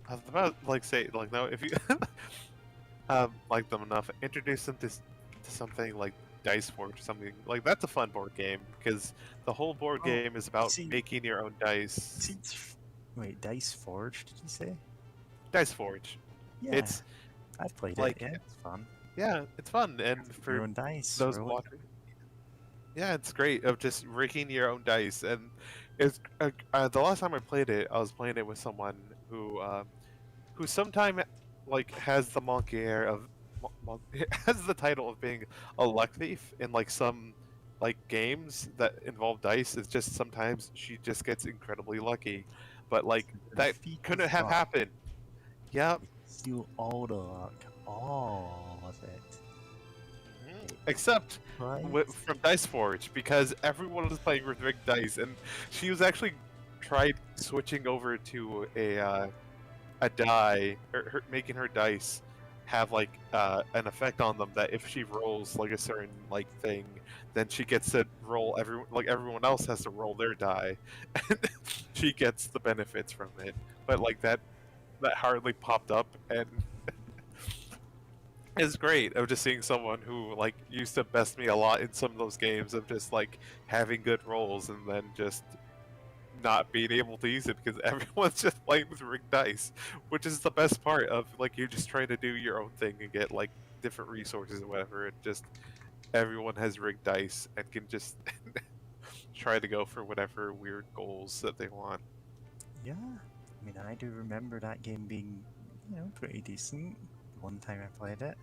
I was about to, like, say, like, no, if you like them enough, introduce them to something like Dice Forge or something. Like, that's a fun board game because the whole board Oh, game is about see- making your own dice. See, wait, Dice Forge? Did you say? Dice Forge. Yeah, It's I've played like- it. Yeah, it's fun. yeah, it's fun, and Your for own dice. those roll it. watching, yeah, it's great of just rigging your own dice. And it's the last time I played it, I was playing it with someone who sometime like has the monkey air of has the title of being a luck thief in like some like games that involve dice. It's just sometimes she just gets incredibly lucky, but like that Feat of couldn't have luck. happened. Yep. Steal all the luck, all of it. Except Right? from Dice Forge, because everyone was playing with rigged dice, and she was actually tried switching over to a die, or making her dice have like an effect on them that if she rolls like a certain like thing, then she gets to roll everyone else has to roll their die, and she gets the benefits from it. But like that hardly popped up, and it's great of just seeing someone who like used to best me a lot in some of those games of just like having good rolls and then just not being able to use it because everyone's just playing with rigged dice, which is the best part of like you're just trying to do your own thing and get like different resources and whatever. And just everyone has rigged dice and can just try to go for whatever weird goals that they want. Yeah. I mean, I do remember that game being, you know, pretty decent. One time I played it.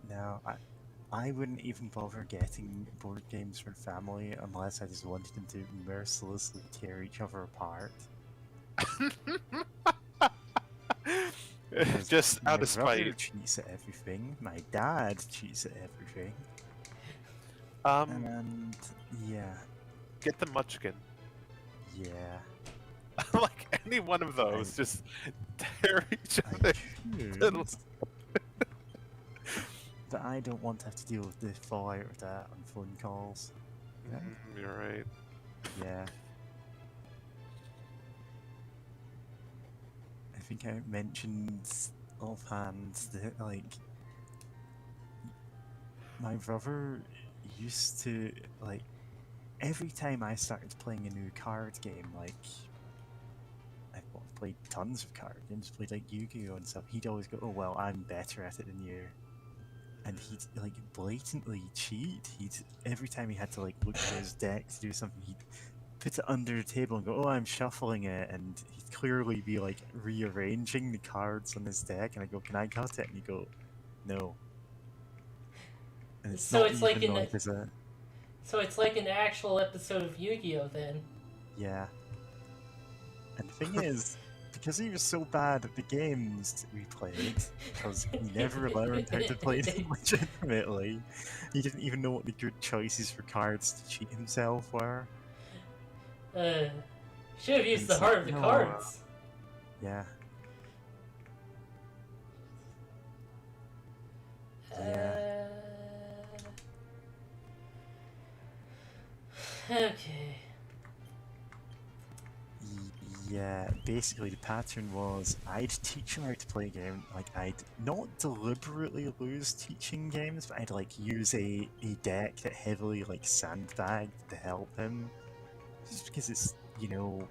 No, I wouldn't even bother getting board games for family unless I just wanted them to mercilessly tear each other apart. Because Just my out of brother spite. cheats at everything. My dad cheats at everything. Um, And yeah, get the Munchkin. yeah, Like any one of those, just tear each I other. could. But I don't want to have to deal with the fallout of that on phone calls. You know? You're right. Yeah. I think I mentioned offhand that, like, my brother used to, like, every time I started playing a new card game, like, I've played tons of card games, played like Yu-Gi-Oh! And stuff, he'd always go, oh, well, I'm better at it than you. And he'd, like, blatantly cheat. Every time he had to, like, look at his deck to do something, he'd put it under the table and go, oh, I'm shuffling it, and he'd clearly be like rearranging the cards on his deck, and I go, can I cut it? And he'd go, no. And it's So not it's even like in like the- as a So it's like an actual episode of Yu-Gi-Oh! Then. yeah. And the thing is, because he was so bad at the games we played, because he never learned how to play them legitimately, he didn't even know what the good choices for cards to cheat himself were. Should have used And the it's heart like, of the no, cards. Yeah. Yeah. Okay. Yeah, basically the pattern was I'd teach him how to play a game, like I'd not deliberately lose teaching games, but I'd like use a deck that heavily like sandbagged to help him. Just because it's, you know,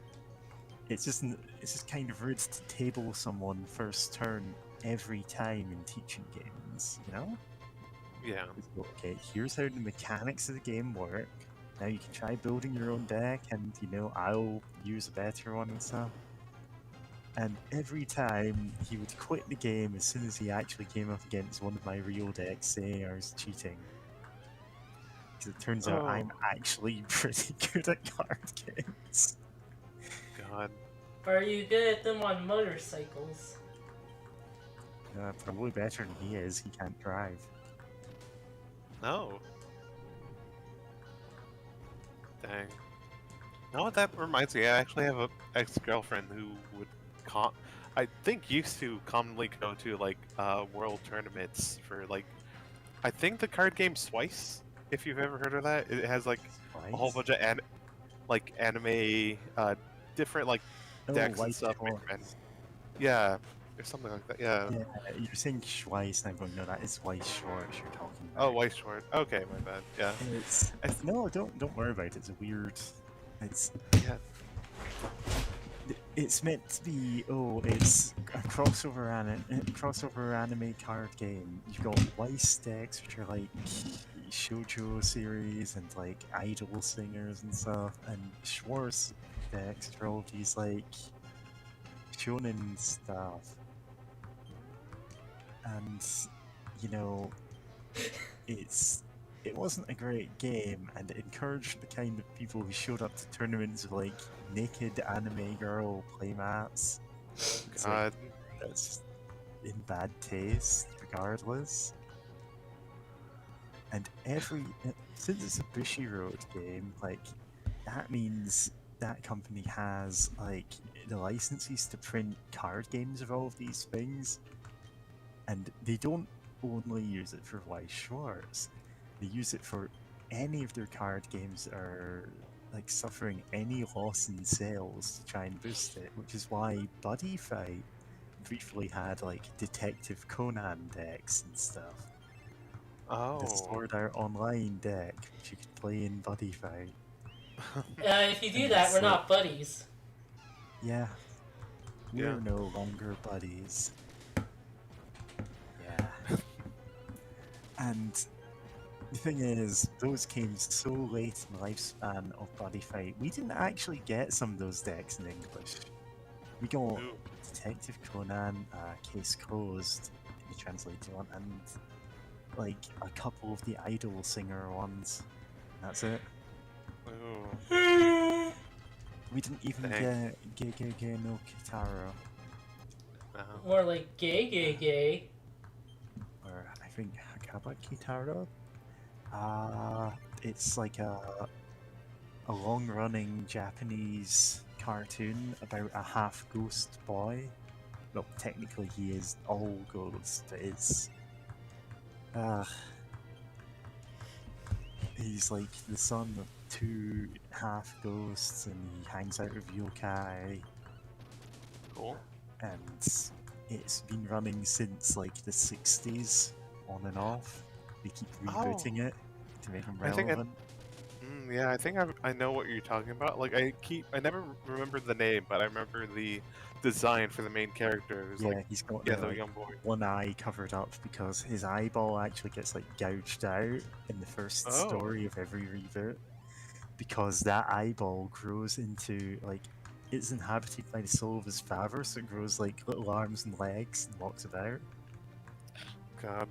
it's just kind of rude to table someone first turn every time in teaching games, you know? Yeah. Just go, okay, here's how the mechanics of the game work. Now you can try building your own deck, and you know I'll use a better one and stuff. And every time he would quit the game as soon as he actually came up against one of my real decks, saying I was cheating. Because it turns out I'm actually pretty good at card games. God. Are you good at them on motorcycles? Probably better than he is. He can't drive. No. Dang. Now that reminds me, I actually have a ex-girlfriend who would I think used to commonly go to like world tournaments for like I think the card game Swice, if you've ever heard of that. It has like a whole bunch of anime different like decks and stuff. And yeah, or something like that. Yeah. Yeah, you're saying Schweiss, and I'm going, no, that is Weiss Schwartz you're talking Oh, about. White Short. Okay, my bad. Yeah. No, don't worry about it. It's a weird. Yeah. It's meant to be. Oh, it's a crossover anime card game. You've got Weiss decks, which are like shoujo series and like idol singers and stuff, and Schwartz decks, which are all these like shonen stuff. And you know, it wasn't a great game, and it encouraged the kind of people who showed up to tournaments with like naked anime girl playmats. It's like, God. that's in bad taste, regardless. And since it's a Bushiroad game, like that means that company has like the licenses to print card games of all of these things, and they don't only use it for Weiss Schwartz. They use it for any of their card games that are like suffering any loss in sales to try and boost it, which is why Buddy Fight briefly had like Detective Conan decks and stuff. Oh. The Sword Art Online deck, which you could play in Buddy Fight. If you do that, we're not buddies. Yeah. We're Yeah. no longer buddies. Yeah. And the thing is, those came so late in the lifespan of Buddy Fight, we didn't actually get some of those decks in English. We got Ooh. Detective Conan, Case Closed, the translated one, and like a couple of the Idol Singer ones. That's it. Ooh. We didn't even Dang. get Gege no Kitaro. More like gay. Or I think Hakaba Kitaro. It's like a long-running Japanese cartoon about a half-ghost boy. Well, technically he is all ghost, but it's he's like the son of two half ghosts, and he hangs out with yokai, Cool. and it's been running since like the 60s, on and off. They keep rebooting it to make him I think relevant. Yeah, I think I know what you're talking about. Like I never remember the name, but I remember the design for the main character. It was Yeah, like, he's got yeah, the, the like, young boy. one eye covered up because his eyeball actually gets like gouged out in the first Oh. story of every reboot, because that eyeball grows into like it's inhabited by the soul of his father, so it grows like little arms and legs and walks about. God.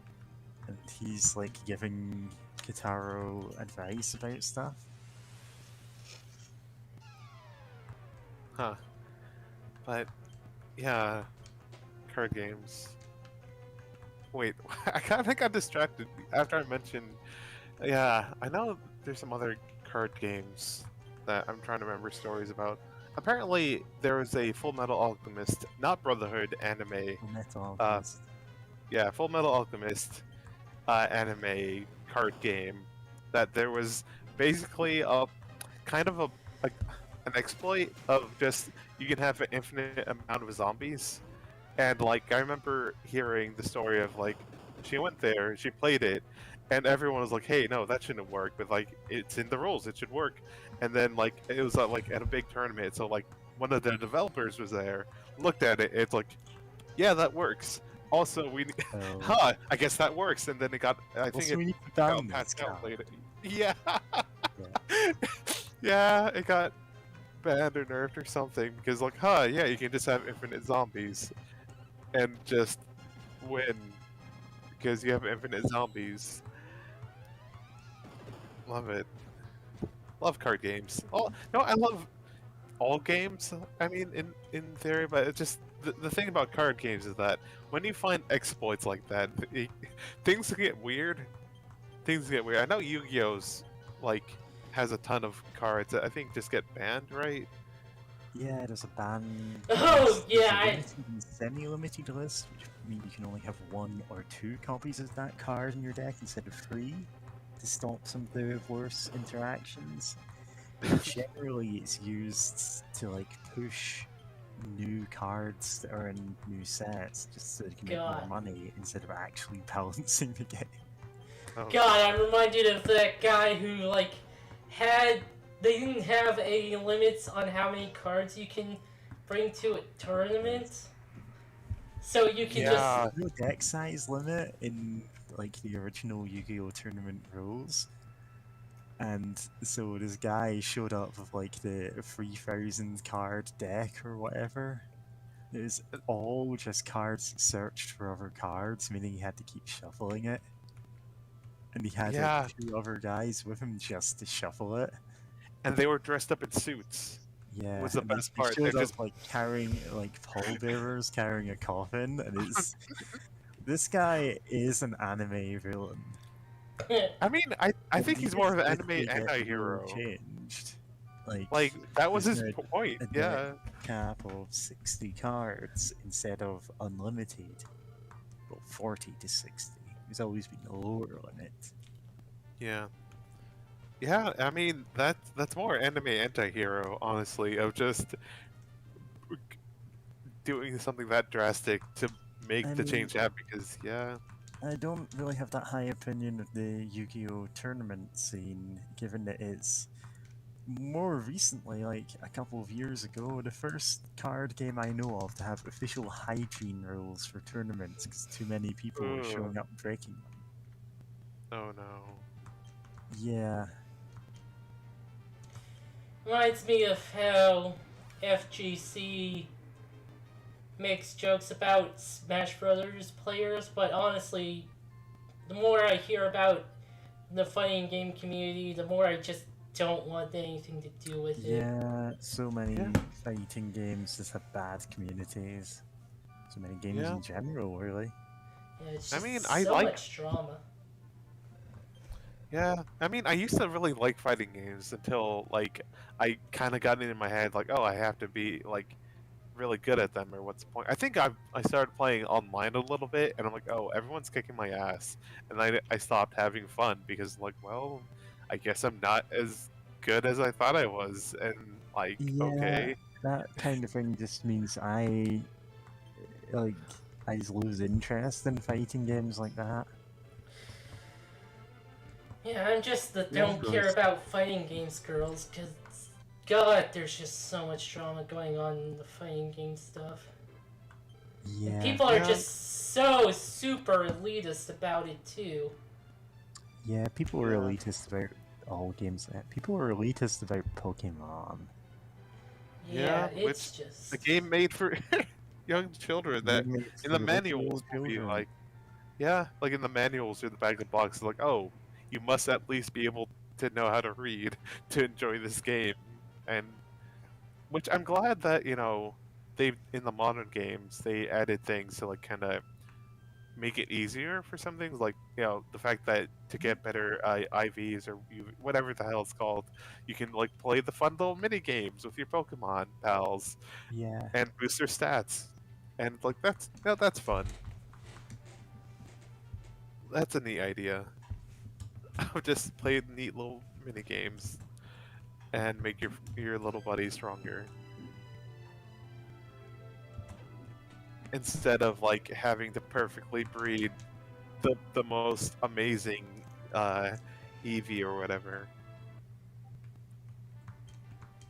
And he's like giving Kitaro advice about stuff. Huh. But yeah, card games. Wait, I kind of got distracted after I mentioned. Yeah, I know there's some other card games that I'm trying to remember stories about. Apparently, there was a Full Metal Alchemist, not Brotherhood anime. Metal Uh, Alchemist. Yeah, Full Metal Alchemist anime card game that there was basically a kind of a an exploit of just you can have an infinite amount of zombies. And like I remember hearing the story of like she went there, she played it, and everyone was like, "Hey, no, that shouldn't work." But like it's in the rules, it should work. And then like it was like at a big tournament, so like one of the developers was there, looked at it, it's like, "Yeah, that works." Also, So, huh, I guess that works. And then it got, I think also, it we need to got ban this patched out guy. later. Yeah, Yeah. yeah, it got banned or nerfed or something because like, huh, yeah, you can just have infinite zombies and just win because you have infinite zombies. Love it. Love card games. Oh no, I love all games. I mean, in theory, but it's just the thing about card games is that when you find exploits like that, things get weird. Things get weird. I know Yu-Gi-Oh's like has a ton of cards that I think just get banned, right? Yeah, there's a ban. Oh, There's yeah, a I- limited and semi-limited list, which means you can only have 1 or 2 copies of that card in your deck instead of 3 to stop some of the worse interactions. But generally, it's used to like push new cards that are in new sets, just so they can make more God. money instead of actually balancing the game. Oh, God, I'm reminded of that guy who like they didn't have any limits on how many cards you can bring to a tournament. So you can Yeah. There's no deck size limit in like the original Yu-Gi-Oh tournament rules. And so this guy showed up with like the 3,000 card deck or whatever. It was all just cards searched for other cards, meaning he had to keep shuffling it. And he had Yeah. like 2 other guys with him just to shuffle it. And they were dressed up in suits. Yeah, Was the and they- best they part. showed They're up just like carrying like pallbearers carrying a coffin, and it's this guy is an anime villain. just I mean, I think he's more of an This anime literally gets anti-hero. Changed. Like that was there's his a- point. a Yeah. deck cap of 60 cards instead of unlimited. Well, 40 to 60. There's always been a lower limit. Yeah. Yeah, I mean that's more anime anti-hero, honestly, of just doing something that drastic to make I the mean- change happen because yeah. I don't really have that high opinion of the Yu-Gi-Oh tournament scene, given that it's more recently, like a couple of years ago, the first card game I know of to have official hygiene rules for tournaments, because too many people were showing up breaking them. Oh no. Yeah, reminds me of how FGC makes jokes about Smash Brothers players, but honestly, the more I hear about the fighting game community, the more I just don't want anything to do with it. yeah, so many Yeah. fighting games just have bad communities. So many games Yeah. in general, really. Yeah, it's I just mean, so much drama. Yeah, I mean, I used to really like fighting games until like I kind of got it in my head like, oh, I have to be like really good at them, or what's the point? I think I started playing online a little bit, and I'm like, oh, everyone's kicking my ass, and I stopped having fun because like, well, I guess I'm not as good as I thought I was, and like, Yeah, okay, that kind of thing just means like I just lose interest in fighting games like that. Yeah, I'm just the Yeah, don't so care it's- about fighting games girls, because, God, there's just so much drama going on in the fighting game stuff. And Yeah, people are Yeah. just so super elitist about it, too. yeah, people are Yeah. elitist about all games. People are elitist about Pokemon. Yeah, Yeah, it's just... the game made for young children that Game made in the for literal manuals will be children. like. Yeah, like in the manuals or the back of the box, like, oh, you must at least be able to know how to read to enjoy this game, and which I'm glad that they in the modern games they added things to like kind of make it easier for some things, like the fact that to get better IVs or whatever the hell it's called, you can like play the fun little mini games with your Pokemon pals Yeah, and boost their stats, and like that's fun. That's a neat idea. I'll just play neat little mini games and make your little buddy stronger. Instead of like having to perfectly breed the most amazing Eevee or whatever.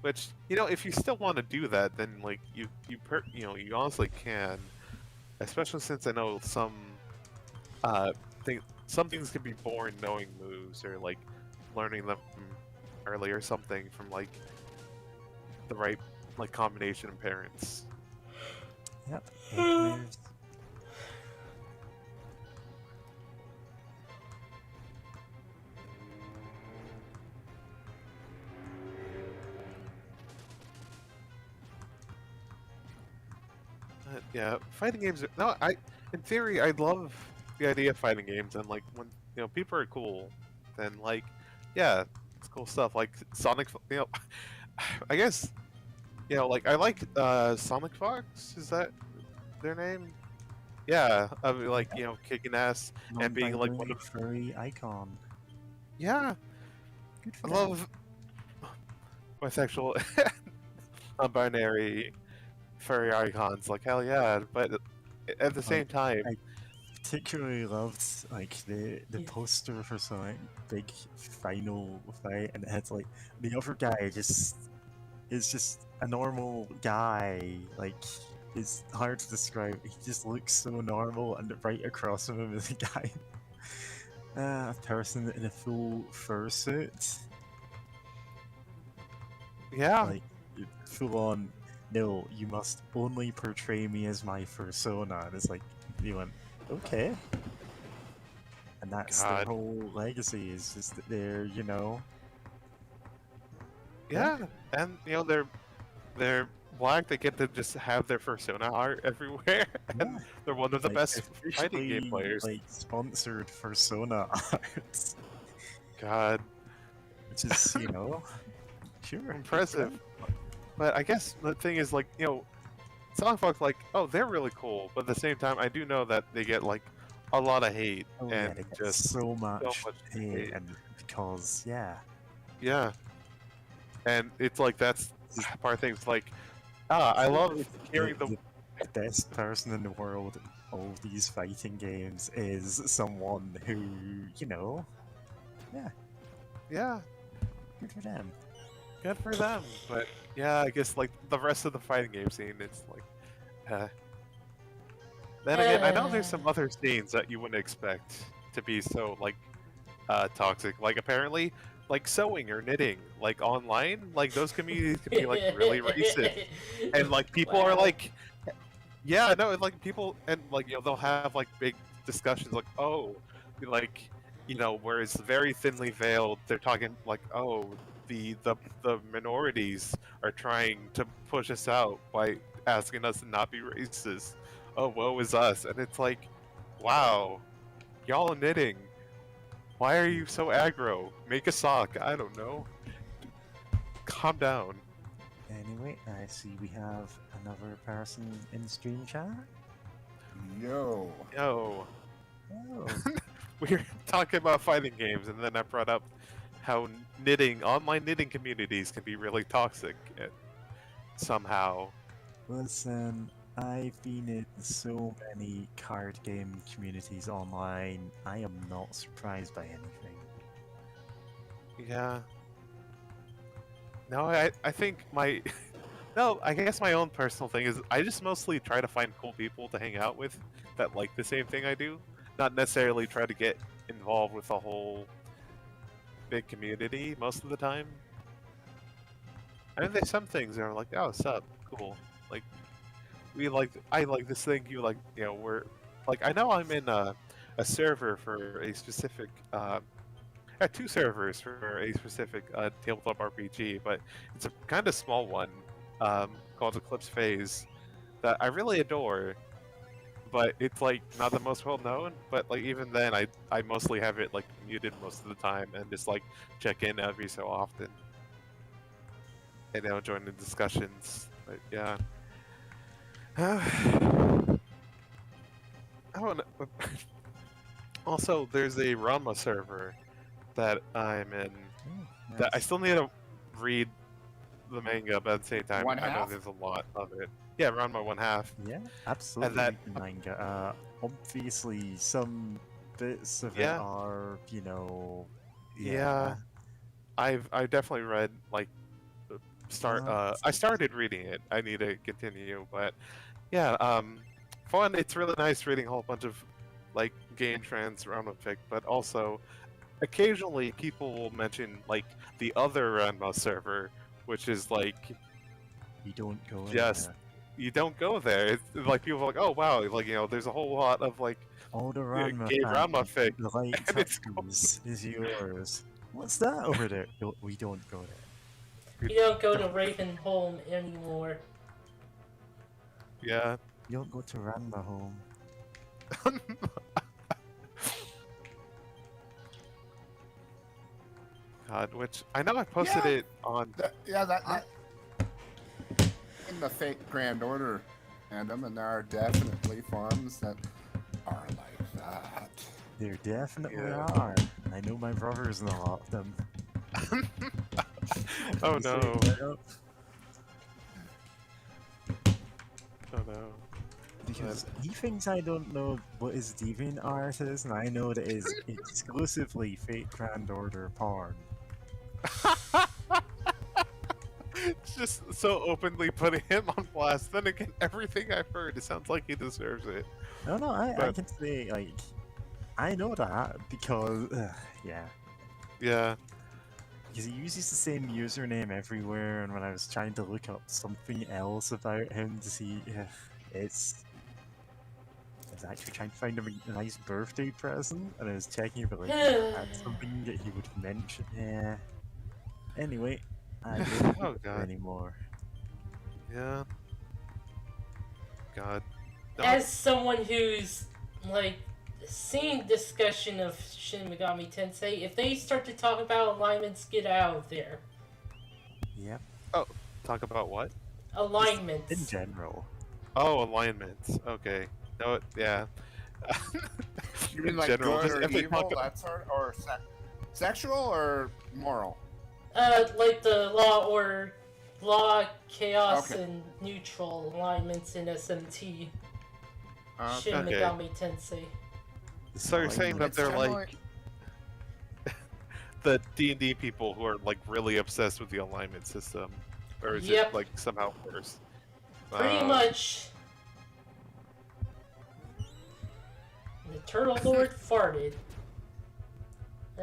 Which if you still want to do that, then like you honestly can. Especially since I know some things can be born knowing moves or like learning them early or something from like the right like combination of parents. yep. Egg moves. Yeah, fighting games. No, in theory, I love the idea of fighting games, and like when people are cool, then like, yeah, it's cool stuff. Like Sonic, I guess, like I like Sonic Fox. Is that their name? Yeah, I mean, like kicking ass and being like one Non-binary of. furry icon. Yeah, Good for I them. love bisexual, non-binary furry icons. Like hell yeah, but at the same time. I particularly loved like the Yeah. poster for Sonic big final fight, and it had like the other guy is just a normal guy. Like it's hard to describe. He just looks so normal, and right across from him is a guy, a person in a full fursuit, Yeah, like full on. No, you must only portray me as my persona. And it's like you went, okay. And that's their God. whole legacy is just that they're, Yeah, and they're black. They get to just have their persona art everywhere, and yeah, they're one of the like, best fighting game officially, players. like sponsored persona art, God, which is, sure, good for impressive. them. But I guess the thing is like Sonic Fox, like, oh, they're really cool, but at the same time, I do know that they get like a lot of hate Oh, yeah, and they get just so much much hate, hate. and because yeah, yeah, and it's like that's part of things. Like, I love hearing the the best person in the world in all these fighting games is someone who, yeah. good for them. Good for them, but yeah, I guess like the rest of the fighting game scene, it's like, then again, I know there's some other scenes that you wouldn't expect to be so like, toxic. Like apparently, like sewing or knitting, like online, like those communities can be like really racist, and like people are Wow. like, yeah, no, like people and like they'll have like big discussions like, oh, like where it's very thinly veiled. They're talking like, oh, the minorities are trying to push us out by asking us to not be racist oh, woe is us, and it's like, wow, y'all are knitting. Why are you so aggro? Make a sock. I don't know. Calm down. Anyway, I see we have another person in stream chat. Yo. Yo, Oh, we were talking about fighting games, and then I brought up how online knitting communities can be really toxic somehow. listen, I've been in so many card game communities online. I am not surprised by anything. Yeah. No, I think my no, I guess my own personal thing is I just mostly try to find cool people to hang out with that like the same thing I do, not necessarily try to get involved with a whole big community most of the time. I mean, there's some things that are like, oh, sup, cool. Like, I like this thing. You like, we're like, I know I'm in a server for a specific, two servers for a specific tabletop RPG, but it's a kind of small one called Eclipse Phase that I really adore. But it's like not the most well known. But like even then, I mostly have it like muted most of the time and just like check in every so often. And join the discussions. But yeah. I don't know. Also, there's a Ranma server that I'm in Oh, that I nice. still need to read the manga, but at the same time, One I know half? there's a lot of it. Yeah, Ranma 1/2. Yeah, absolutely. that- the manga. Obviously, some bits of Yeah. it are, Yeah. I definitely read like I started reading it. I need to continue, but yeah, fun. It's really nice reading a whole bunch of like game trends around the fic, but also occasionally people will mention like the other Ranma server, which is like You don't go in Just- there. you don't go there. It's like people are like, oh wow, like there's a whole lot of like All the yeah, Ranma gay Ranma fans, fic. the light and it's tattoos is yours. What's that over there? We don't go there. You don't go to Ravenholm anymore. Yeah. You don't go to Ranma home. God, which I know I posted Yeah. it on. That in the fake Grand Order fandom, and there are definitely forums that are like that. There definitely Yeah. are. I know my brother's in a lot of them. Oh He say no! right up, Oh no! Because he thinks I don't know what his DeviantArt is, and I know that it is exclusively fake Grand Order porn. It's just so openly putting him on blast. Then again, everything I've heard, it sounds like he deserves it. No, I But- can say, like, I know that because, yeah. Yeah. Because he uses the same username everywhere, and when I was trying to look up something else about him to see, it's. I was actually trying to find him a nice birthday present, and I was checking if it like, had something that he would mention. Yeah. Anyway, I don't Oh do it god. anymore. Yeah. God. No, As someone who's like seen discussion of Shin Megami Tensei, if they start to talk about alignments, get out of there. Yep. talk about what? Alignments. In general. Oh, alignments. Okay. No, yeah. You mean In like general, good just or if they evil, talk- that sort, or sexual or moral? Like the law, chaos, Okay. and neutral alignments in SMT. Shin Okay. Megami Tensei. So you're saying that It's they're kinda like the D&D people who are like really obsessed with the alignment system, or is Yep. it like somehow worse? Pretty much. The Turtle Lord farted.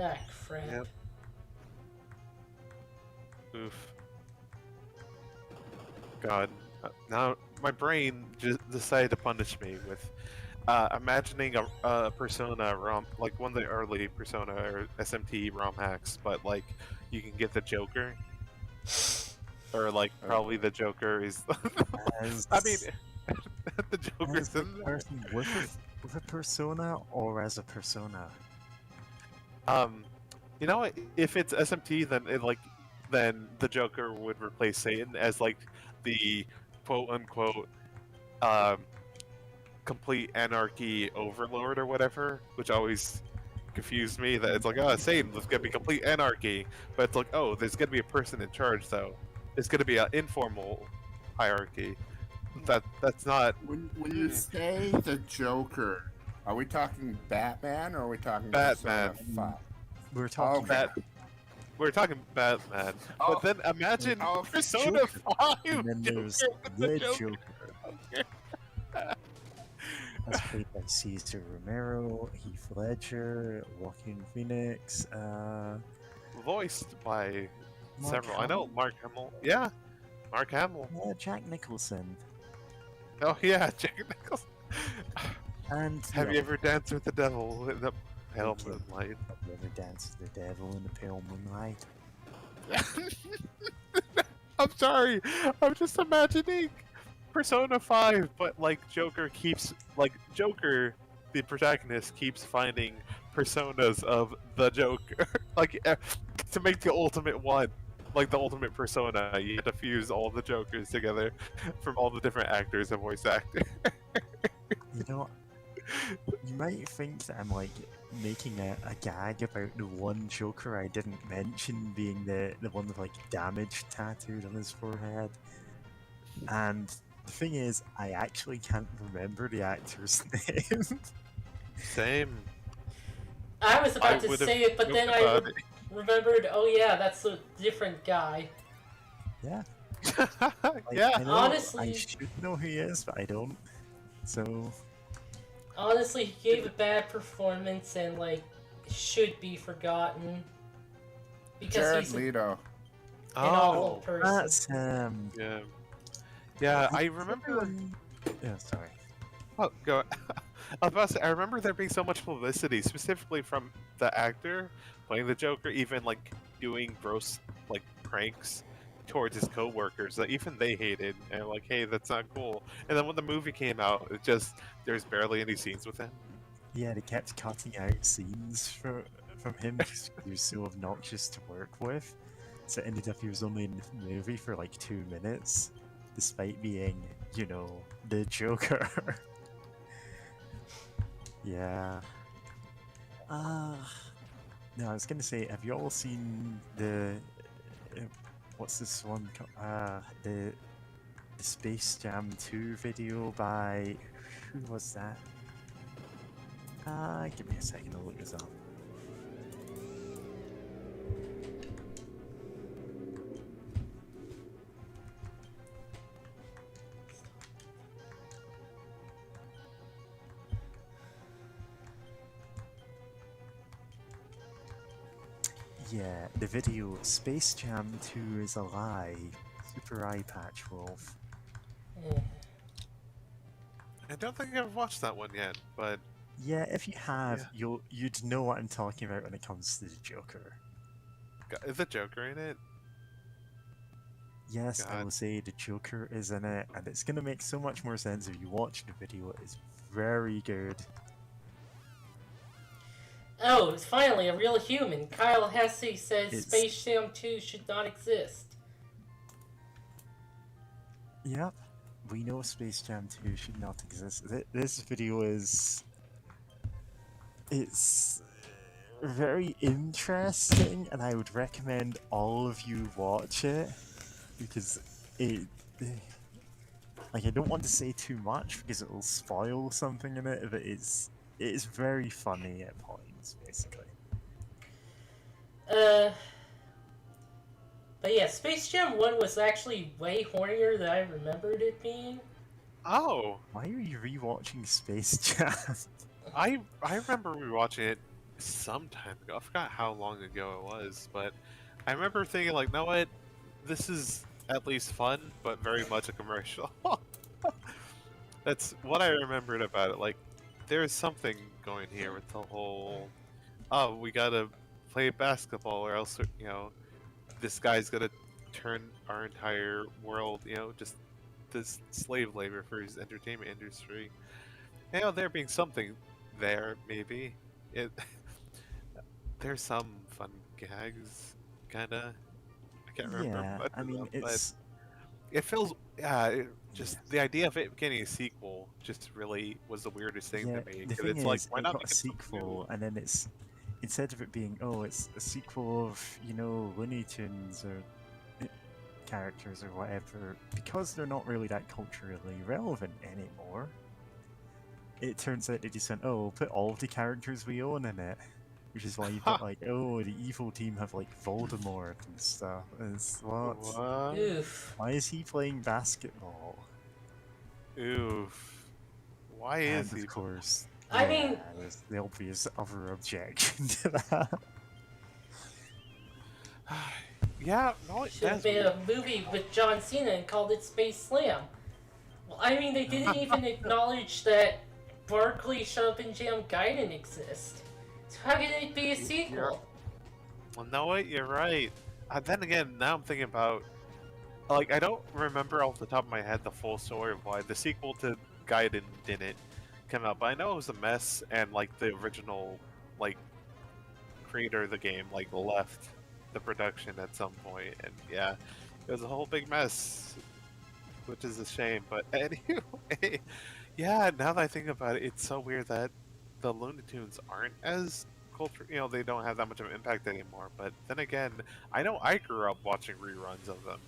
Ah, crap. Yep. Oof. God. Now my brain just decided to punish me with imagining a Persona ROM, like one of the early Persona or SMT ROM hacks, but like you can get the Joker, or like probably the Joker is. As, I mean, the Joker's As a in there. person with a persona or as a persona? You know what? If it's SMT, then the Joker would replace Satan as like the quote unquote um, complete anarchy overlord or whatever, which always confused me. That it's like, oh, Satan, there's gonna be complete anarchy, but it's like, oh, there's gonna be a person in charge though. It's gonna be an informal hierarchy. That's not. When you say the Joker, are we talking Batman or are we talking Batman. Persona 5? We're talking Okay. Bat- We're talking Batman, Oh, but then imagine oh, Persona Joker. 5 and then there's Joker with the Joker. Joker. That's played by Cesar Romero, Heath Ledger, Joaquin Phoenix, Voiced by Mark several. I know Hamill? Mark Hamill. Yeah, Mark Hamill. Jack Nicholson. Oh yeah, Jack Nicholson. And Have you ever danced with the devil in the pale Okay. moonlight? Have you ever danced with the devil in the pale moonlight? I'm sorry. I'm just imagining Persona 5, but like Joker, the protagonist, keeps finding personas of the Joker, to make the ultimate one, like the ultimate persona. You have to fuse all the Jokers together from all the different actors and voice actors. You know, you might think that I'm like making a gag about the one Joker I didn't mention being the one with like damage tattooed on his forehead. And the thing is, I actually can't remember the actor's name. Same. I was about I to would've say it, but then joked I about it. remembered. Oh yeah, that's a different guy. Yeah. Like, Yeah. I know Honestly- I should know who he is, but I don't. So Honestly, he gave a bad performance and like should be forgotten because Jared he's an Leto. awful person. that's Yeah. Yeah, I remember. everyone- Yeah, sorry. Oh, go. I was about to say, I remember there being so much publicity, specifically from the actor playing the Joker, even like doing gross like pranks towards his coworkers that even they hated, and like, hey, that's not cool. And then when the movie came out, there's barely any scenes with him. Yeah, they kept cutting out scenes from him because he was so obnoxious to work with. So it ended up he was only in the movie for like 2 minutes, despite being, you know, the Joker. Yeah. No, I was gonna say, have you all seen the what's this one? The Space Jam 2 video by who was that? Give me a second to look this up. Yeah, the video Space Jam 2 is a lie. Super Eye Patch Wolf. Eh. I don't think I've watched that one yet, but Yeah, if you have, Yeah. you'd know what I'm talking about when it comes to the Joker. is the Joker in it? Yes, I God. will say the Joker is in it, and it's gonna make so much more sense if you watch the video. It's very good. Oh, it's finally a real human. Kyle Hesse says It's- Space Jam 2 should not exist. Yep, we know Space Jam 2 should not exist. This video is... It's very interesting, and I would recommend all of you watch it, because it... Like, I don't want to say too much, because it will spoil something in it, but it's very funny at points, basically. But yeah, Space Jam 1 was actually way hornier than I remembered it being. Oh, Why are you rewatching Space Jam? I remember rewatching it some time ago. I forgot how long ago it was, but I remember thinking like, know what, this is at least fun, but very much a commercial. That's what I remembered about it. Like, there's something going here with the whole, oh, we gotta play basketball or else, you know, this guy's gonna turn our entire world, you know, just this slave labor for his entertainment industry. You know, there being something there, maybe. It there's some fun gags, kinda. I can't remember Yeah, much I of mean, them, but it's it feels just the idea of it getting a sequel just really was the weirdest thing yeah. to me The because thing it's like is, why it not got make a it something new? sequel, and then it's instead of it being it's a sequel of Looney Tunes or characters or whatever, because they're not really that culturally relevant anymore. It turns out they just went, we'll put all of the characters we own in it. Which is why you've got like, the evil team have like Voldemort and stuff. And it's what? What? Oof. Why is he playing basketball? Oof. Why is And he? of course, I mean- there's the obvious other objection to that. Yeah, no, Should have that's made weird. a movie with John Cena and called it Space Slam. Well, I mean, they didn't even acknowledge that Barkley Shut Up and Jam Gaiden exists. So how can it be a sequel? Well, no, what? You're right. Then again, now I'm thinking about, like, I don't remember off the top of my head the full story of why the sequel to Gaiden didn't come out, but I know it was a mess, and like the original, like, creator of the game, like, left the production at some point, and yeah, it was a whole big mess, which is a shame. But anyway, yeah, now that I think about it, it's so weird that the Looney Tunes aren't as culture, they don't have that much of an impact anymore. But then again, I know I grew up watching reruns of them,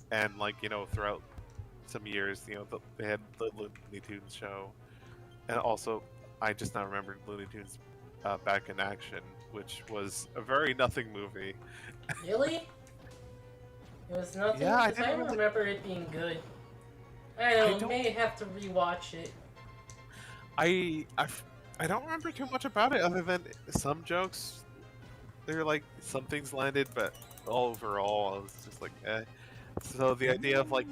and like throughout some years, they had the Looney Tunes show, and also I just now remembered Looney Tunes Back in Action, which was a very nothing movie. Really? It was nothing? Yeah, I 'Cause I didn't really- remember it being good. I don't know, don't- may have to rewatch it. I don't remember too much about it other than some jokes. They're like some things landed, but overall I was just like, eh. So the idea of like,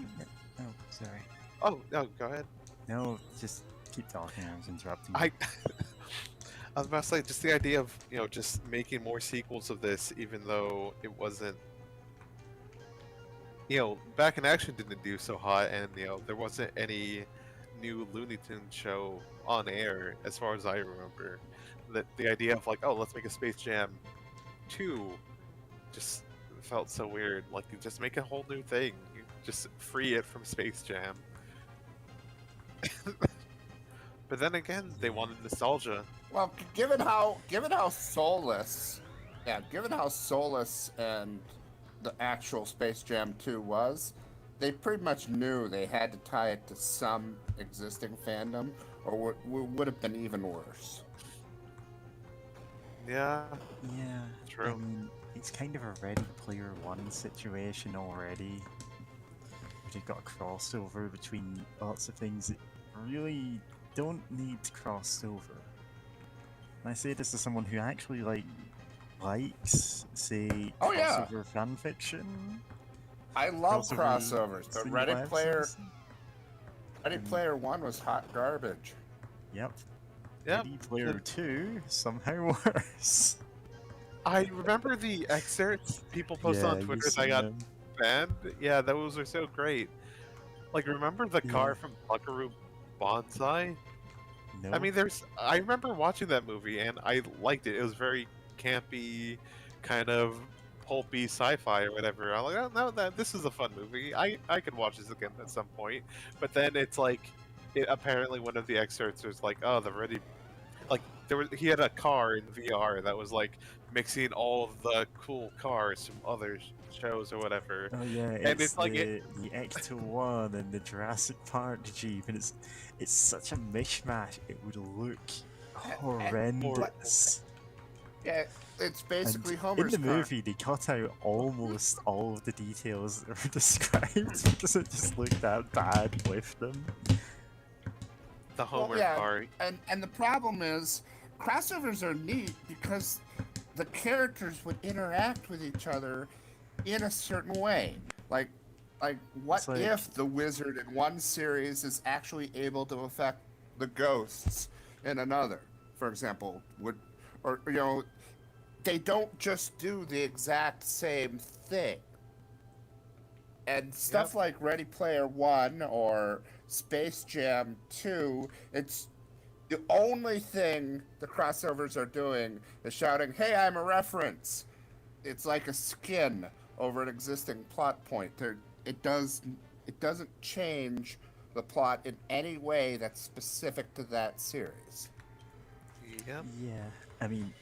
Oh, sorry. oh no, go ahead. No, just keep talking. I was interrupting. I I was about to say just the idea of just making more sequels of this, even though it wasn't. Back in Action didn't do so hot, and there wasn't any new Looney Tunes show on air as far as I remember. The idea of like, oh, let's make a Space Jam 2 just felt so weird. Like, you just make a whole new thing. You just free it from Space Jam. But then again, they wanted nostalgia. Well, given how soulless and the actual Space Jam 2 was, they pretty much knew they had to tie it to some existing fandom, or would have been even worse. Yeah, Yeah, true. I mean, it's kind of a Ready Player One situation already. You've got a crossover between lots of things that really don't need crossover. And I say this as someone who actually likes, say, Oh, yeah. crossover fan fiction. I love crossover crossovers, but single Ready Player episodes. 1 was hot garbage. Yep. Yep. Ready Player 2, somehow worse. I remember the excerpts people posted on you've Twitter that seen got them. banned. Yeah, those are so great. Like, remember the car Yeah. from Buckaroo Banzai? No. I mean, I remember watching that movie and I liked it. It was very campy, kind of pulpy sci-fi or whatever. I'm like, oh no, this is a fun movie. I could watch this again at some point. But then it's like, apparently one of the excerpts was like, oh, he had a car in VR that was like mixing all of the cool cars from other shows or whatever. Oh yeah, And it's like the Ecto One and the Jurassic Park Jeep, and it's such a mishmash. It would look horrendous. Yeah, it's basically And Homer's in the car. movie, they cut out almost all of the details that were described because it just looked that bad with them. The Homer yeah. car. And the problem is, crossovers are neat because the characters would interact with each other in a certain way. Like what It's like- if the wizard in one series is actually able to affect the ghosts in another, for example? They don't just do the exact same thing. And stuff like Ready Player One or Space Jam 2, it's the only thing the crossovers are doing is shouting, "Hey, I'm a reference." It's like a skin over an existing plot point. It doesn't change the plot in any way that's specific to that series. Yep. Yeah, I mean,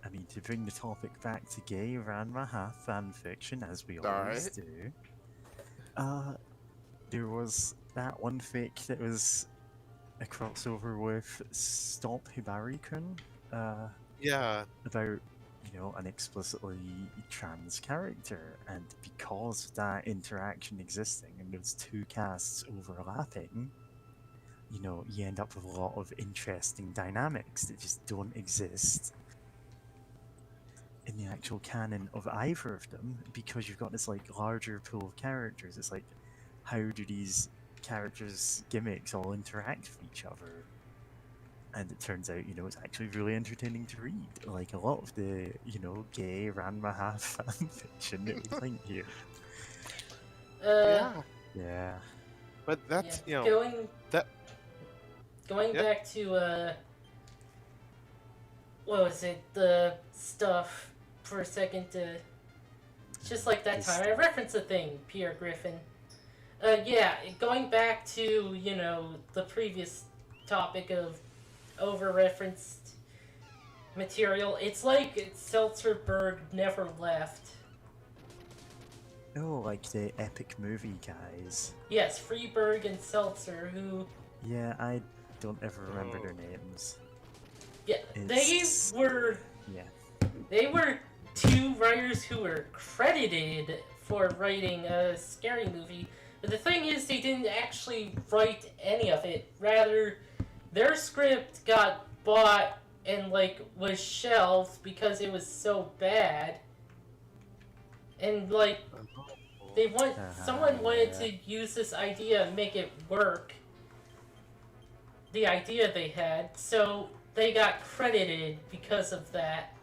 I mean, to bring the topic back to gay Ranma fan fiction, as we always do, there was that one fic that was a crossover with Stop Hibari-kun, Yeah. about, you know, an explicitly trans character, and because of that interaction existing and those two casts overlapping, you know, you end up with a lot of interesting dynamics that just don't exist in the actual canon of either of them, because you've got this like larger pool of characters. It's like, how do these characters' gimmicks all interact with each other? And it turns out, you know, it's actually really entertaining to read. Like a lot of the, you know, gay Ranma fan fiction that we think here. Yeah. Yeah. But that's, yeah, you know, going yeah. back to what was it, the stuff for a second, just like that time I referenced a thing, Pierre Griffin. Yeah, going back to, you know, the previous topic of over-referenced material, it's like Seltzerberg never left. Oh, like the epic movie guys. Yes, Freeberg and Seltzer, who... Yeah, I don't ever remember their names. Yeah, It's- they were two writers who were credited for writing a scary movie, but the thing is they didn't actually write any of it. Rather, their script got bought and like was shelved because it was so bad. And like someone wanted to use this idea and make it work. The idea they had, so they got credited because of that.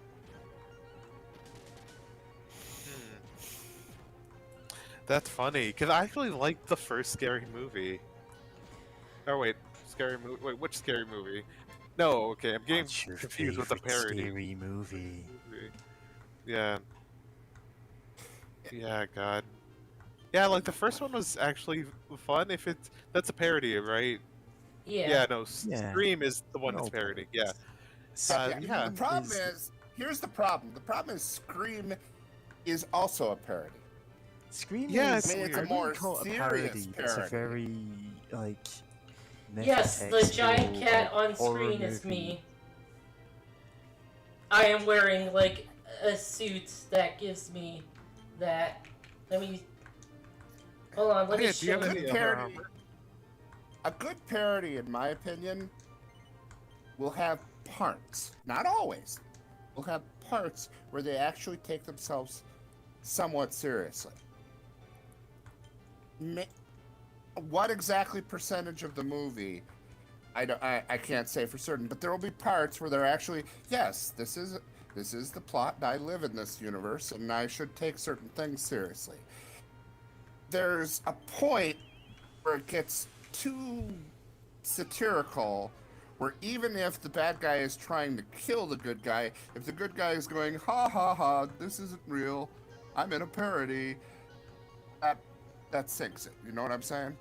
That's funny, because I actually liked the first Scary Movie. Oh, wait. Scary Movie? Wait, which Scary Movie? No, okay, I'm getting What's your confused with the favorite parody. scary movie? Yeah. Yeah, God. Yeah, like, the first one was actually fun, if it's... That's a parody, right? Yeah. Yeah, no, Yeah. Scream is the one that's No, parodying, yeah. Yeah, the problem is- is, here's the problem. The problem is Scream is also a parody. Scream Yeah, is, it's I mean, it's I a wouldn't more call it a serious parody. It's a parody. very, like, Yes, the giant metatextual, cat on horror screen is movie. me. I am wearing like a suit that gives me that. Let me. Hold on, let me Yeah, do you show have you. any Good other parody. A good parody, in my opinion, will have parts. Not always. Will have parts where they actually take themselves somewhat seriously. What exactly percentage of the movie? I can't say for certain, but there will be parts where they're actually, yes, this is the plot, and I live in this universe, and I should take certain things seriously. There's a point where it gets too satirical, where even if the bad guy is trying to kill the good guy, if the good guy is going, ha ha ha, this isn't real, I'm in a parody, that sinks it. You know what I'm saying?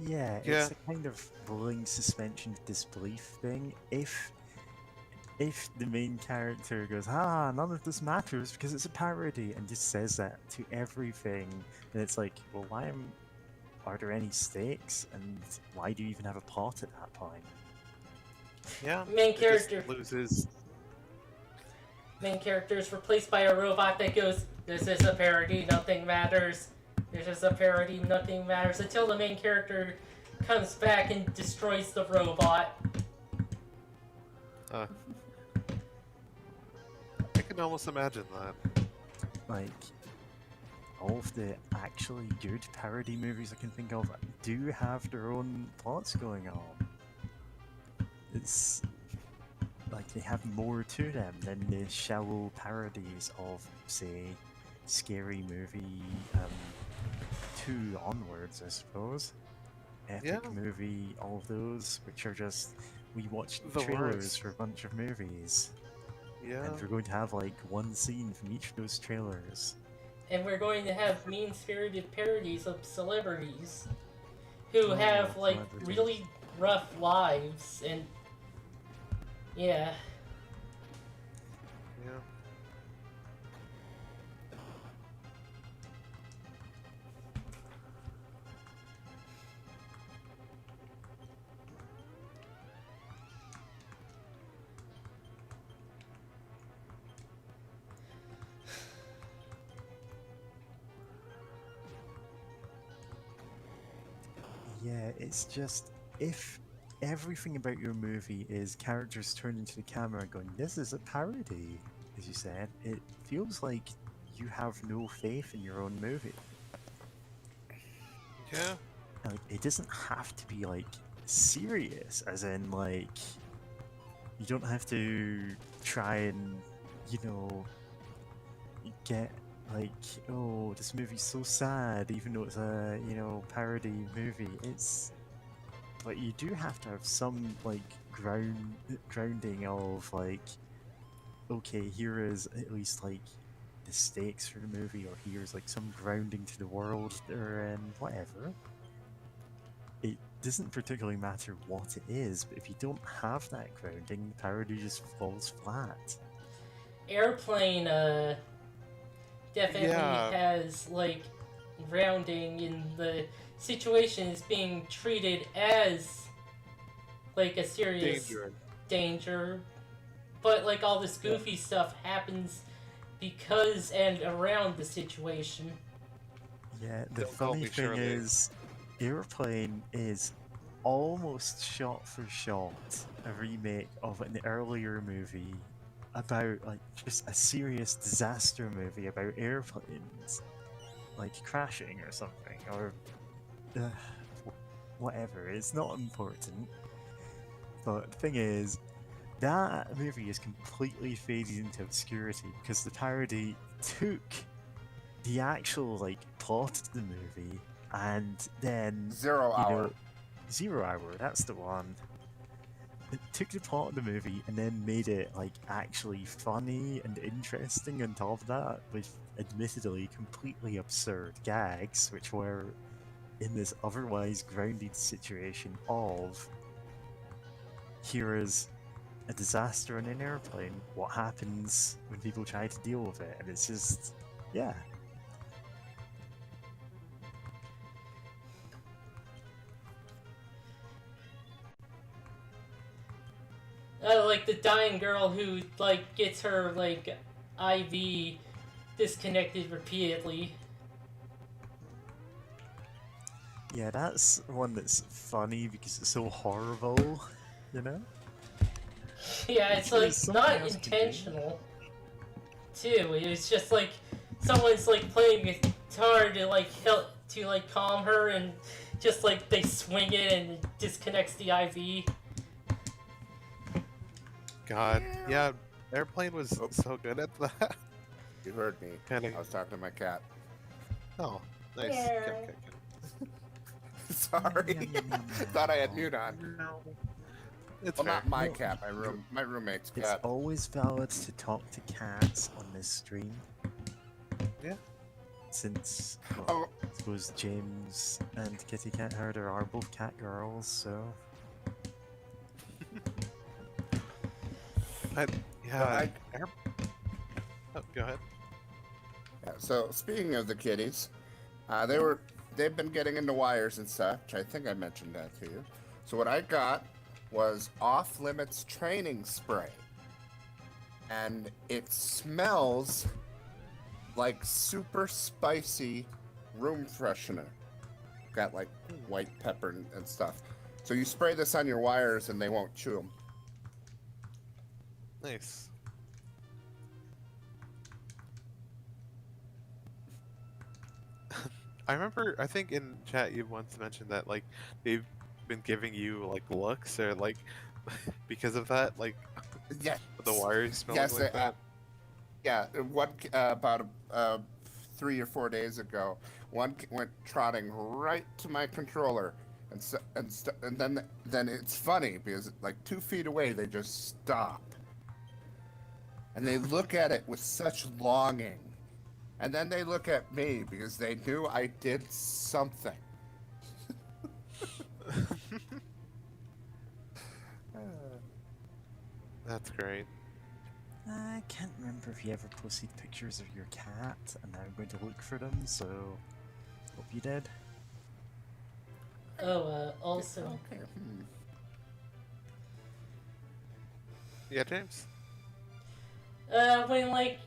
Yeah, Yeah. it's a kind of rolling suspension of disbelief thing. If the main character goes, none of this matters because it's a parody, and just says that to everything, then it's like, well, are there any stakes, and why do you even have a plot at that point? Yeah. Main it just character. loses. Main character is replaced by a robot that goes, "This is a parody, nothing matters. This is a parody, nothing matters," until the main character comes back and destroys the robot. I can almost imagine that. Like, all of the actually good parody movies I can think of do have their own plots going on. It's like they have more to them than the shallow parodies of, say, Scary Movie, 2 onwards, I suppose. Epic Yeah. movie, all of those, which are just we watched The trailers worst. for a bunch of movies, Yeah. and we're going to have like one scene from each of those trailers. And we're going to have mean-spirited parodies of celebrities who Oh, have like celebrities. really rough lives, and yeah. Yeah. Yeah, it's just if everything about your movie is characters turned into the camera going, "This is a parody," as you said, it feels like you have no faith in your own movie. Yeah. Like, it doesn't have to be like serious, as in like you don't have to try and get like, oh, this movie's so sad, even though it's a parody movie. It's but you do have to have some like grounding of like, okay, here is at least like the stakes for the movie, or here's like some grounding to the world they're in, whatever. It doesn't particularly matter what it is, but if you don't have that grounding, the parody just falls flat. Airplane definitely Yeah. has like grounding in the situation is being treated as like a serious Danger. danger, but like all this goofy stuff happens because and around the situation. Yeah, the Don't call funny me thing Shirley. is, Airplane is almost shot for shot a remake of an earlier movie about like just a serious disaster movie about airplanes, like crashing or something, or whatever. It's not important. But the thing is, that movie is completely faded into obscurity because the parody took the actual like plot of the movie and then 0 hour. 0 Hour, that's the one. It took the plot of the movie and then made it like actually funny and interesting on top of that, with admittedly completely absurd gags, which were in this otherwise grounded situation of, here is a disaster in an airplane, what happens when people try to deal with it, and it's just, yeah. Like the dying girl who like gets her like IV disconnected repeatedly. Yeah, that's one that's funny because it's so horrible, you know? Yeah, it's There's like something not else to do. intentional. Too. It's just like someone's like playing a guitar to like help to like calm her, and just like they swing it and it disconnects the IV. God. Yeah. Airplane was so good at that. You heard me. Kinda- I was talking to my cat. Oh, nice. Yeah. Okay. Sorry. Thought I had mute on. It's Well, fair. not my No, cat. My roommate's It's cat. always valid to talk to cats on this stream. Yeah. Since, well, Oh, I suppose James and Kitty Cat Herder are both cat girls, so... Yeah. Oh, go ahead. yeah, so speaking of the kitties, they've been getting into wires and such. I think I mentioned that to you. So what I got was Off Limits training spray, and it smells like super spicy room freshener. Got like white pepper and stuff. So you spray this on your wires and they won't chew them. Nice. I remember, I think in chat you once mentioned that like they've been giving you like looks or like because of that, like Yeah. the wires smelling Yes, like that. yeah. What about 3 or 4 days ago. One went trotting right to my controller, and then it's funny because like 2 feet away they just stop, and they look at it with such longing, and then they look at me because they knew I did something. That's great. I can't remember if you ever posted pictures of your cat, and I'm going to look for them, so hope you did. Oh, also, Okay. Yeah, James? when, like,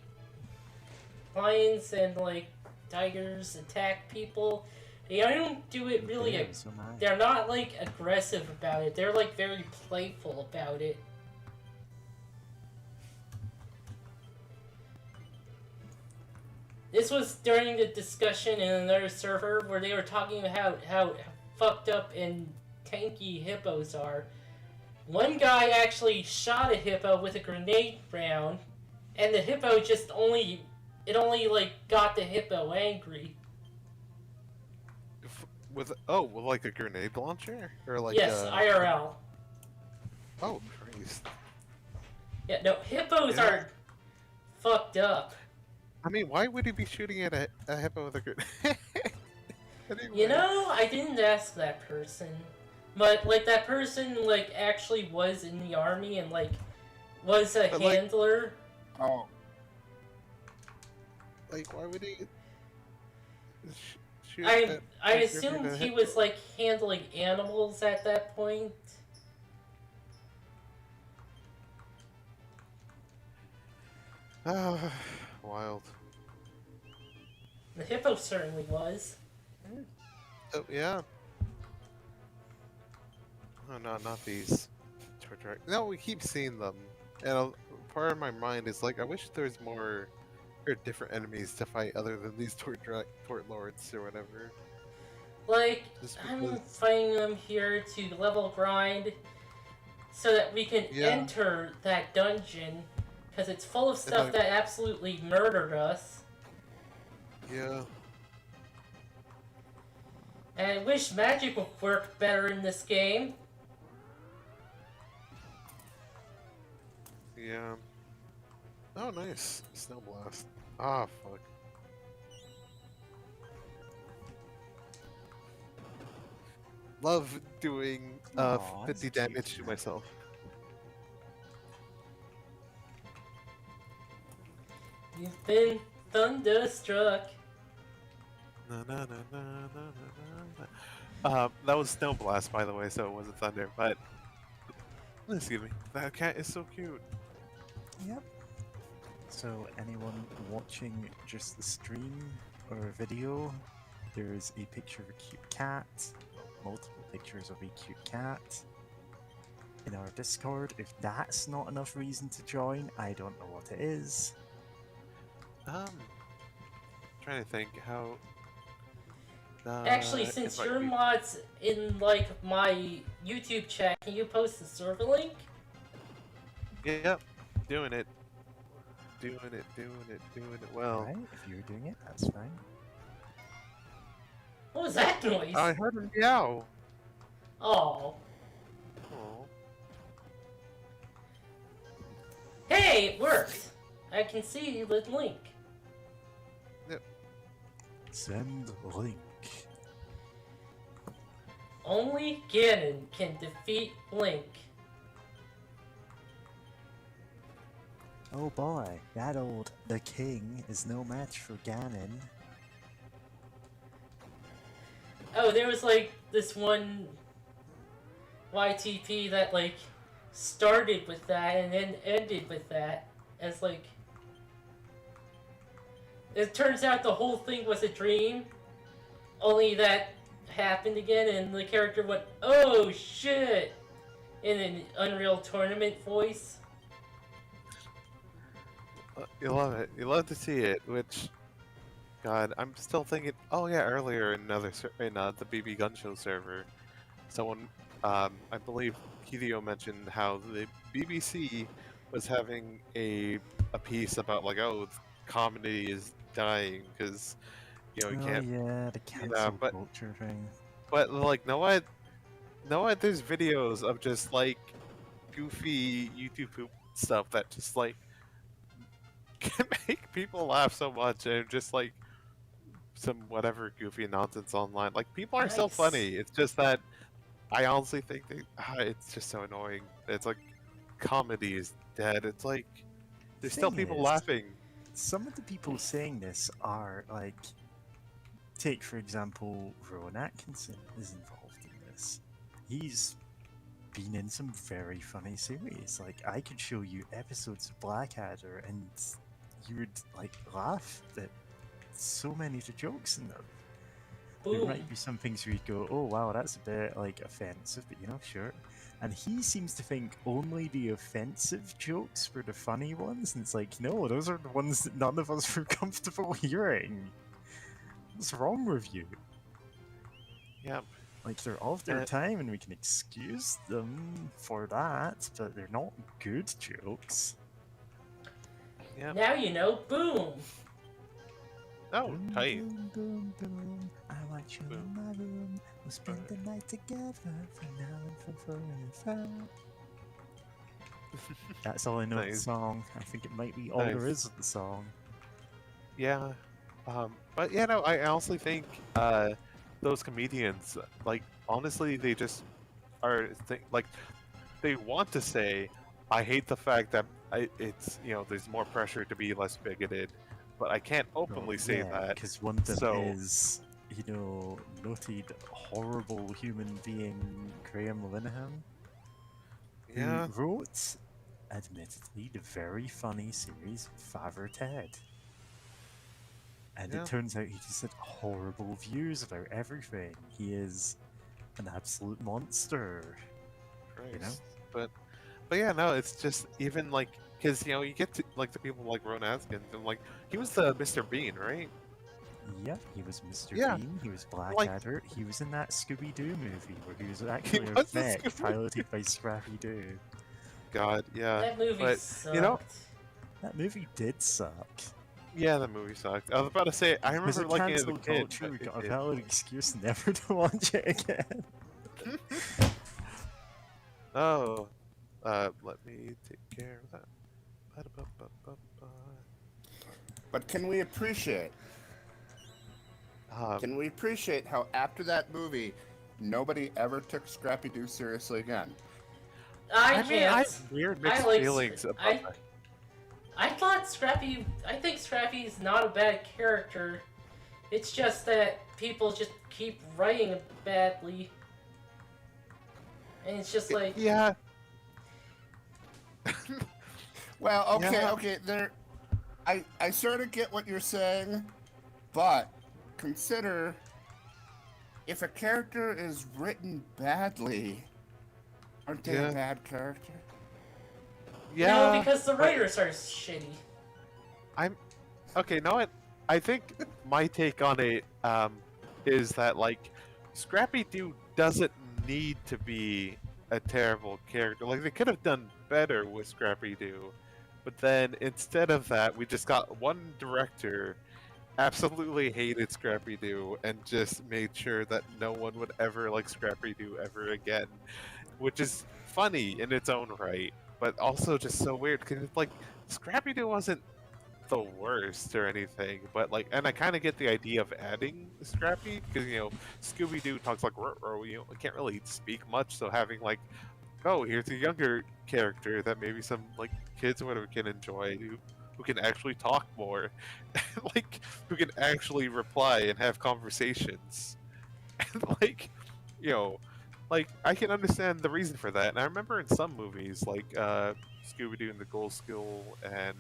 lions and, like, tigers attack people, they don't do it really, Yeah, so am I. they're not, like, aggressive about it. They're, like, very playful about it. This was during the discussion in another server where they were talking about how fucked up and tanky hippos are. One guy actually shot a hippo with a grenade round, and the hippo only like got the hippo angry. With like a grenade launcher? Or like Yes, IRL. Oh, Christ. Yeah, no, hippos Yeah. are fucked up. I mean, why would he be shooting at a hippo with a grenade? Anyway. You know, I didn't ask that person. But, like, that person, like, actually was in the army and, like, was a But, like- handler. Oh, Like, why would he shoot I at assumed a he hippo? was, like, handling animals at that point. Ah, wild. The hippo certainly was. Oh, yeah. Oh, no, not these. No, we keep seeing them. And part of my mind is like, I wish there was more or different enemies to fight other than these Tort Lords or whatever. Like, Just I'm because- fighting them here to level grind so that we can Yeah. enter that dungeon. Because it's full of stuff like- that absolutely murdered us. Yeah. And I wish magic would work better in this game. Yeah. Oh, nice. Snow Blast. Ah, fuck. Love doing Aw, 50 that's damage cute. to myself. You've been thunderstruck. Na, na, na, na, na, na, na. That was Snow Blast, by the way, so it wasn't Thunder, but... Excuse me. That cat is so cute. Yep. So anyone watching just the stream or video, there's a picture of a cute cat, multiple pictures of a cute cat in our Discord. If that's not enough reason to join, I don't know what it is. Trying to think how... Actually, since invite your me- mod's in, like, my YouTube chat, can you post the server link? Yep, doing it. Doing it well. Right? If you're doing it, that's fine. What was that noise? I heard him meow. Oh. Oh. Hey, it worked! I can see the link. Send link. Only Ganon can defeat Link. Oh boy, that old the king is no match for Ganon. Oh, there was like this one YTP that like started with that and then ended with that as like it turns out the whole thing was a dream, only that happened again and the character went, "Oh shit," in an Unreal Tournament voice. You love it. You love to see it, which... God, I'm still thinking... Oh yeah, earlier in the BB Gun Show server, someone, I believe Hideo mentioned how the BBC was having a piece about like, oh, comedy is dying because you Oh can't. yeah, the Yeah, cancel but culture thing. like, know what? There's videos of just like goofy YouTube poop stuff that just like can make people laugh so much, and just like some whatever goofy nonsense online. Like people are so Nice. funny. It's just that I honestly think it's just so annoying. It's like comedy is dead. It's like there's still Thing people is, laughing. some of the people saying this are like, take for example, Rowan Atkinson is involved in this. He's been in some very funny series. Like I could show you episodes of Blackadder, and you would like laugh at so many of the jokes in them. There Boom. might be some things where you'd go, "Oh wow, that's a bit like offensive," but you know, sure. And he seems to think only the offensive jokes were the funny ones, and it's like, no, those are the ones that none of us were comfortable hearing. What's wrong with you? Yeah, Like they're of their Uh, time, and we can excuse them for that, but they're not good jokes. yeah. Now you know. Boom. Oh, Boom, tight. boom, boom, boom. I want you Boom. in my room. We'll spend the night together for now and for forever. That's all I know of the Nice. song. I think it might be all there Nice. is of the song. Yeah. But yeah, no, I honestly think those comedians, like, honestly, they just are like they want to say, I hate the fact that it's there's more pressure to be less bigoted, but I can't openly say that. because one of them So is, noted horrible human being Graham Linehan, yeah, who wrote, admittedly, the very funny series Father Ted. And Yeah. it turns out he just had horrible views about everything. He is an absolute monster. You know? Christ. But yeah, no, it's just even like because you get to like the people like Ron Atkins and like he was the Mr. Bean, right? Yep, he was Mr. Yeah, Bean, he was Blackadder, he was in that Scooby-Doo movie where he was actually a was the mech Scooby- piloted by Scrappy-Doo. God, yeah. That movie but, sucked. you know- That movie did suck. Yeah, the movie sucked. I was about to say, I Because remember of liking it as a cancel kid. culture, we but got a it- valid excuse never to watch it again. Oh, let me take care of that. Ba-da-ba-ba-ba-ba. But can we appreciate? Can we appreciate how after that movie, nobody ever took Scrappy Doo seriously again? I mean, I can't. have weird I mixed like feelings about I- that. I thought Scrappy. I think Scrappy's not a bad character. It's just that people just keep writing it badly, and it's just like Yeah. Well, okay, Yeah. okay, I sort of get what you're saying, but consider if a character is written badly, aren't they Yeah. a bad character? Yeah. no, because the but- writers are shitty. Okay, know what? I think my take on it is that like Scrappy Doo doesn't need to be a terrible character. Like they could have done better with Scrappy Doo, but then instead of that, we just got one director absolutely hated Scrappy Doo and just made sure that no one would ever like Scrappy Doo ever again, which is funny in its own right, but also just so weird because it's like Scrappy Doo wasn't the worst or anything, but like, and I kind of get the idea of adding Scrappy because Scooby Doo talks like ruh-roh, can't really speak much, so having like, oh, here's a younger character that maybe some like kids or whatever can enjoy who can actually talk more, like who can actually reply and have conversations, and like, like I can understand the reason for that, and I remember in some movies like Scooby Doo and the Gold School and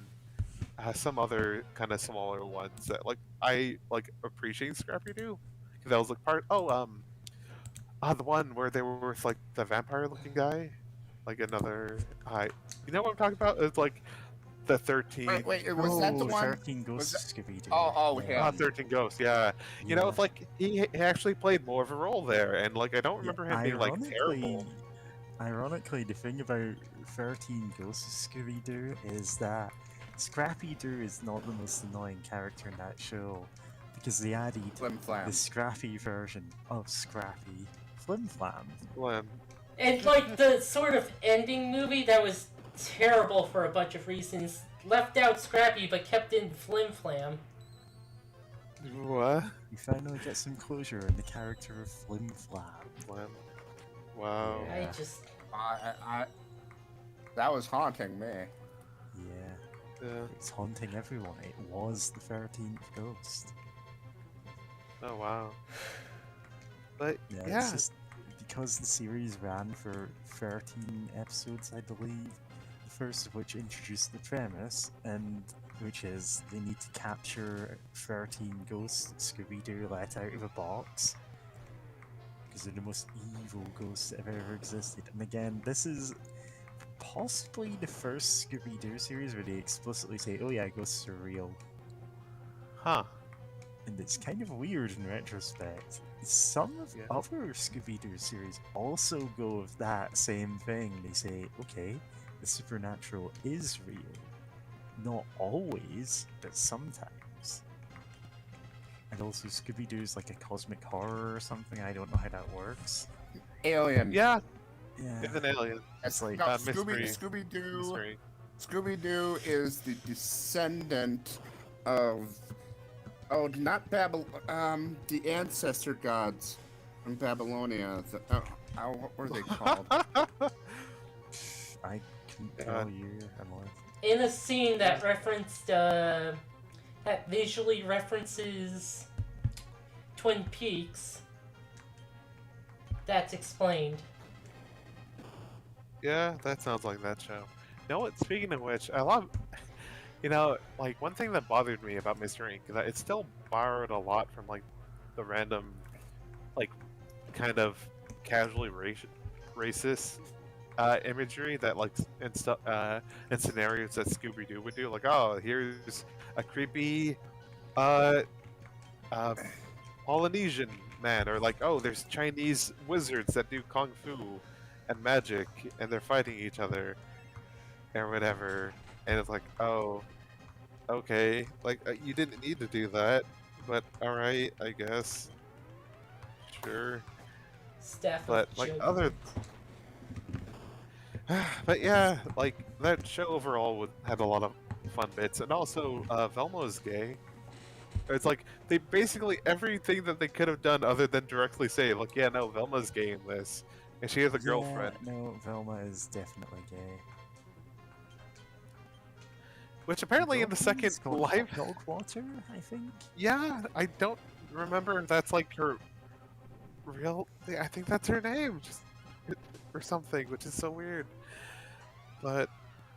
some other kind of smaller ones that like I like appreciate Scrappy Doo because that was like part. The one where they were with like the vampire-looking guy, like another. You know what I'm talking about? It's like the 13. Wait, was that the one? 13 Ghosts of Scooby-Doo. Oh, yeah. 13 Ghosts. Yeah, it's like he actually played more of a role there, and like I don't remember him being like terrible. Ironically, the thing about 13 Ghosts of Scooby-Doo is that Scrappy Doo is not the most annoying character in that show because they added Flim Flam. the Scrappy version of Scrappy, Flim Flam. Glenn. And like the sort of ending movie that was terrible for a bunch of reasons, left out Scrappy but kept in Flim Flam. What? You finally get some closure in the character of Flim Flam. Glenn. Wow. I Yeah. just That was haunting me. Yeah, Yeah. it's haunting everyone. It was the 13th ghost. Oh wow. But Yeah, yeah. it's just because the series ran for 13 episodes, I believe. The first of which introduced the premise, and which is they need to capture 13 ghosts that Scooby-Doo let out of a box. Because they're the most evil ghosts that have ever existed. And again, this is possibly the first Scooby-Doo series where they explicitly say, oh yeah, ghosts are real. Huh. And it's kind of weird in retrospect. Some of Yeah. other Scooby-Doo series also go with that same thing. They say, okay, the supernatural is real. Not always, but sometimes. And also Scooby-Doo's like a cosmic horror or something. I don't know how that works. Alien. Yeah. Yeah. It's an alien. It's like No, mystery. Scooby-Doo. Mystery. Scooby-Doo is the descendant of, not the ancestor gods from Babylonia. What were they called? I couldn't Yeah. tell you, Emily. in a scene that referenced that visually references Twin Peaks. That's explained. Yeah, that sounds like that show. You know what? Speaking of which, I love. You know, like one thing that bothered me about Mr. Ink is that it still borrowed a lot from like the random, like, kind of casually racist imagery that like in stuff in scenarios that Scooby Doo would do. Like, oh, here's a creepy Polynesian man, or like, oh, there's Chinese wizards that do kung fu and magic, and they're fighting each other, or whatever. And it's like, oh, okay, like you didn't need to do that, but all right, I guess, sure. Staff But, of like, Judgment. other- But yeah, like that show overall had a lot of fun bits, and also Velma is gay. It's like they basically everything that they could have done other than directly say, like, yeah, no, Velma's gay in this, and she has a girlfriend, Yeah, no, Velma is definitely gay. which apparently in the second Girlfriend's called live, Dogwater, I think. yeah, I don't remember if that's like her real. I think that's her name, just or something, which is so weird. But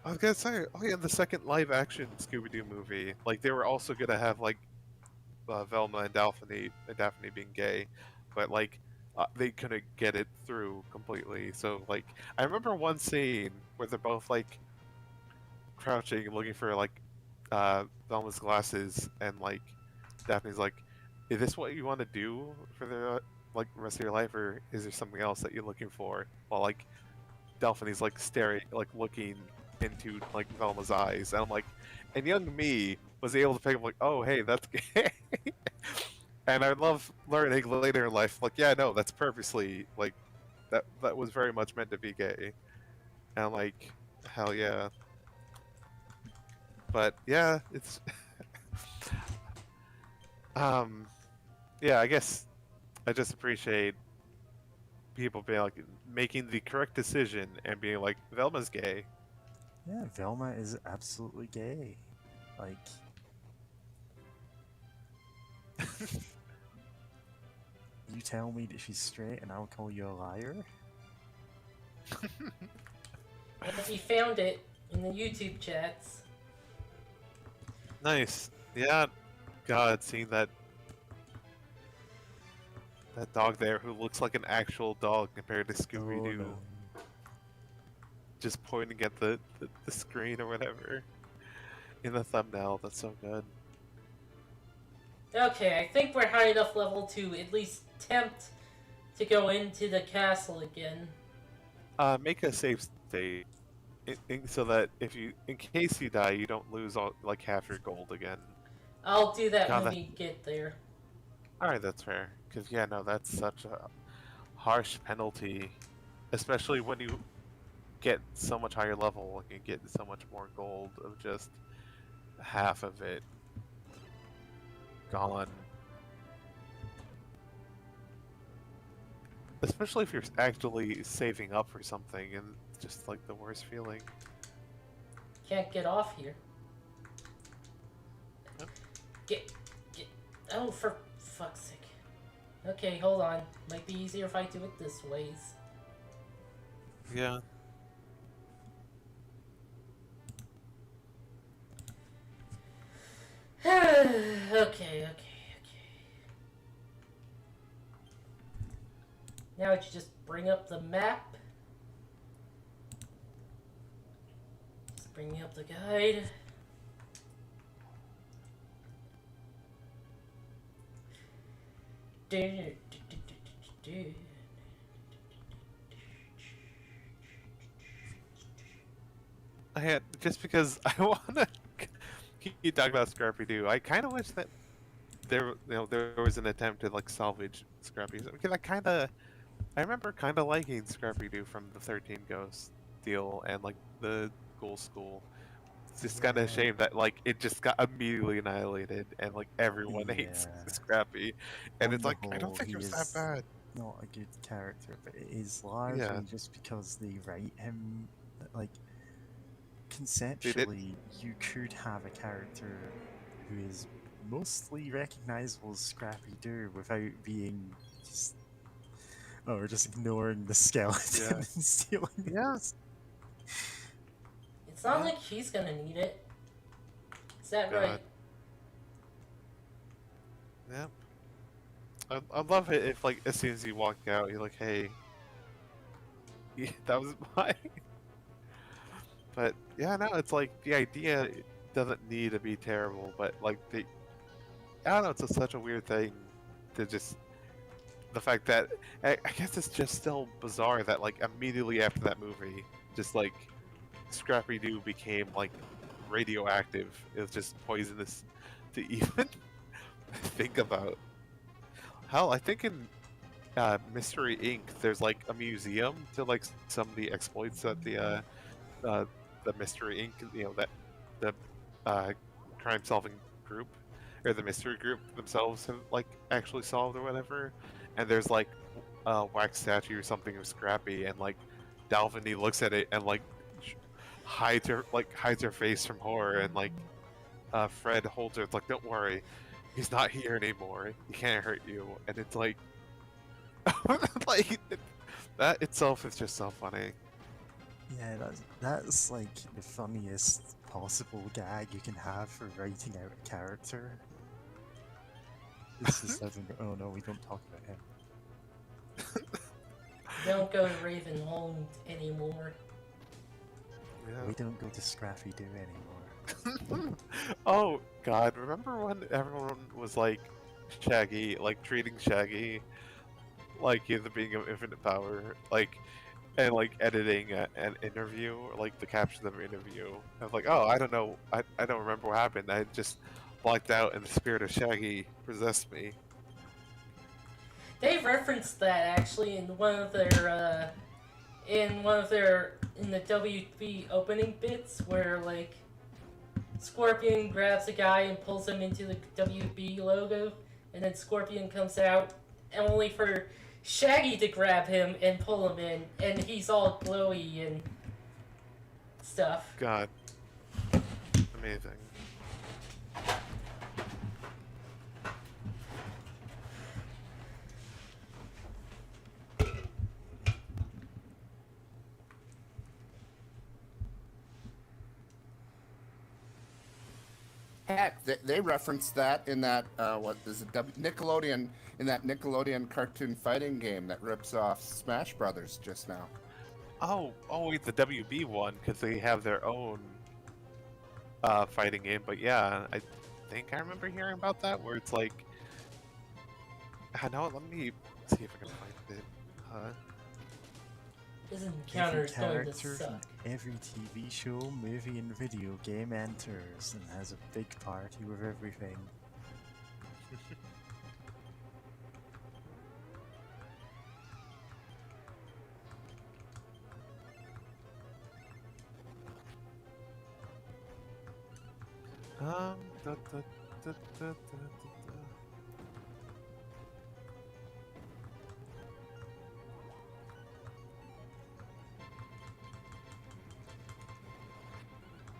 I was gonna say, oh yeah, the second live action Scooby Doo movie, like they were also gonna have like Velma and Daphne being gay, but like they couldn't get it through completely. So like I remember one scene where they're both like crouching looking for like Velma's glasses, and like Daphne's like, is this what you want to do for the like rest of your life, or is there something else that you're looking for? While like Daphne's like staring, like looking into like Velma's eyes, and I'm like, and young me was able to pick up like, oh hey, that's gay. And I love learning later in life, like, yeah, no, that's purposely like that was very much meant to be gay. And I'm like, hell yeah. But yeah, it's yeah, I guess I just appreciate people being like making the correct decision and being like, Velma's gay. Yeah, Velma is absolutely gay. Like, you tell me that she's straight and I'll call you a liar? And we found it in the YouTube chats. Nice. Yeah. God, seeing that dog there who looks like an actual dog compared to Scooby Doo, Oh, no. just pointing at the screen or whatever in the thumbnail. That's so good. Okay, I think we're high enough level to at least tempt to go into the castle again. Make a save state. so that if you, in case you die, you don't lose all like half your gold again. I'll do that God, when that- we get there. All right, that's fair. Because yeah, no, that's such a harsh penalty, especially when you get so much higher level and you get so much more gold of just half of it gone. Especially if you're actually saving up for something, and it's just like the worst feeling. Can't get off here. Yep. Get. Oh, for fuck's sake. Okay, hold on. Might be easier if I do it this ways. Yeah. Okay. Now I should just bring up the map. Just bring up the guide. I had just because I wanna keep talking about Scrappy Doo. I kind of wish that there was an attempt to like salvage Scrappy. Because I remember kind of liking Scrappy Doo from the 13 Ghosts deal and like the Ghoul School. It's just kind of a shame that like it just got immediately annihilated and like everyone hates Yeah. Scrappy, and On it's the like I don't whole, think he it was that is bad. not a good character, but it is largely Yeah. just because they write him like conceptually. You could have a character who is mostly recognizable as Scrappy Doo without being just or just ignoring the skeleton Yeah. and stealing it. Yeah. It's not like he's gonna need it. Is that God. right? Yep. I love it if like as soon as you walk out, you're like, hey, yeah, that was mine. But yeah, no, it's like the idea doesn't need to be terrible, but like I don't know, it's such a weird thing to just the fact that I guess it's just still bizarre that like immediately after that movie, just like Scrappy Doo became like radioactive. It was just poisonous to even think about. Hell, I think in Mystery Inc. there's like a museum to like some of the exploits that the Mystery Inc. That the crime-solving group or the mystery group themselves have like actually solved or whatever. And there's like a wax statue or something of Scrappy, and like Dalvini looks at it and like hides her face from horror, and like Fred holds her. It's like, don't worry, he's not here anymore. He can't hurt you. And it's like, like that itself is just so funny. Yeah, that's like the funniest possible gag you can have for writing out a character. This is oh no, we don't talk about him. Don't go to Ravenholm anymore. We don't go to Scrappy Doo anymore. Oh God! Remember when everyone was like Shaggy, like treating Shaggy like he's the being of infinite power, like, and like editing an interview or like the caption of an interview. I was like, oh, I don't know, I don't remember what happened. I just blacked out, and the spirit of Shaggy possessed me. They referenced that actually in the WB opening bits where like Scorpion grabs a guy and pulls him into the WB logo, and then Scorpion comes out only for Shaggy to grab him and pull him in, and he's all glowy and stuff. God, amazing. Heck, they referenced that in that what is it, Nickelodeon, in that Nickelodeon cartoon fighting game that rips off Smash Brothers just now. Oh, wait, the WB one, because they have their own fighting game. But yeah, I think I remember hearing about that, where it's like, I know. Let me see if I can find it. This encounter is going to character from suck. every TV show, movie, and video game enters and has a big party with everything. Da, da, da, da, da, da.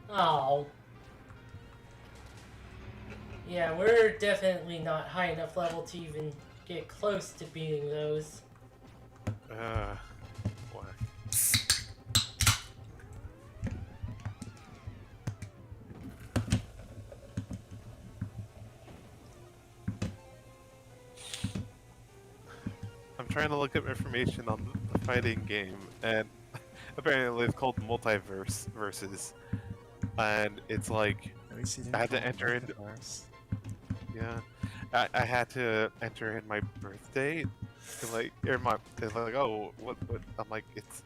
Oh. Yeah, we're definitely not high enough level to even get close to beating those. Whack. I'm trying to look up information on the fighting game, and apparently it's called Multiverse Versus, and it's like, At least you I had didn't to call it enter into- Metaverse. yeah, I had to enter in my birth date, and like, or my, it's like, oh, what, I'm like, it's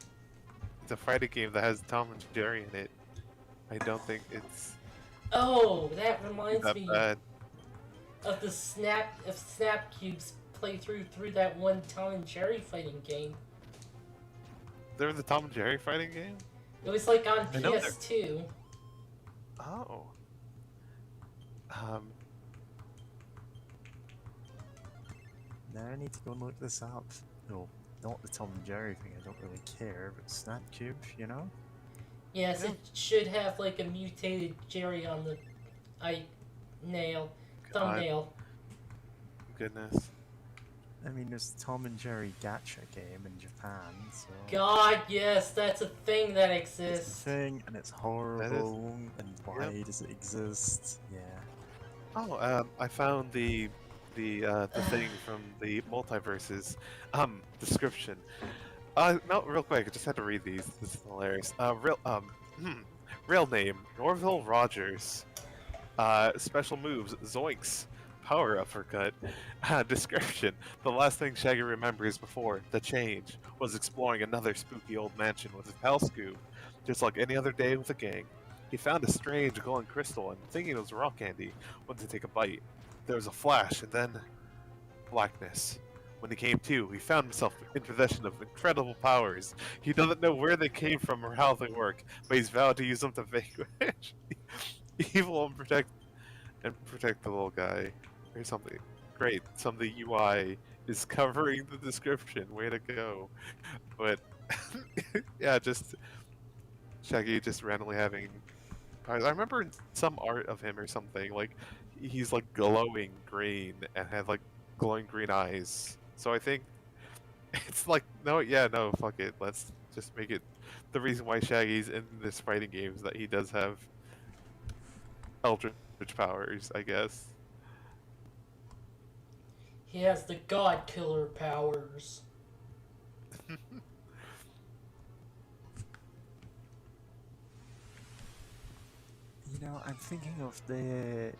a fighting game that has Tom and Jerry in it. I don't think it's Oh, that reminds that me bad. of the Snap Cube's playthrough through that one Tom and Jerry fighting game. There was a Tom and Jerry fighting game? It was like on I know there- PS2. Oh. Now I need to go and look this up. No, not the Tom and Jerry thing, I don't really care, but Snapcube, you know? Yes, Yeah. it should have like a mutated Jerry on the thumbnail. Goodness. I mean, there's the Tom and Jerry gacha game in Japan, so... God, yes, that's a thing that It's a exists. thing, and it's horrible, and why does it exist? Yeah. Oh, I found the thing from the multiverses description. No, real quick, I just had to read these. This is hilarious. Real name Norville Rogers. Special moves Zoinks. Power uppercut. Description: the last thing Shaggy remembers before the change was exploring another spooky old mansion with his pal Scoob. Just like any other day with the gang, he found a strange glowing crystal and, thinking it was rock candy, went to take a bite. There was a flash and then blackness. When he came to, he found himself in possession of incredible powers. He doesn't know where they came from or how they work, but he's vowed to use them to vanquish evil and protect the little guy. Or something. Great. Some of the UI is covering the description. Way to go. But yeah, just Shaggy just randomly having powers. I remember in some art of him or something, like he's like glowing green and has like glowing green eyes. So I think it's like no, fuck it. Let's just make it the reason why Shaggy's in this fighting game is that he does have eldritch powers, I guess. He has the God Killer powers. You know, I'm thinking of the...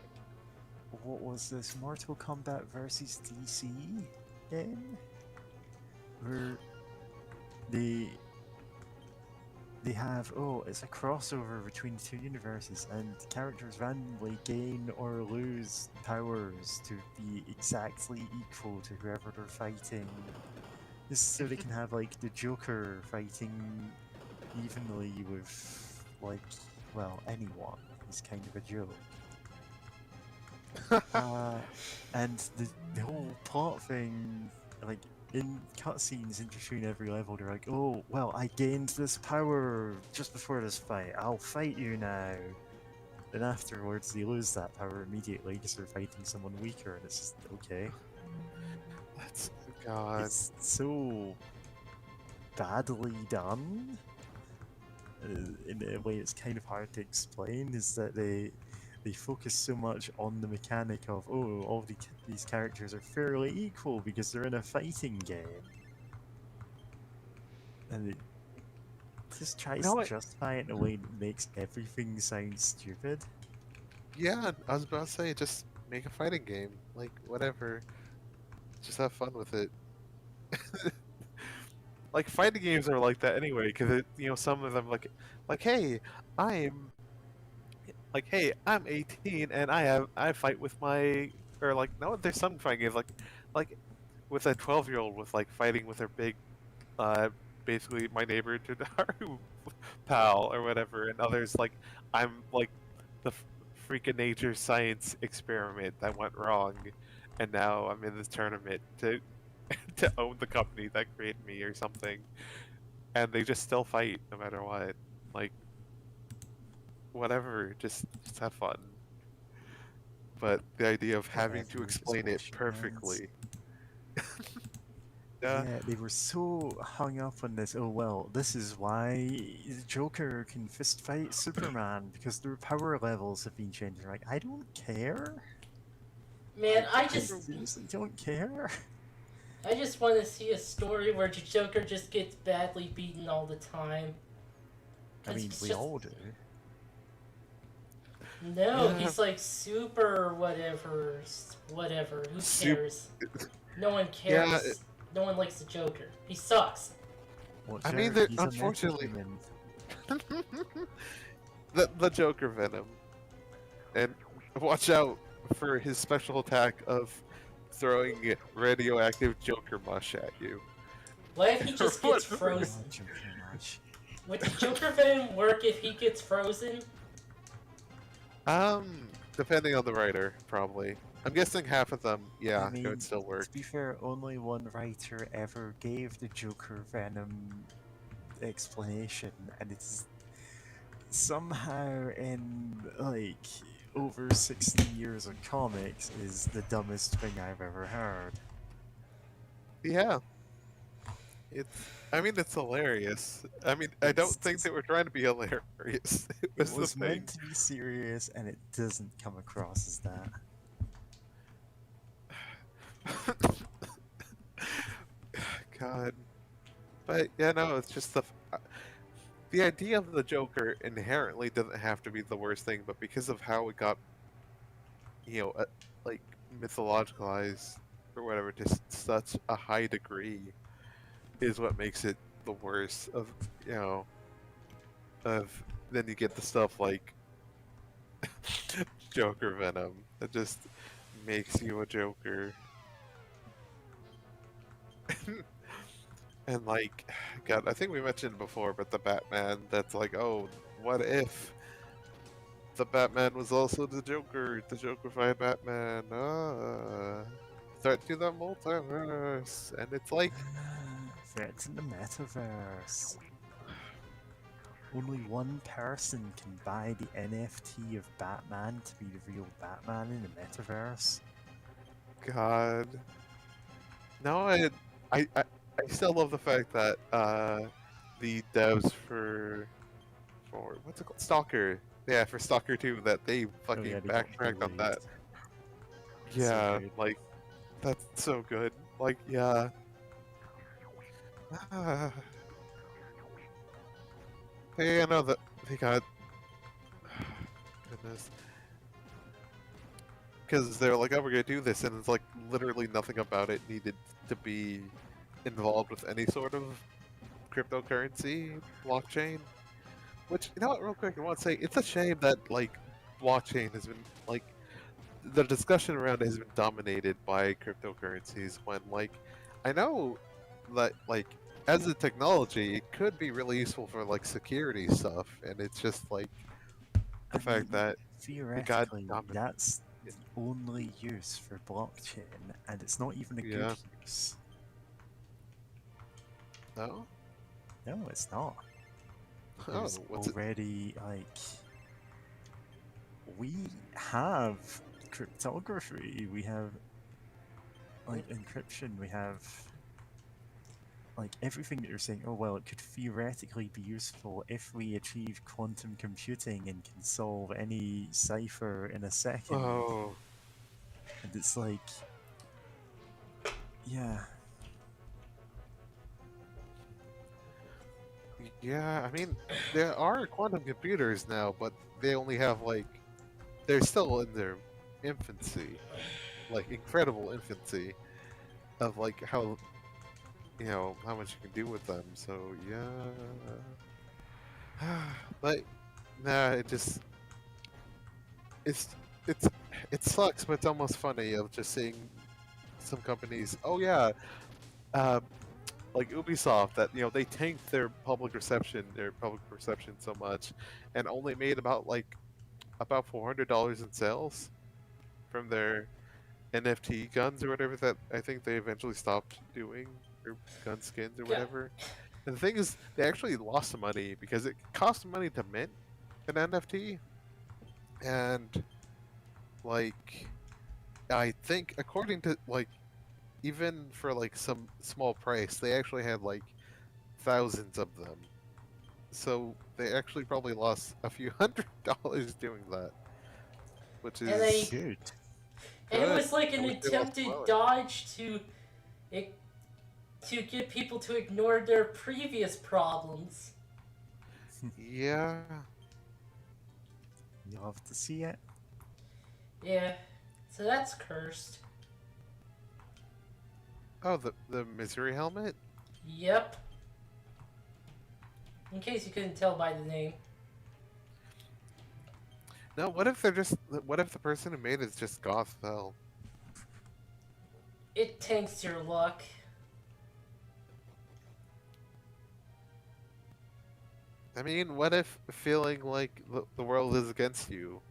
What was this? Mortal Kombat versus DC game? Where they have, oh, it's a crossover between the two universes, and characters randomly gain or lose powers to be exactly equal to whoever they're fighting. This is so they can have, like, the Joker fighting evenly with, like, well, anyone. It's kind of a joke. And the whole plot thing, like, in cutscenes in between every level, they're like, oh, well, I gained this power just before this fight, I'll fight you now. Then afterwards, they lose that power immediately because they're fighting someone weaker, and it's just, okay. That's God. It's so badly done. In a way it's kind of hard to explain, is that they focus so much on the mechanic of, oh, all these characters are fairly equal because they're in a fighting game. And it just tries to justify it in a way that makes everything sound stupid. Yeah, I was about to say, just make a fighting game. Like, whatever. Just have fun with it. like fighting games are like that anyway, because some of them hey, I'm I'm 18 and I fight with my or like no, there's some fighting games like with a 12-year-old with like fighting with her big uh basically my neighbor Tadaru pal or whatever, and others like I'm like the freak of nature science experiment that went wrong, and now I'm in this tournament to to own the company that created me or something, and they just still fight no matter what. Like whatever, just have fun. But the idea of having to Whatever, just explain it wash your hands. perfectly. Yeah. Yeah, they were so hung up on this. Oh well, this is why the Joker can fist fight Superman because their power levels have been changed. Like, I don't care. Man, I Seriously, don't care. just want to see a story where the Joker just gets badly beaten all the time. I mean, It's we just- all do. No, Yeah. he's like super whatever. Who Sup- cares? No one cares. Yeah, No one likes the Joker. He sucks. Watch I mean, out, there- he's a unfortunately- metahuman. the Joker Venom, and watch out for his special attack of throwing radioactive Joker mush at you. What if he just gets frozen? Oh, Joker match. Would the Joker Venom work if he gets frozen? Depending on the writer, probably. I'm guessing half of them, yeah, I it mean, would still work. To be fair, only one writer ever gave the Joker Venom explanation, and it's somehow in like over 60 years of comics is the dumbest thing I've ever heard. Yeah. It's hilarious. I mean, I don't It's think just- they were trying to be hilarious. It It was, was the thing. meant to be serious, and it doesn't come across as that. God. But yeah, no, it's just the idea of the Joker inherently doesn't have to be the worst thing, but because of how it got, like mythologicalized or whatever to such a high degree, is what makes it the worst. Of then you get the stuff like Joker Venom that just makes you a Joker. And like, God, I think we mentioned before, but the Batman that's like, oh, what if the Batman was also the Joker-fied Batman, threat to the multiverse, and it's like, Threats in the metaverse. Only one person can buy the NFT of Batman to be the real Batman in the metaverse. God, no, I still love the fact that the devs for what's it called, Stalker, yeah, for Stalker 2, that they fucking they got backtracked on delayed. that. So Yeah, good. like that's so good. Like, yeah. Hey, I know that they got. Goodness. Because they're like, oh, we're gonna do this, and it's like literally nothing about it needed to be involved with any sort of cryptocurrency, blockchain. Which, you know what, real quick, I want to say it's a shame that like blockchain has been like the discussion around it has been dominated by cryptocurrencies when like I know that like as a technology it could be really useful for like security stuff, and it's just like the fact that Theoretically, dominated. that's the only use for blockchain, and it's not even a Yeah. good use. no, No, it's not. oh, There's what's it? already like we have cryptography, we have like encryption, we have like everything that you're saying. Oh well, it could theoretically be useful if we achieve quantum computing and can solve any cipher in a second. Oh, And it's like, yeah, yeah. I mean, there are quantum computers now, but they only have like they're still in their infancy, like incredible infancy of like how you know, how much you can do with them. So yeah, but nah, it's it's it sucks, but it's almost funny of just seeing some companies. Oh yeah, uh, like Ubisoft, that you know they tanked their public perception so much, and only made about $400 in sales from their NFT guns or whatever that I think they eventually stopped doing, or gun skins or Yeah. whatever. And the thing is, they actually lost some money because it cost money to mint an NFT, and like I think according to like even for like some small price, they actually had like thousands of them. So they actually probably lost a few $100 doing that, which And is they Good. and it good. was like I an wish they lost attempted more. dodge it, to get people to ignore their previous problems. Yeah. You'll have to see it. Yeah, so that's cursed. Oh, the misery helmet. Yep. In case you couldn't tell by the name. No, what if they're just? What if the person who made it is just goth hell? It tanks your luck. I mean, what if feeling like the world is against you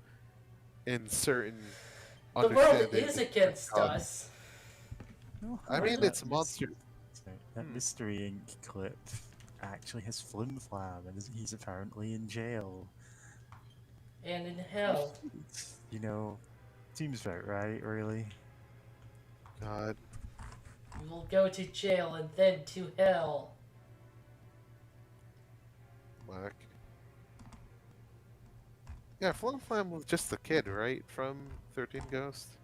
in certain The world understanding? is against God. us. No, I mean, it's monster. Sorry, that Hmm. Mystery Inc. clip actually has Flim Flam, and he's apparently in jail. And in hell. You know, seems about right, really. God. You will go to jail and then to hell. Whack. Yeah, Flim Flam was just the kid, right? From 13 Ghosts?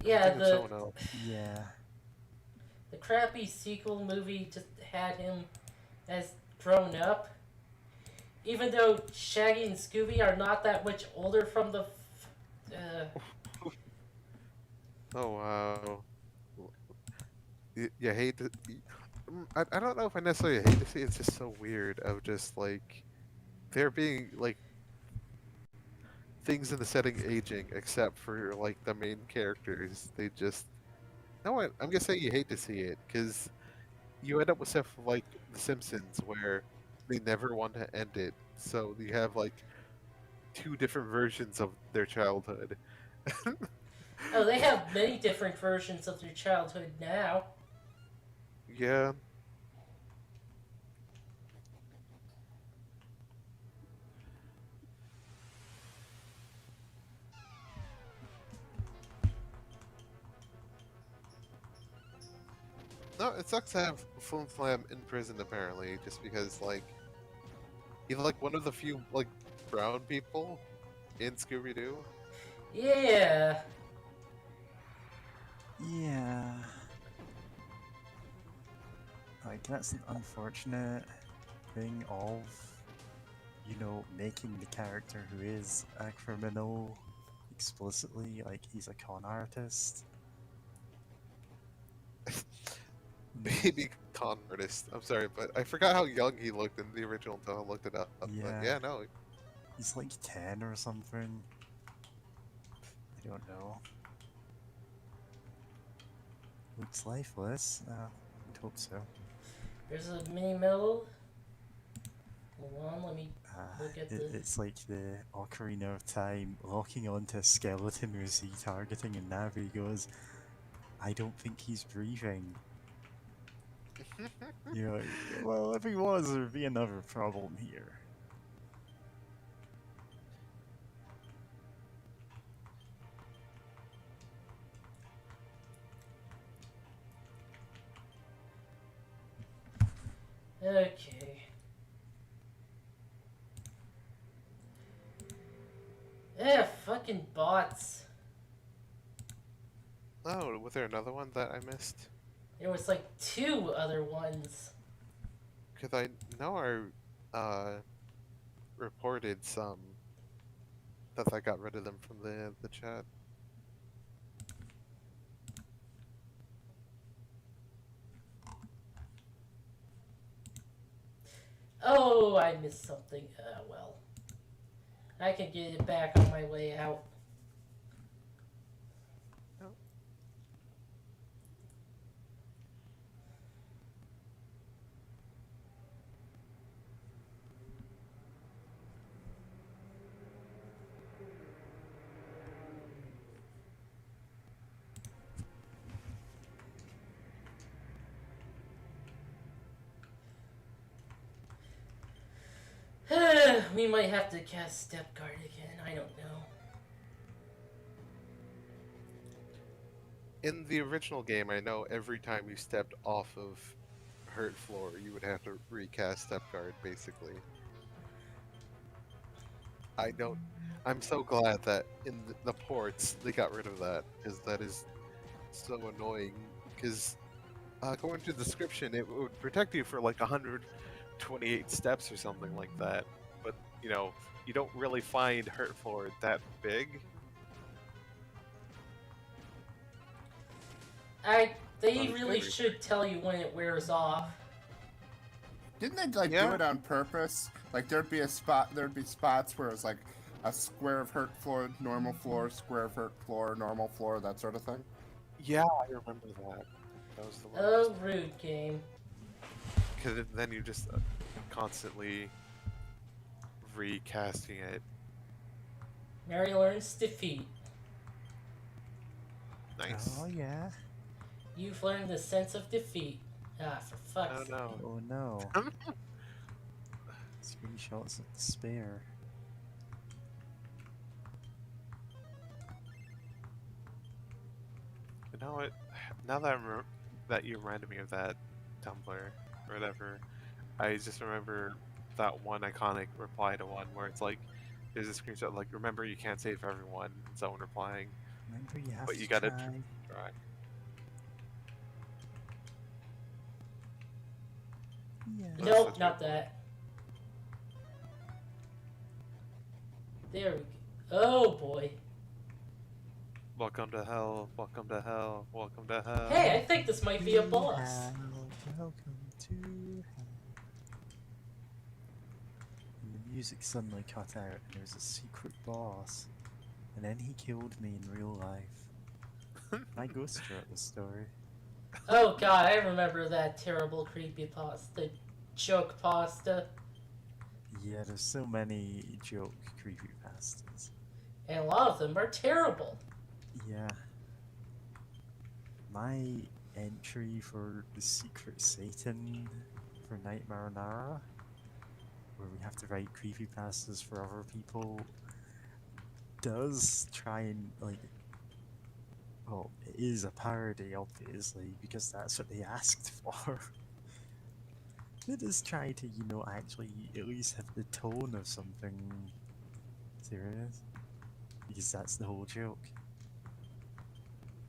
I'm Yeah, thinking of the someone else. Yeah. the crappy sequel movie just had him as grown up. Even though Shaggy and Scooby are not that much older from the. Oh, wow. You hate to. I don't know if I necessarily hate to see it, it's just so weird of just like. There being like things in the setting aging, except for like the main characters. They just. No, I'm gonna say you hate to see it, because you end up with stuff like The Simpsons, where they never want to end it. So you have like two different versions of their childhood. Oh, they have many different versions of their childhood now. Yeah. No, it sucks to have Flim Flam in prison apparently, just because like he's like one of the few like brown people in Scooby Doo. Yeah. Yeah. Like, that's an unfortunate thing of, you know, making the character who is a criminal explicitly, like, he's a con artist. Baby con artist. I'm sorry, but I forgot how young he looked in the original until I looked it up. But Yeah. yeah, no. He's like 10 or something. I don't know. Looks lifeless. I'd hope so. There's a mini medal. Hold on, let me look at the. It's like the Ocarina of Time locking onto a skeleton who's he targeting, and Navi goes, I don't think he's breathing. You're like, well, if he was, there'd be another problem here. Okay. Yeah, fucking bots. Oh, was there another one that I missed? There was like 2 other ones. Because I know I reported some that I got rid of them from the chat. Oh, I missed something. Well. I can get it back on my way out. We might have to cast Step Guard again. I don't know. In the original game, I know every time you stepped off of Hurt Floor, you would have to recast Step Guard, basically. I don't. I'm so glad that in the ports they got rid of that, because that is so annoying. Because according to the description, it would protect you for like 128 steps or something like that. But you know, you don't really find Hurt Floor that big. They Oh, really maybe. should tell you when it wears off. Didn't they like Yeah. do it on purpose? Like there'd be spots where it was like a square of hurt floor, normal floor, square of hurt floor, normal floor, that sort of thing. Yeah, I remember that. That was the one. Oh, rude game. Because then you just constantly recasting it. Mary learns defeat. Nice. Oh yeah. You've learned the sense of defeat. Ah, for fuck's Oh sake. no. Oh no. Screenshots of despair. You know what? Now that that you reminded me of that Tumblr or whatever, I just remember that one iconic reply to one where it's like, there's a screenshot like, remember you can't save everyone, and someone replying, Remember, you have but to you gotta try. try. Yeah. That's Nope, such a- not that. There we go. Oh boy. Welcome to hell, welcome to hell, welcome to hell. Hey, I think this might be a boss. Welcome to hell. And the music suddenly cut out, and there was a secret boss. And then he killed me in real life. I ghost wrote the story. Oh god, I remember that terrible creepypasta. Joke pasta. Yeah, there's so many joke creepypastas. And a lot of them are terrible. Yeah. My entry for the Secret Satan for Nightmare on Nara, where we have to write creepypastas for other people, does try and, like, well, it is a parody, obviously, because that's what they asked for. It does try to, you know, actually at least have the tone of something serious, because that's the whole joke.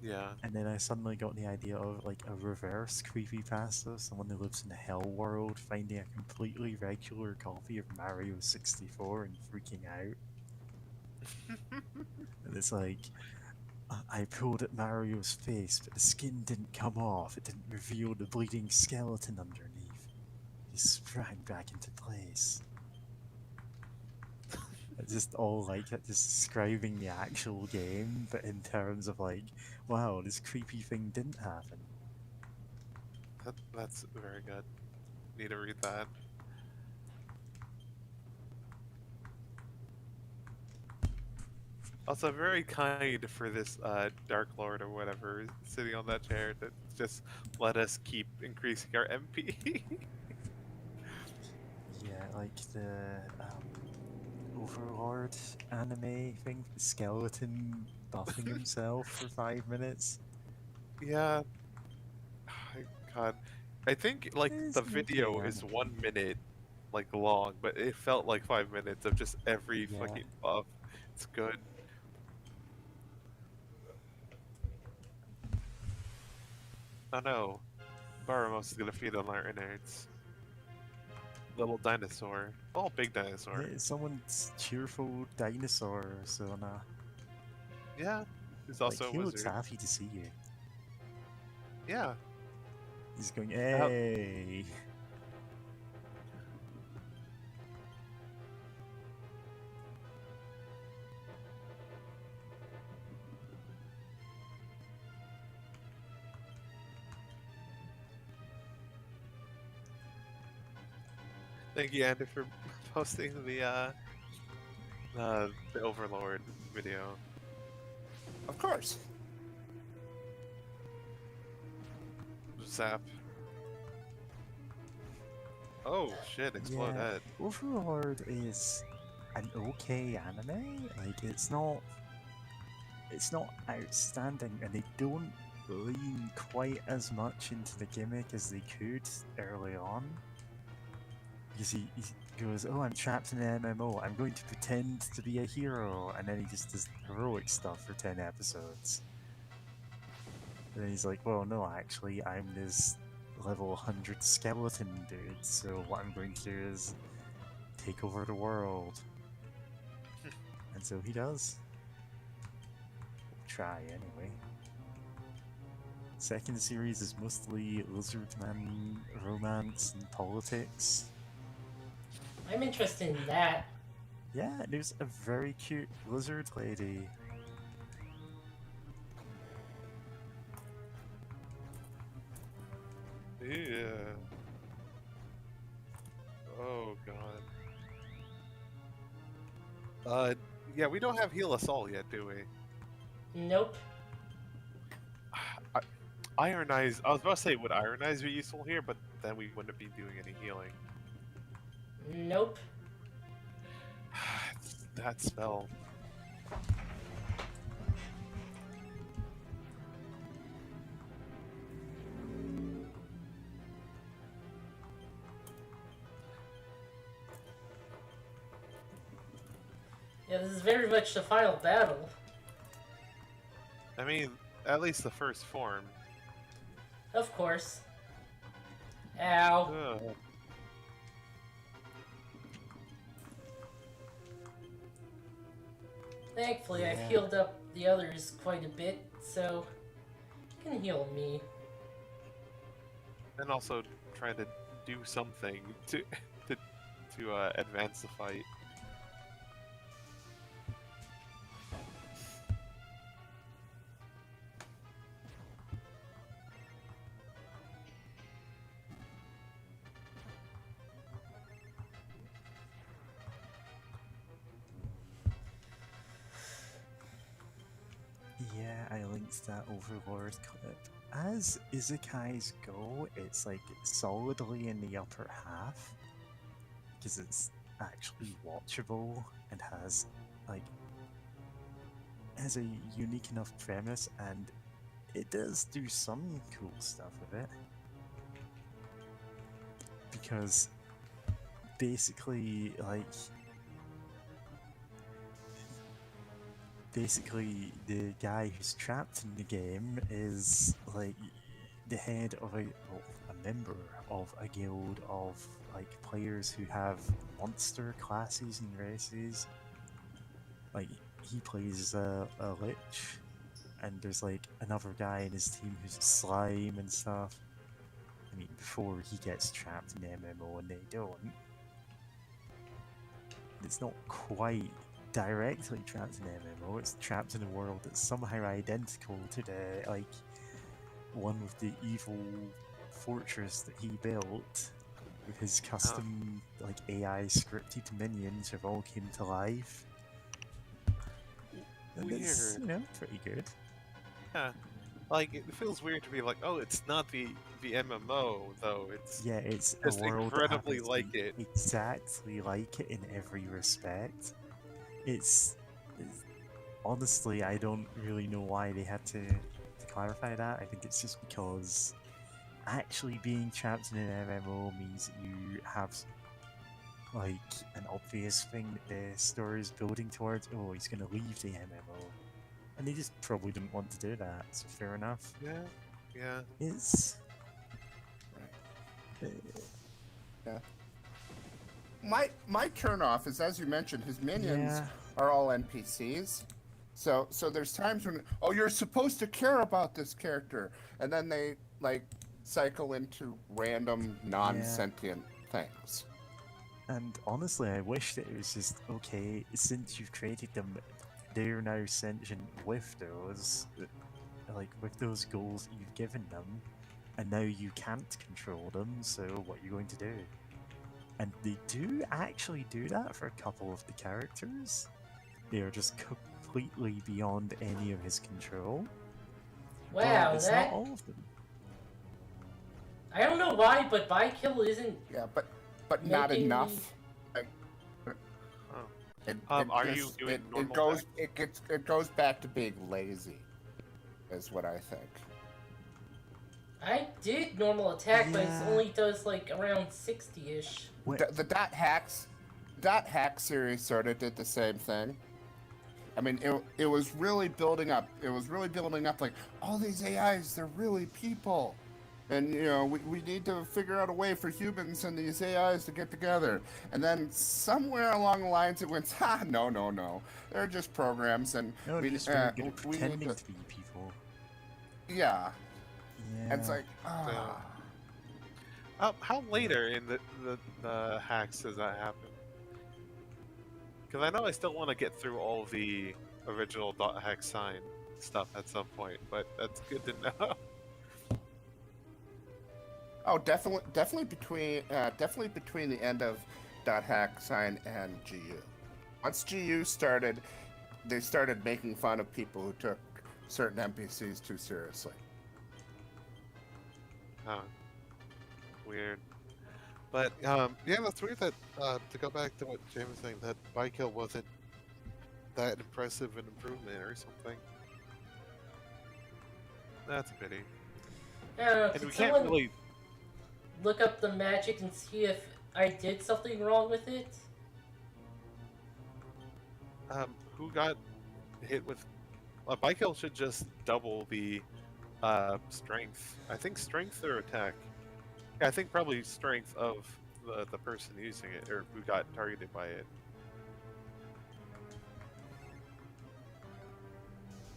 Yeah. And then I suddenly got the idea of like a reverse creepypasta, someone who lives in the hell world finding a completely regular copy of Mario 64 and freaking out. And it's like, I pulled at Mario's face, but the skin didn't come off, it didn't reveal the bleeding skeleton underneath. He sprang back into place. It's just all like just describing the actual game, but in terms of like, wow, this creepy thing didn't happen. That's very good. Need to read that. Also, very kind for this Dark Lord or whatever sitting on that chair to just let us keep increasing our MP. Yeah, like the Overlord anime thing, the skeleton buffing himself for 5 minutes. Yeah. God. I think like It's the an okay video is anime. 1 minute like long, but it felt like 5 minutes of just every Yeah. fucking buff. It's good. Oh no. Baramos is gonna feed on our innards. Little dinosaur. Oh, big dinosaur. Hey, someone's cheerful dinosaur, so nah. Yeah. He's Like, also he a looks wizard. happy to see you. Yeah. He's going, hey! Thank you, Andy, for posting the Overlord video. Of course. Zap. Oh shit! Explode Yeah. head. Overlord is an okay anime. Like it's not outstanding, and they don't lean quite as much into the gimmick as they could early on. Because he goes, "Oh, I'm trapped in an MMO. I'm going to pretend to be a hero," and then he just does heroic stuff for 10 episodes. And then he's like, "Well, no, actually, I'm this level 100 skeleton dude. So what I'm going to do is take over the world." And so he does. Try anyway. Second series is mostly Lizardman romance and politics. I'm interested in that. Yeah, there's a very cute lizard lady. Yeah. Oh god. Yeah, we don't have Heal Us All yet, do we? Nope. Iron Eyes. I was about to say, would Iron Eyes be useful here, but then we wouldn't be doing any healing. Nope. That spell. Yeah, this is very much the final battle. I mean, at least the first form. Of course. Ow. Ugh. Thankfully, I've Yeah. healed up the others quite a bit, so you can heal me. And also trying to do something to advance the fight. Yeah, I linked that Overlord clip. As Izakais go, it's like solidly in the upper half because it's actually watchable and has a unique enough premise, and it does do some cool stuff with it. Because basically, the guy who's trapped in the game is like the head of a member of a guild of like players who have monster classes and races. Like he plays a lich, and there's like another guy in his team who's a slime and stuff. I mean, before he gets trapped in the MMO, and they don't. It's not quite directly trapped in MMO, it's trapped in a world that's somehow identical to the one with the evil fortress that he built with his custom AI scripted minions who all came to life. And it's, Weird. pretty good. Yeah. Like, it feels weird to be like, oh, it's not the MMO, though. It's Yeah, it's just a world incredibly that happens to like be it. exactly like it in every respect. It's honestly, I don't really know why they had to clarify that. I think it's just because actually being trapped in an MMO means that you have like an obvious thing that the story is building towards. Oh, he's going to leave the MMO, and they just probably didn't want to do that. So fair enough. Yeah. Yeah. It's Yeah. My turn off is, as you mentioned, his minions yeah. are all NPCs. So there's times when, oh, you're supposed to care about this character, and then they like cycle into random non-sentient things. And honestly, I wish that it was just okay. Since you've created them, they're now sentient with those goals that you've given them, and now you can't control them. So what are you going to do? And they do actually do that for a couple of the characters. They are just completely beyond any of his control. Wow, but it's that not all of them. I don't know why, but Bykill isn't. Yeah, but not Making- enough. Like, Oh. it, Are it you just- doing it normal goes it goes back to being lazy, is what I think. I did normal attack, but it Yeah. only does like around 60-ish. The dot hack series sort of did the same thing. I mean, it was really building up. It was really building up like all these AIs, they're really people. And, you know, we need to figure out a way for humans and these AIs to get together. And then somewhere along the lines it went, no. They're just programs and No, we, just really good at we need pretending to... to be people. Yeah. Yeah. And it's like, How later in the hacks does that happen? Because I know I still want to get through all the original .hack sign stuff at some point, but that's good to know. Oh, definitely between the end of .hack sign and GU. Once GU started, they started making fun of people who took certain NPCs too seriously. Huh. Weird. But yeah, that's weird that to go back to what James was saying, that Bykill wasn't that impressive an improvement or something. That's a pity. And Could we can't someone really. look up the magic and see if I did something wrong with it? Who got hit with? Bykill should just double the strength. I think strength or attack. Yeah, I think probably strength of the person using it or who got targeted by it.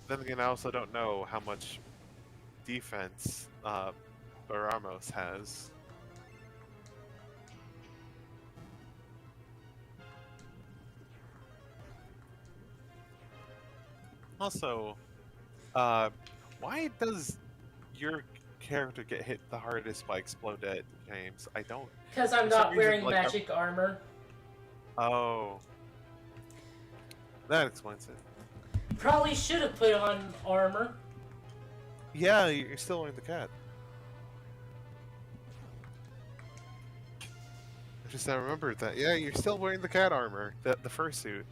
Then again, I also don't know how much defense Baramos has. Also, why does your character get hit the hardest by Exploded, James? I don't. Because I'm For some not reason, wearing like, magic armor. Oh. That explains it. Probably should have put on armor. Yeah, you're still wearing the cat. I remembered that. Yeah, you're still wearing the cat armor, the fursuit.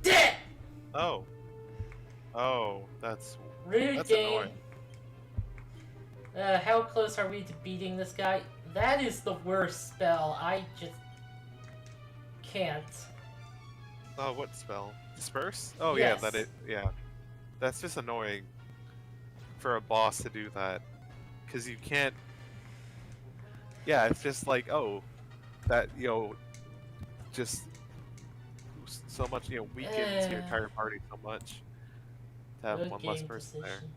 Dead! Oh. Oh, that's Rude game. annoying. How close are we to beating this guy? That is the worst spell. I just can't. Oh, what spell? Disperse? Oh Yes. yeah. That's just annoying for a boss to do that. Because you can't... Yeah, it's just like, oh, that, just so much, weakens your entire party so much. To have Good one less game person decision.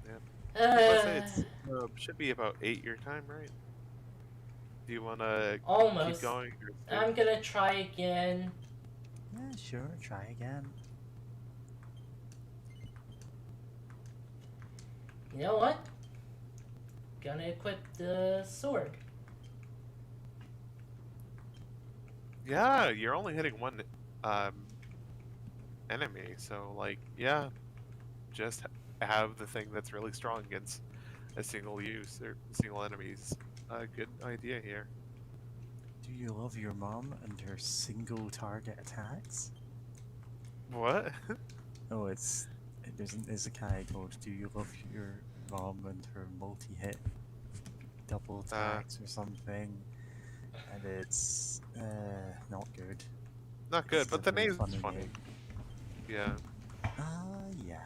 there. Let's say it's should be about 8 your time, right? Do you want to keep Almost. going? Or stay? I'm gonna try again. Yeah, sure, try again. You know what? Gonna equip the sword. Yeah, you're only hitting one enemy, so yeah, just have the thing that's really strong against a single use or single enemies. A good idea here. Do you love your mom and her single target attacks? What? Oh, there's a guy called Do You Love Your Mom and her multi-hit double attacks or something, and it's not good. Not good, It's but the definitely name's funny. name. Yeah. Yeah.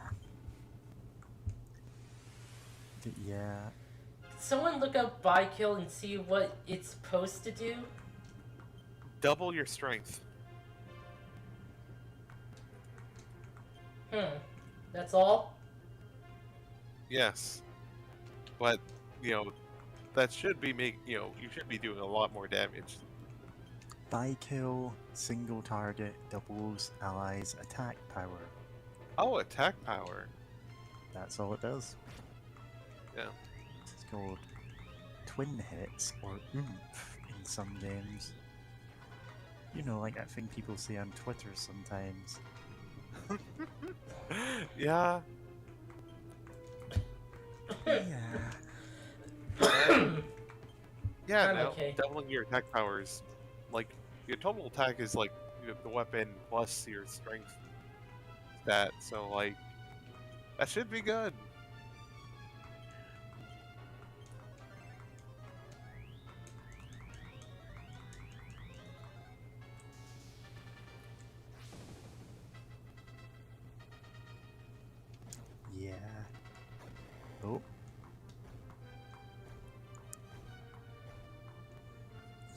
Yeah. Someone look up Bykill and see what it's supposed to do. Double your strength. That's all? Yes. But, that should be you should be doing a lot more damage. By kill, single target, doubles, allies, attack power. Oh, attack power. That's all it does. Yeah. It's called twin hits or oomph in some games. You know, like that thing people say on Twitter sometimes. Yeah. Yeah. Yeah, I'm no, okay. doubling your attack powers, like your total attack is like the weapon plus your strength stat, so like that should be good. Yeah. Oh.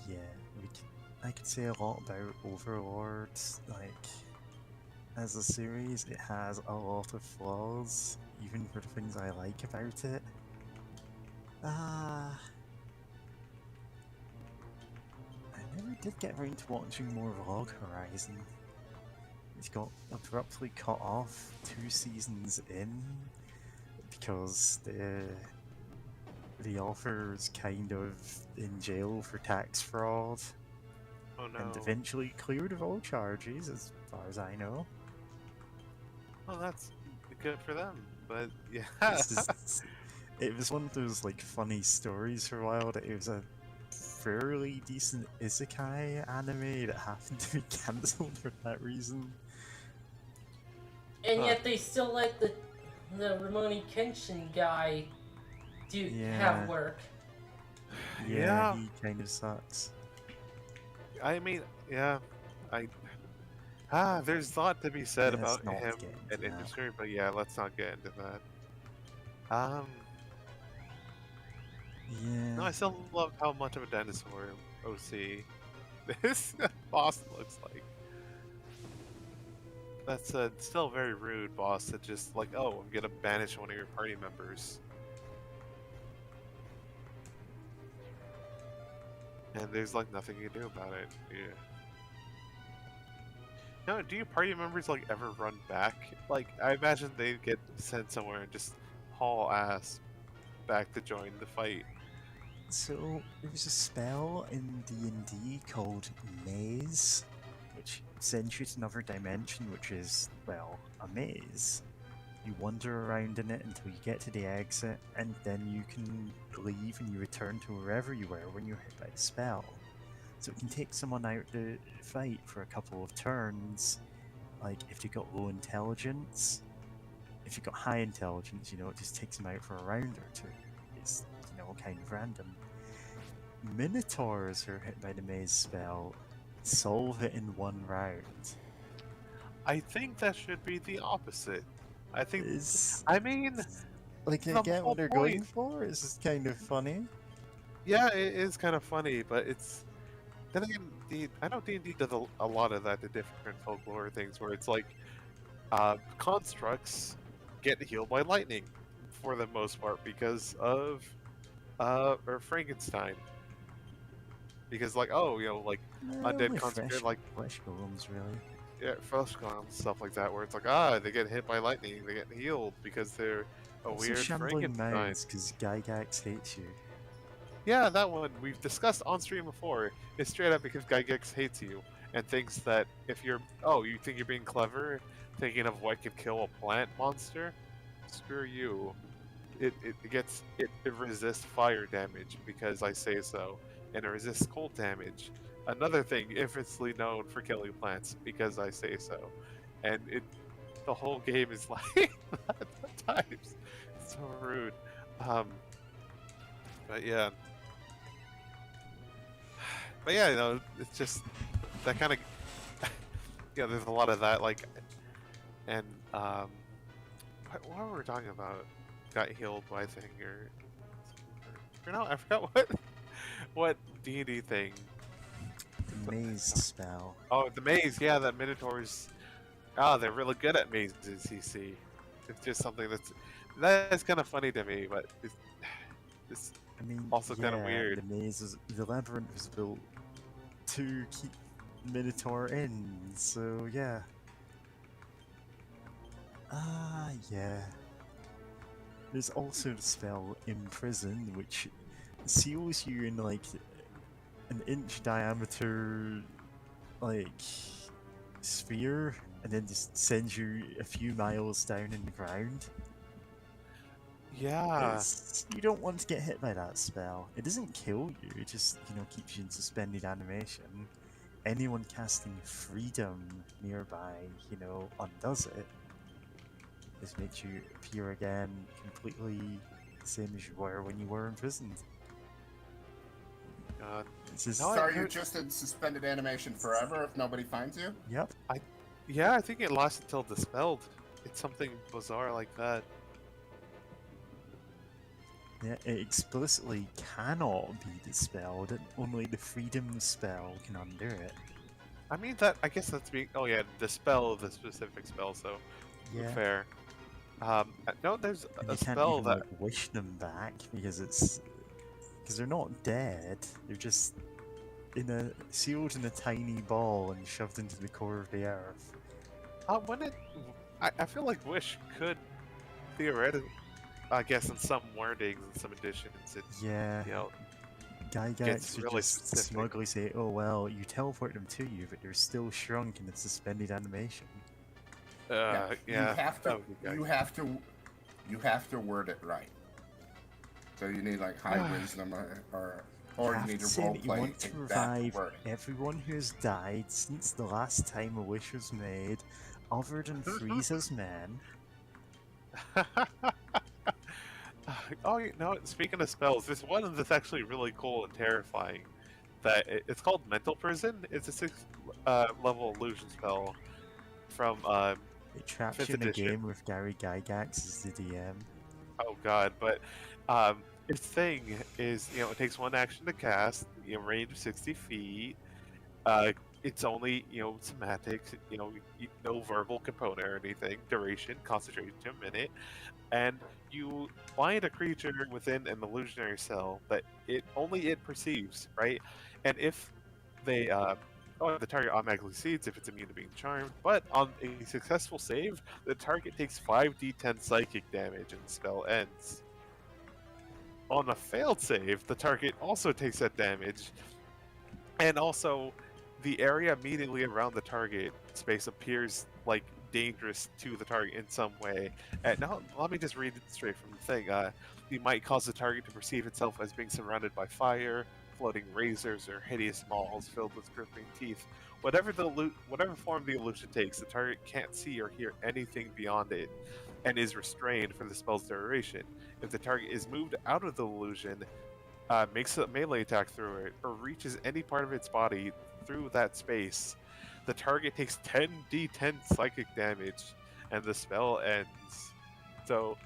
Yeah, I could say a lot about Overlord. Like, as a series, it has a lot of flaws, even for the things I like about it. I never did get around to watching more Log Horizon. It got abruptly cut off 2 seasons in because the author's kind of in jail for tax fraud Oh no. and eventually cleared of all charges, as far as I know. Well, that's good for them, but yeah. It's just, it was one of those like funny stories for a while that it was a fairly decent isekai anime that happened to be cancelled for that reason. And Huh. yet they still let the Ramoni Kenshin guy Yeah. have work. Yeah. He kind of sucks. I mean, yeah, there's a lot to be said Let's about not him get into and that. industry, but yeah, let's not get into that. No, I Yeah. still love how much of a dinosaur OC this boss looks like. That's a still very rude boss that just like, oh, I'm gonna banish one of your party members. And there's like nothing you can do about it. Yeah. No, do your party members like ever run back? Like, I imagine they'd get sent somewhere and just haul ass back to join the fight. So there was a spell in D&D called Maze, which sends you to another dimension, which is, well, a maze. You wander around in it until you get to the exit, and then you can leave and you return to wherever you were when you were hit by the spell. So it can take someone out to fight for a couple of turns, like if you've got low intelligence. If you've got high intelligence, you know, it just takes them out for a round or two. It's, you know, kind of random. Minotaurs who are hit by the maze spell solve it in one round. I think that should be the opposite. I think, Is I mean, like I the get whole what they're going point. for. It's just kind of funny. Yeah, it is kind of funny, but it's then again, I know D&D does a lot of that to different folklore things where it's like constructs get healed by lightning for the most part because of or Frankenstein. Because like, oh, you know, like undead Only construct like flesh golems, really. yeah, Frostcom, stuff like that, where it's like, they get hit by lightning, they get healed because they're a Also weird shambling Frankenstein. mouths because Gygax hates you. Yeah, that one we've discussed on stream before. It's straight up because Gygax hates you and thinks that if you're, you think you're being clever, thinking of what could kill a plant monster, screw you. It resists fire damage because I say so, and it resists cold damage. Another thing, infamously known for killing plants because I say so, and the whole game is like at times it's so rude. But yeah. But yeah, you know, it's just that kind of yeah. There's a lot of that, like, and what were we talking about? Got healed by thing or no? I forgot what D&D thing. The maze spell. Oh, the maze. Yeah, that Minotaurs. They're really good at mazes. You see, it's just something that's kind of funny to me, but it's I mean, also kind of weird. The maze is, the labyrinth was built to keep Minotaur in. So yeah. Yeah. There's also the spell Imprison, which seals you in like an inch diameter like sphere and then just sends you a few miles down in the ground. Yeah. You don't want to get hit by that spell. It doesn't kill you, it just, keeps you in suspended animation. Anyone casting Freedom nearby, undoes it. This makes you appear again completely the same as you were when you were imprisoned. God. It's just, No, So are you just in suspended animation forever if nobody finds you? yep. Yeah, I think it lasts until dispelled. It's something bizarre like that. Yeah, it explicitly cannot be dispelled, and only the Freedom spell can undo it. I mean, I guess that's being. Oh yeah, dispel the specific spell. So Yeah. fair. No, there's And a you can't spell even that. like wish them back because they're not dead. They're just sealed in a tiny ball and shoved into the core of the earth. I feel like Wish could theoretically, I guess in some wordings and some editions, it Yeah. Gygax gets would really just specific. smugly say, "Oh well, you teleport them to you, but they're still shrunk in a suspended animation." yeah. You have to. that would be good. You have to word it right. So you need like high wisdom or You you have need to to say role that you play want to exact revive wording. everyone who has died since the last time a wish was made, other than Frieza's men. Oh, speaking of spells, there's one that's actually really cool and terrifying. It's called Mental Prison. It's a 6th level illusion spell from It traps 5th you in a edition. game with Gary Gygax as the DM. Oh god, but its thing is, it takes one action to cast, range of 60 feet. It's only, semantics, no verbal component or anything. Duration, concentration, a minute, and you bind a creature within an illusionary cell that only it perceives, right? And if they, the target automatically cedes if it's immune to being charmed. But on a successful save, the target takes 5d10 psychic damage and the spell ends. On a failed save, the target also takes that damage, and also the area immediately around the target space appears like dangerous to the target in some way. And now, let me just read it straight from the thing. You might cause the target to perceive itself as being surrounded by fire, floating razors, or hideous maws filled with gripping teeth. Whatever form the illusion takes, the target can't see or hear anything beyond it, and is restrained for the spell's duration. If the target is moved out of the illusion, makes a melee attack through it, or reaches any part of its body through that space, the target takes 10d10 psychic damage, and the spell ends. So,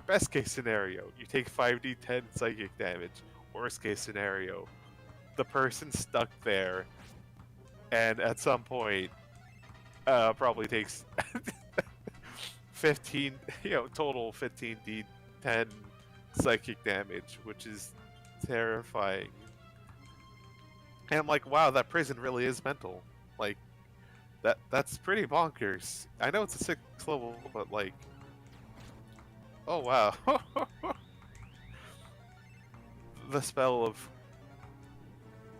best case scenario, you take 5d10 psychic damage. Worst case scenario, the person's stuck there, and at some point, probably takes 15, total 15d10 psychic damage, which is terrifying. And I'm like, wow, that prison really is mental. Like, that's pretty bonkers. I know it's a 6th level, but oh wow. The spell of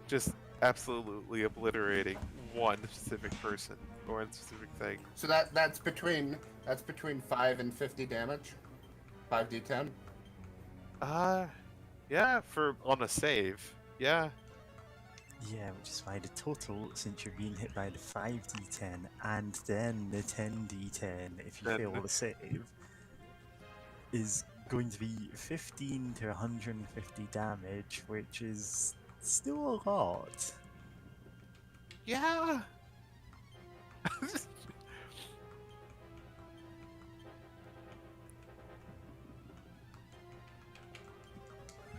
just absolutely obliterating one specific person or one specific thing. So that's between 5 and 50 damage. 5d10. Yeah, on a save. Yeah. Yeah, which is why the total, since you're being hit by the 5d10 and then the 10d10 if you Then fail the- the save, is going to be 15 to 150 damage, which is still a lot. Yeah.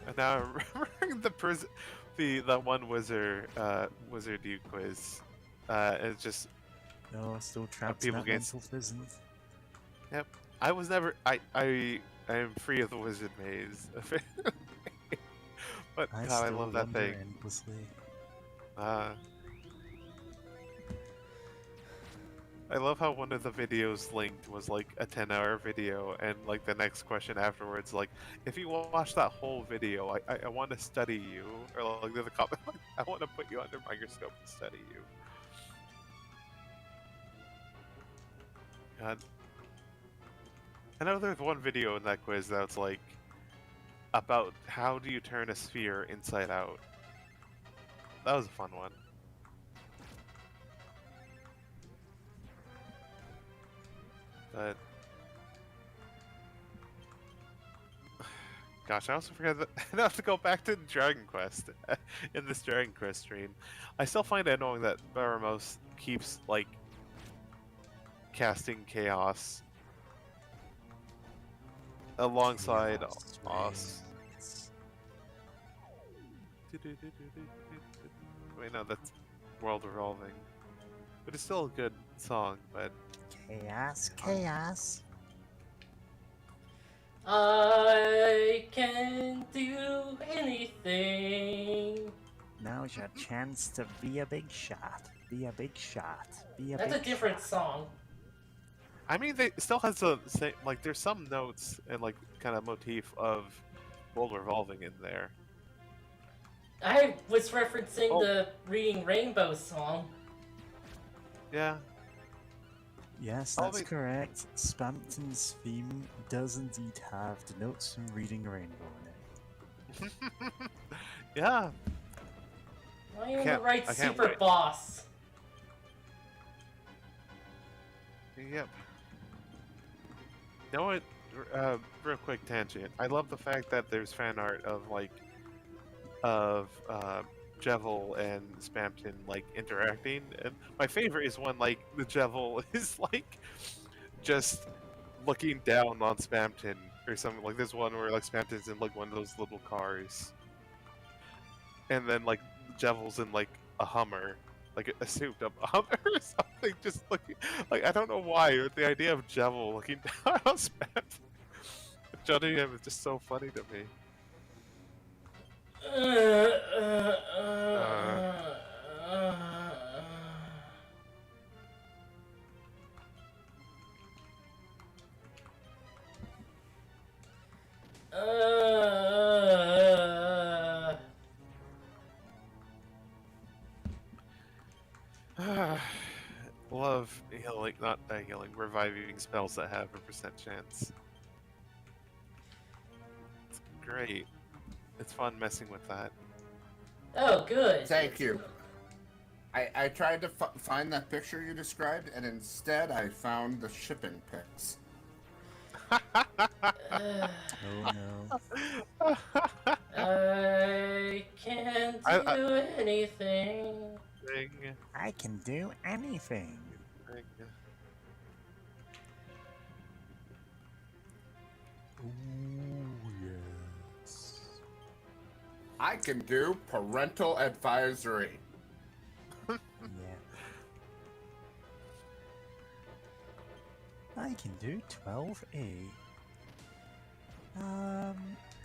And now I'm remembering the prison, the one wizard Duke quiz. It's just No, still trapped in people that get- mental prison. I was never I am free of the wizard maze. But I God, I still love that wonder thing. endlessly. I love how one of the videos linked was like a 10-hour video, and like the next question afterwards, like, if you watch that whole video, I want to study you, or like the comment, like, I want to put you under microscope and study you. God. I know there's one video in that quiz that's like about how do you turn a sphere inside out. That was a fun one. But gosh, I also forgot that I have to go back to Dragon Quest in this Dragon Quest stream. I still find it annoying that Baramos keeps like casting Chaos alongside us. Wait, no, that's World Revolving. But it's still a good song, but Chaos, chaos. I can do anything. Now's your chance to be a big shot. Be a big shot. Be a That's big a different shot. song. I mean, they still has the same, like, there's some notes and like kind of motif of World Revolving in there. I was referencing Oh. the Reading Rainbow song. Yeah. Yes, Oh, that's wait. correct. Spampton's theme does indeed have the notes from Reading Rainbow in it. Yeah. I am the Can't- right I can't super wait. boss. Yep. You know what? Real quick tangent. I love the fact that there's fan art of like, Jevil and Spampton like interacting, and my favorite is when like the Jevil is like just looking down on Spampton or something. Like there's one where like Spampton's in like one of those little cars, and then like Jevil's in like a Hummer, like a souped up Hummer or something, just looking like I don't know why, but the idea of Jevil looking down on Spampton, Johnny M is just so funny to me. Love healing, not healing, reviving spells that have a percent chance. It's great. It's fun messing with that. Oh, good. Thank you. I tried to find that picture you described, and instead I found the shipping pics. Uh, Oh no. I can do anything. Thing, I can do anything. thing. Ooh, yes. I can do parental advisory. Yeah. I can do 12A.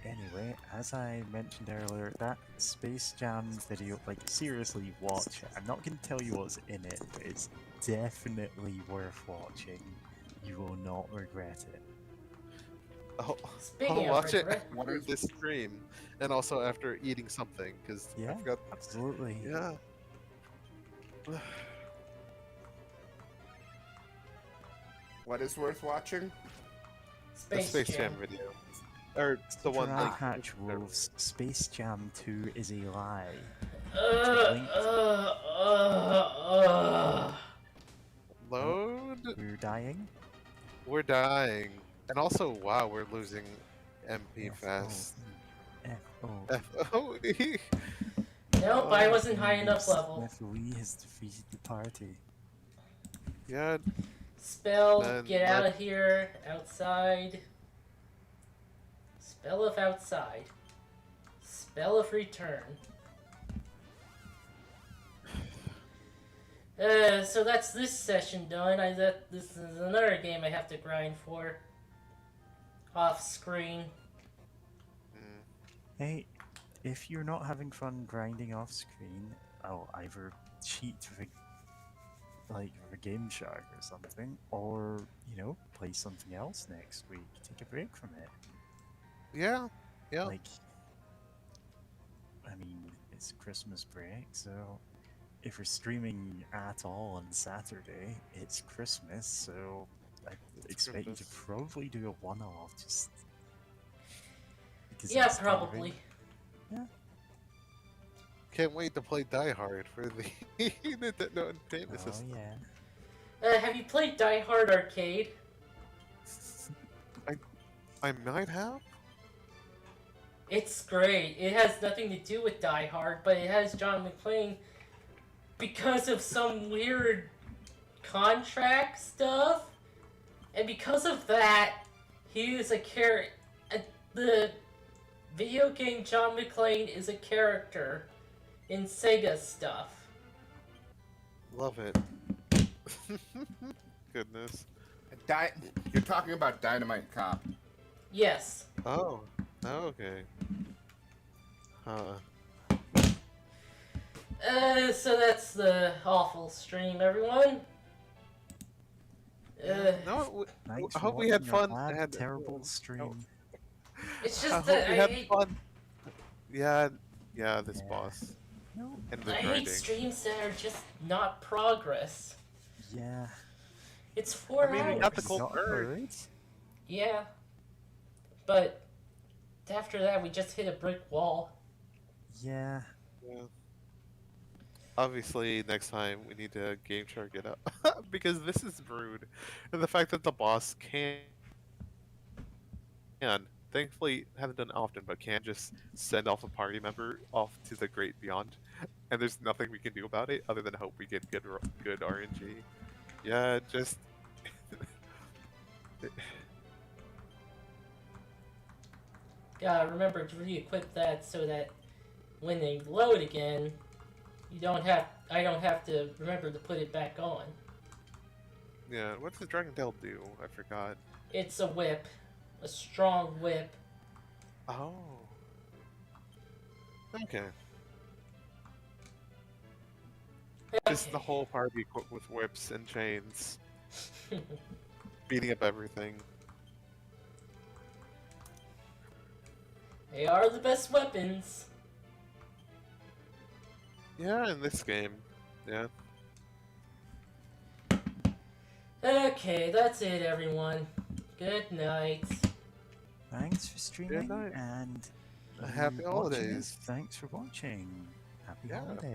Anyway, as I mentioned earlier, that Space Jam video, like, seriously, watch it. I'm not going to tell you what's in it, but it's definitely worth watching. You will not regret it. Speaking I'll of watch it regret- What after is- this stream, and also after eating something, because I Yeah, forgot. absolutely. Yeah. What is worth watching? The Space Jam video. Or the one Dry like Hatch Wolves, Space Jam 2 is a lie. load. We're dying? We're dying, and wow, we're losing MP fast. F-O. Nope, I wasn't high enough level. FOE has defeated the party. Yeah. Spell, Then get let- out of here, outside. Spell of outside. Spell of return. So that's this session done. This is another game I have to grind for. Off screen. Mm. Hey, if you're not having fun grinding off screen, I'll either cheat with like with a Game Shark or something, or play something else next week. Take a break from it. Yeah, yeah. Like, I mean, it's Christmas break, so if we're streaming at all on Saturday, it's Christmas, so I expect you to Christmas. probably do a one-off just because Yeah, it's probably. Can't wait to play Die Hard for the Nintendo Entertainment Oh System. yeah. Have you played Die Hard Arcade? I might have. It's great. It has nothing to do with Die Hard, but it has John McClane because of some weird contract stuff. And because of that, he is a character. The video game John McClane is a character in Sega stuff. Love it. Goodness. You're talking about Dynamite Cop. Yes. Oh. Okay. Huh. So that's the awful stream, everyone. No, Thanks I for hope we had watching our fun. bad, and terrible stream. It's I just hope that we I had hate, fun. Yeah, this Yeah. boss. No. And the I hate grinding. streams that are just not progress. Yeah. It's 4 I mean, we hours. got the cold Not bird. bird. Yeah. But after that, we just hit a brick wall. Yeah. Yeah. Obviously, next time we need to Game Shark it up because this is rude, and the fact that the boss can, thankfully haven't done it often, but can just send off a party member off to the great beyond, and there's nothing we can do about it other than hope we get good RNG. Yeah, just. Remember to re-equip that so that when they load again, I don't have to remember to put it back on. Yeah, what does Dragon Tail do? I forgot. It's a whip. A strong whip. Oh. Okay. Just the Okay. whole party equipped with whips and chains, beating up everything. They are the best weapons. Yeah, in this game. Yeah. Okay, that's it, everyone. Good night. Thanks for streaming night. and Happy you watching holidays. us, thanks for watching. Happy Yeah. holidays.